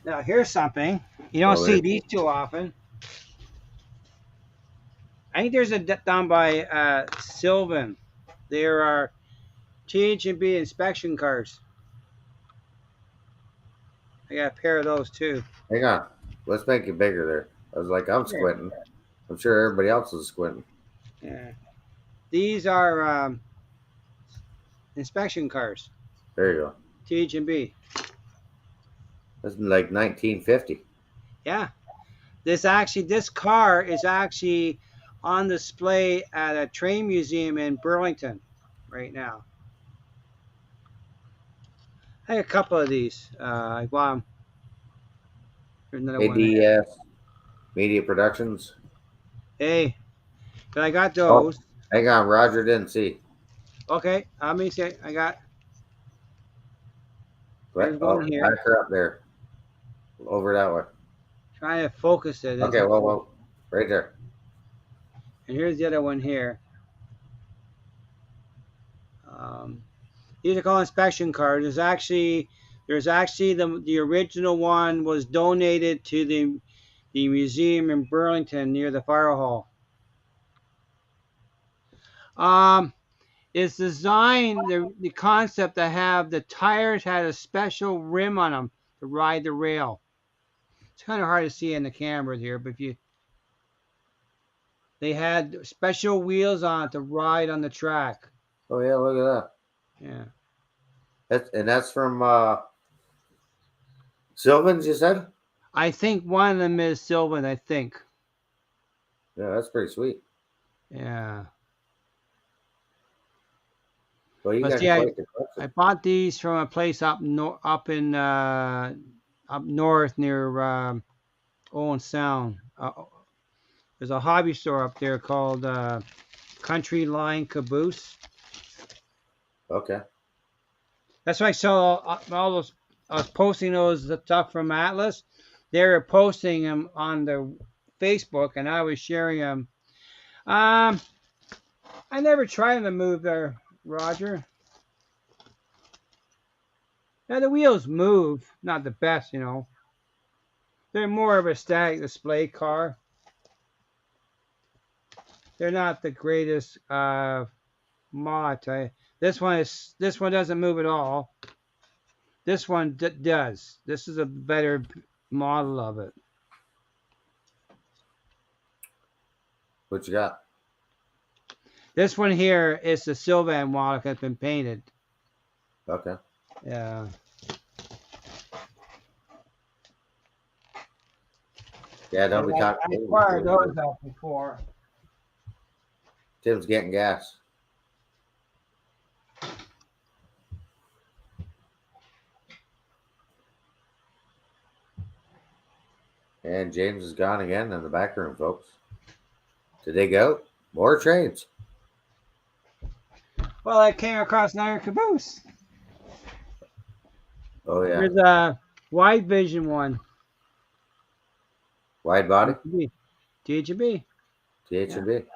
Now here's something. You don't see these too often. I think there's a down by Sylvan. There are TH&B inspection cars. I got a pair of those too. Hang on. Let's make it bigger there. I was like, I'm squinting. I'm sure everybody else is squinting. Yeah. These are inspection cars. There you go. TH&B. That's like 1950. Yeah. This car is actually on display at a train museum in Burlington right now. I have a couple of these. Wow. There's another one there. ADS Media Productions. Hey, but I got Oh, those. hang on. Roger didn't see. Okay, let me see. I got. There's Oh, one here. back her up there. Over that way. Trying to focus it. Okay, well, right there. And here's the other one here. These are called inspection cards. There's actually the original one was donated to the museum in Burlington near the fire hall. It's designed the concept to have the tires had a special rim on them to ride the rail. It's kind of hard to see in the camera here, but they had special wheels on it to ride on the track. Oh yeah, look at Yeah. that. That's from Sylvan's, you said? I think one of them is Sylvan, I think. Yeah, that's pretty sweet. Yeah. Well, you But got see, quite the I collection. bought these from a place up north near Owen Sound. There's a hobby store up there called Country Line Caboose. Okay. That's why I saw all those. I was posting those stuff from Atlas. They were posting them on the Facebook, and I was sharing them. I never tried to move there, Roger. Now the wheels move, not the best, you know. They're more of a static display car. They're not the greatest mod. This one doesn't move at all. This one does. This is a better model of it. What you got? This one here is the Sylvan model that's been painted. Okay. Yeah. Yeah, don't be talking. I acquired those out before. Tim's getting gas. And James is gone again in the back room, folks. Did they go? More trains. Well, I came across another caboose. Oh yeah. There's a wide vision one. Wide body. THB. THB.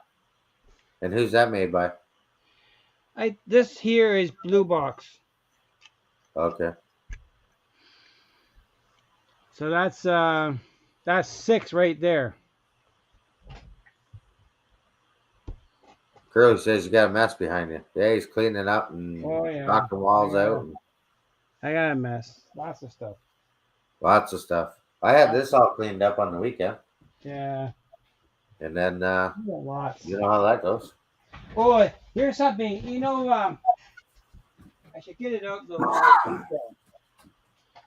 And who's that made by? This here is Blue Box. Okay. So that's 6 right there. Curly says you got a mess behind you. Yeah, he's cleaning up and knocking walls out. And I got a mess. Lots of stuff. lots of stuff. I had this all cleaned up on the weekend. Yeah. And then Lots. you know how that goes. Oh, here's something. You know, I should get it out.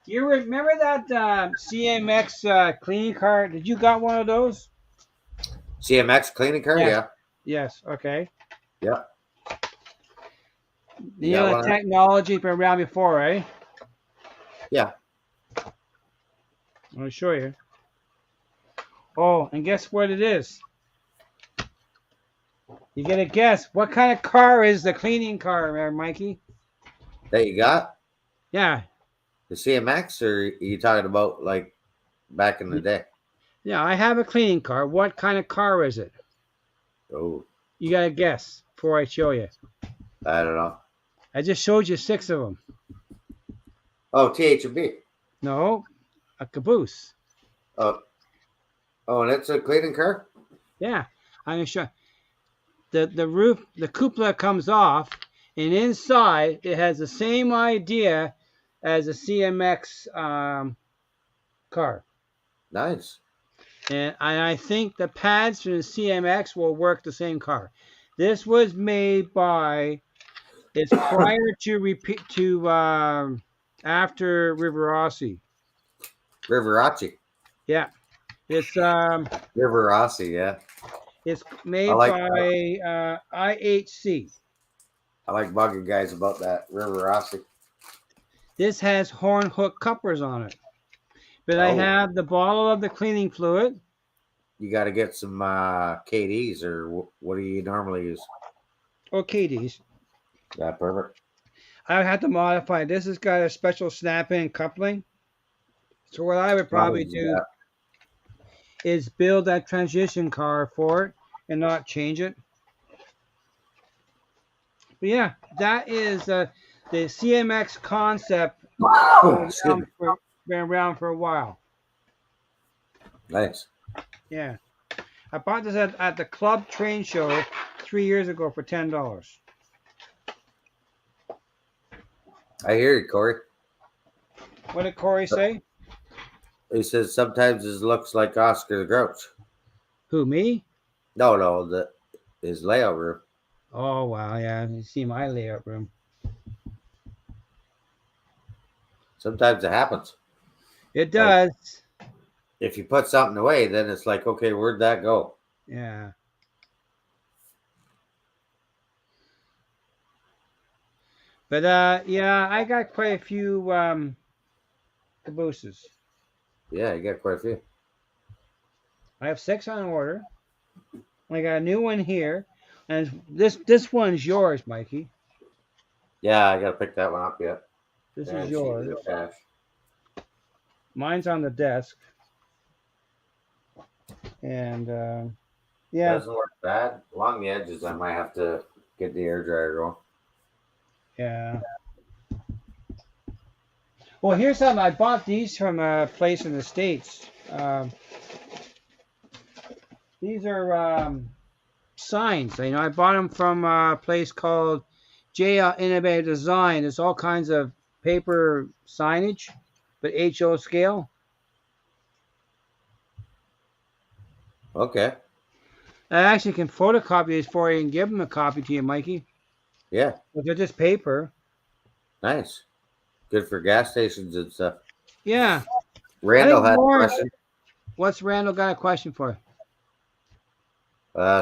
You remember that CMX cleaning car? Did you got one of those? CMX cleaning car? Yes. Yeah. Yes. Okay. Yeah. You know the technology's been around before, eh? Yeah. I'm gonna show you. Oh, and guess what it is? You gotta guess what kind of car is the cleaning car, Mikey? That you got? Yeah. The CMX, or are you talking about like back in the day? Yeah, I have a cleaning car. What kind of car is it? Oh. You gotta guess before I show you. I don't know. I just showed you 6 of them. Oh, THB. No, a caboose. Oh, and it's a cleaning car? Yeah, I'm gonna show. the roof, the cupola comes off, and inside it has the same idea as a CMX car. Nice. And I think the pads from the CMX will work the same car. This was made by, it's prior to repeat to after Rivarossi. Riverace. Yeah, it's Riverace, yeah. it's I made like by IHC. I like bugging guys about that Riverace. This has horn hook couplers on it. But I Oh. have the bottle of the cleaning fluid. You got to get some KDs, or what do you normally use? Or KDs. Yeah, perfect. I have to modify. This has got a special snap-in coupling. So what I would probably do is build that transition car for it and not change it. But yeah, that is the CMX concept. Been around for a while. Nice. Yeah. I bought this at the club train show 3 years ago for $10. I hear you, Corey. What did Corey say? He says sometimes it looks like Oscar the Grouch. Who, me? No, his layout room. Oh, wow, yeah. You see my layout room. Sometimes it happens. It does. If you put something away, then it's like, okay, where'd that go? Yeah. But yeah, I got quite a few cabooses. Yeah, you got quite a few. I have 6 on order. I got a new one here, and this one's yours, Mikey. Yeah, I got to pick that one up yet. This Yeah, is yours. cash. Mine's on the desk. And yeah, Doesn't work bad. Along the edges, I might have to get the air dryer going. yeah. Well, here's something. I bought these from a place in the States. These are signs. You know, I bought them from a place called JL Innovative Design. There's all kinds of paper signage, but HO scale. Okay. I actually can photocopy these for you and give them a copy to you, Mikey. Yeah. But they're just paper. Nice. Good for gas stations and stuff. Yeah. Randall had a question. What's Randall got a question for?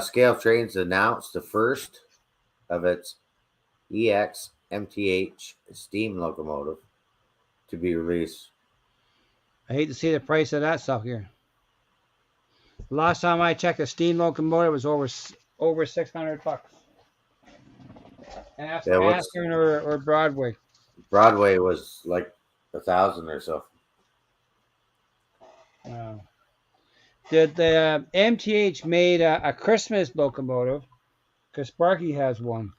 Scale Trains announced the first of its EX MTH steam locomotive to be released. I hate to see the price of that sucker. Last time I checked, a steam locomotive was over $600. And that's Aspen or Broadway. Broadway was like 1,000 or so. Wow. The MTH made a Christmas locomotive because Sparky has one.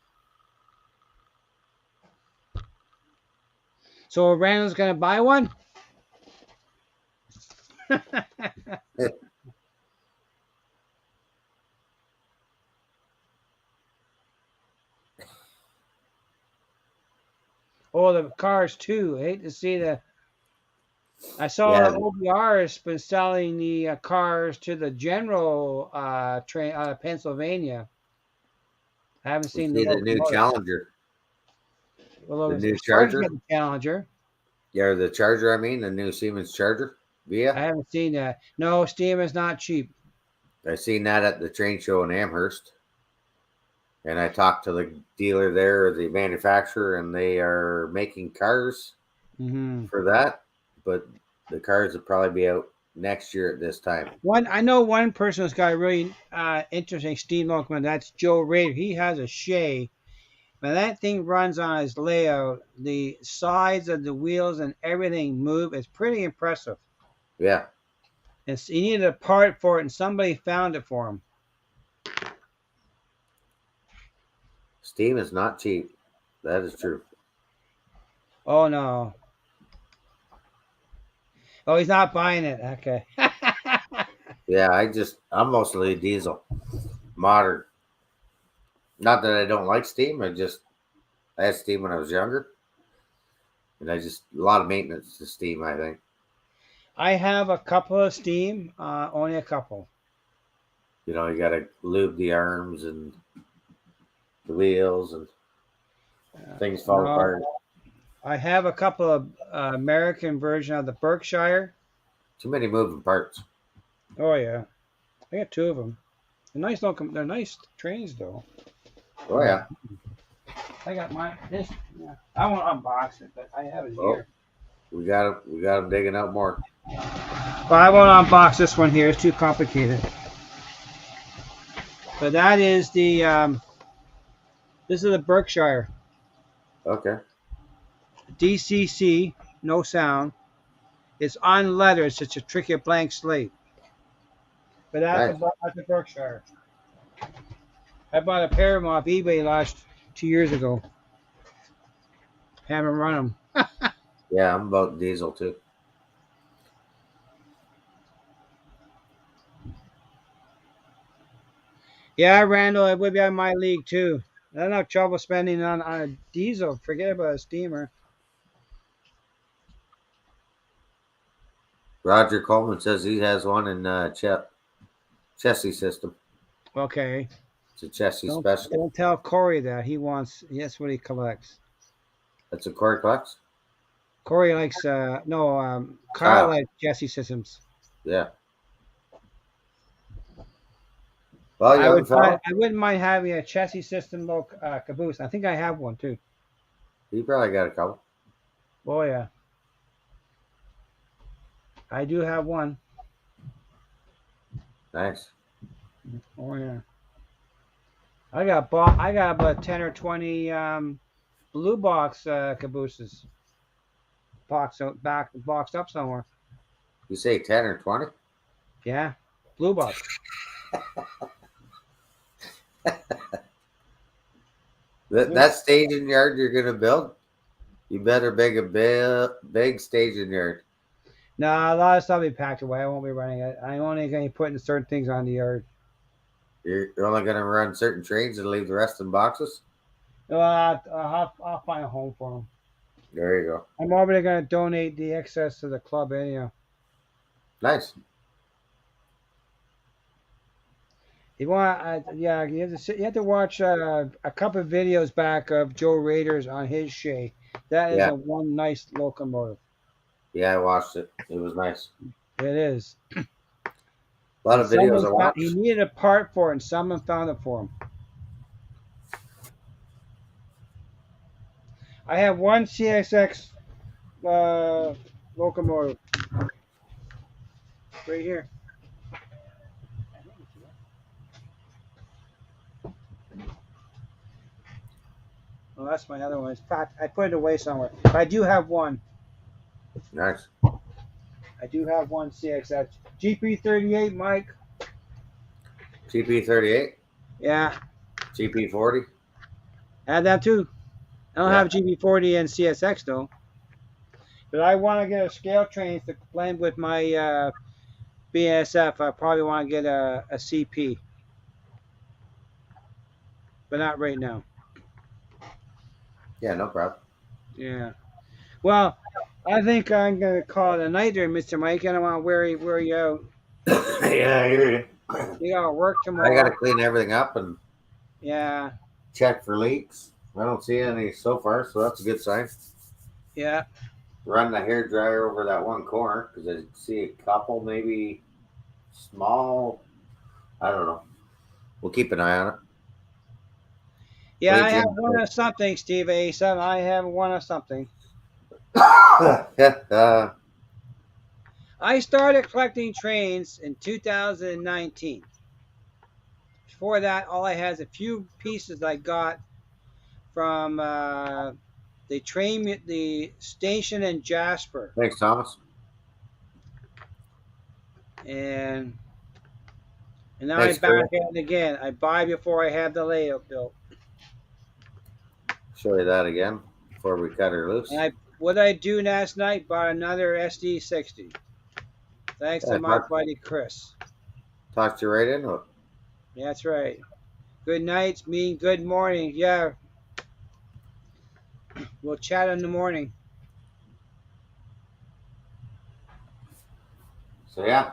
So Randall's gonna buy one. Oh, the cars too. I hate to see the. I saw OBR has been selling the cars to the general train out of Pennsylvania. I haven't seen the new Challenger. Well, the new Charger. The Challenger. Yeah, the Charger. I mean, the new Siemens Charger. Via. I haven't seen that. No, steam is not cheap. I seen that at the train show in Amherst. And I talked to the dealer there, the manufacturer, and they are making cars for that. But the cars will probably be out next year at this time. I know one person who's got a really interesting steam locomotive. That's Joe Rader. He has a Shea. When that thing runs on his layout, the sides of the wheels and everything move. It's pretty impressive. Yeah. He needed a part for it, and somebody found it for him. Steam is not cheap. That is true. Oh, no. Oh, he's not buying it. Okay. Yeah, I'm mostly diesel. Modern. Not that I don't like steam. I had steam when I was younger, and a lot of maintenance to steam. I think. I have a couple of steam, only a couple. You got to lube the arms and the wheels, and things fall No, apart. I have a couple of American version of the Berkshire. Too many moving parts. Oh yeah, I got two of them. They're nice trains though. Oh yeah. I got mine. This. Yeah. I won't unbox it, but I have it Oh, here. we got them digging out more. But I won't unbox this one here. It's too complicated. But that is the. This is the Berkshire. Okay. DCC, no sound. It's on leather. It's just a tricky blank slate. But that's a Berkshire. I bought a pair of them off eBay 2 years ago. Haven't run them. Yeah, I'm about diesel too. Yeah, Randall, it would be on my league too. I don't have trouble spending on a diesel. Forget about a steamer. Roger Coleman says he has one in chassis system. Okay. It's a chassis special. Don't tell Corey that. That's what he collects. That's a Corey collects? Corey likes, Kyle likes chassis systems. Yeah. Well, I wouldn't mind having a chassis system caboose. I think I have one too. You probably got a couple. Oh yeah. I do have one. Nice. Oh yeah. I got about 10 or 20 blue box cabooses. Boxed up somewhere. You say 10 or 20? Yeah. Blue box. That staging yard you're gonna build, you better make a big staging yard. No, a lot of stuff will be packed away. I won't be running it. I'm only going to be putting certain things on the yard. You're only gonna run certain trains and leave the rest in boxes? No, I'll find a home for them. There you go. I'm already going to donate the excess to the club anyhow. Nice. You have to watch a couple of videos back of Joe Raiders on his Shay. That is one nice locomotive. Yeah, I watched it. It was nice. It is. A lot of videos I watched. He needed a part for it, and someone found it for him. I have one CSX locomotive right here. Well, that's my other one. In fact, I put it away somewhere. But I do have one. Nice. I do have one CXX. GP38, Mike. GP38? Yeah. GP40? I have that too. I don't have GP40 and CSX though. But I want to get a scale train to blend with my BSF. I probably want to get a CP. But not right now. Yeah, no problem. Yeah. Well, I think I'm going to call it a night there, Mr. Mike. I don't want to wear you out. Yeah, I hear you. You got to work tomorrow. I got to clean everything up and check for leaks. I don't see any so far, so that's a good sign. Yeah. Run the hair dryer over that one corner because I see a couple, maybe small. I don't know. We'll keep an eye on it. Yeah, I have one of something, Steve A7. I have one of something. I started collecting trains in 2019. Before that, all I had is a few pieces I got from the station in Jasper. Thanks, Thomas. And now I'm back at it again. I buy before I have the layout built. Show you that again before we cut her loose. And what I do last night, bought another SD60. Thanks to my buddy Chris. Talked you right into it. Yeah, that's right. Good nights mean good morning. Yeah, we'll chat in the morning. So yeah,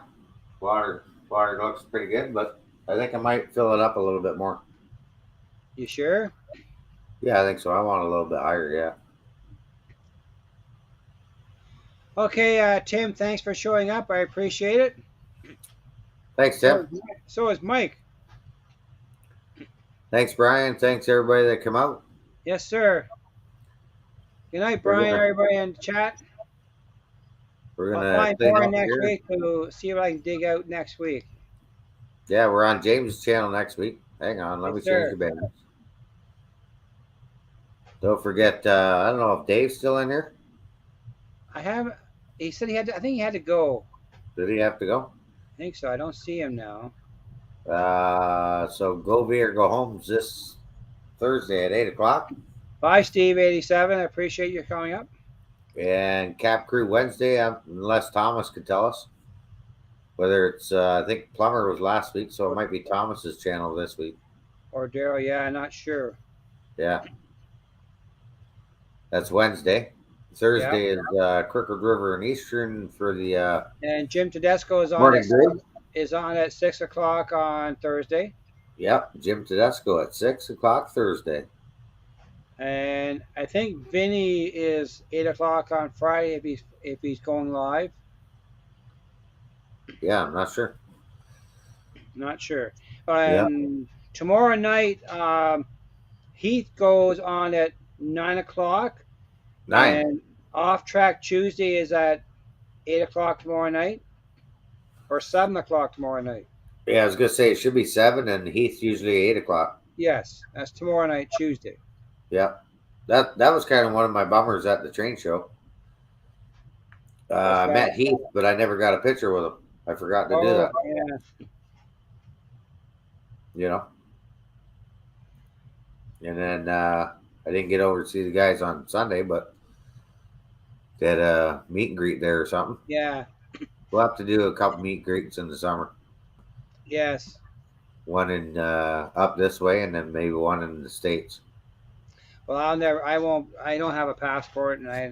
water looks pretty good, but I think I might fill it up a little bit more. You sure? Yeah, I think so. I want a little bit higher. Yeah. Okay, Tim, thanks for showing up. I appreciate it. Thanks, So, Tim. so is Mike. Thanks, Brian. Thanks everybody that come out. Yes, sir. Good night, We're Brian. gonna Everybody in the chat. we're I'll gonna find clean more up next here. week to see what I can dig out next week. Yeah, we're on James' channel next week. Hang on, let Yes, me change sir. the banners. Don't forget. I don't know if Dave's still in here. I have. He said he had to. I think he had to go. Did he have to go? I think so. I don't see him now. So go be or go home this Thursday at 8 o'clock, Bye, Steve87. I appreciate your coming up. and Cap Crew Wednesday. Unless Thomas could tell us whether it's. I think Plumber was last week, so it might be Thomas's channel this week. Or Daryl. Yeah, I'm not sure. Yeah, that's Wednesday. Yeah. Thursday is Crooked River and Eastern for the And Jim Tedesco is on morning grid. at 6 o'clock on Thursday. Yep, Jim Tedesco at 6 o'clock Thursday. And I think Vinny is 8 o'clock on Friday if he's going live. Yeah, I'm not sure. Not sure. And tomorrow night, Heath goes on at 9 o'clock. 9. And Off Track Tuesday is at 8 o'clock tomorrow night, or 7 o'clock tomorrow night. Yeah, I was gonna say it should be 7, and Heath's usually 8 o'clock. Yes, that's tomorrow night, Tuesday. Yeah, that was kind of one of my bummers at the train show. I met Heath, but I never got a picture with him. I forgot to do that. Yeah. You know. And then I didn't get over to see the guys on Sunday, but they had a meet and greet there or something. Yeah. We'll have to do a couple meet and greets in the summer. Yes. One in up this way, and then maybe one in the States. Well, I don't have a passport, and I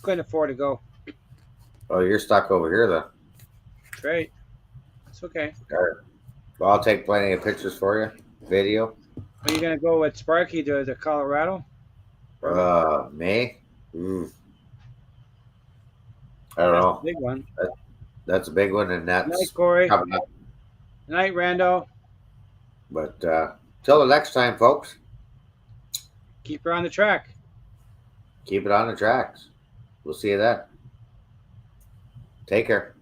couldn't afford to go. Oh, you're stuck over here, then. Great. It's okay. All right. Well, I'll take plenty of pictures for you. Video. Are you gonna go with Sparky to Colorado? May. I don't know. That's a big one. That's a big one, and that's Night, Corey. coming up. Night, Rando. But till the next time, folks, Keep her on the track. keep it on the tracks. We'll see you then. Take care.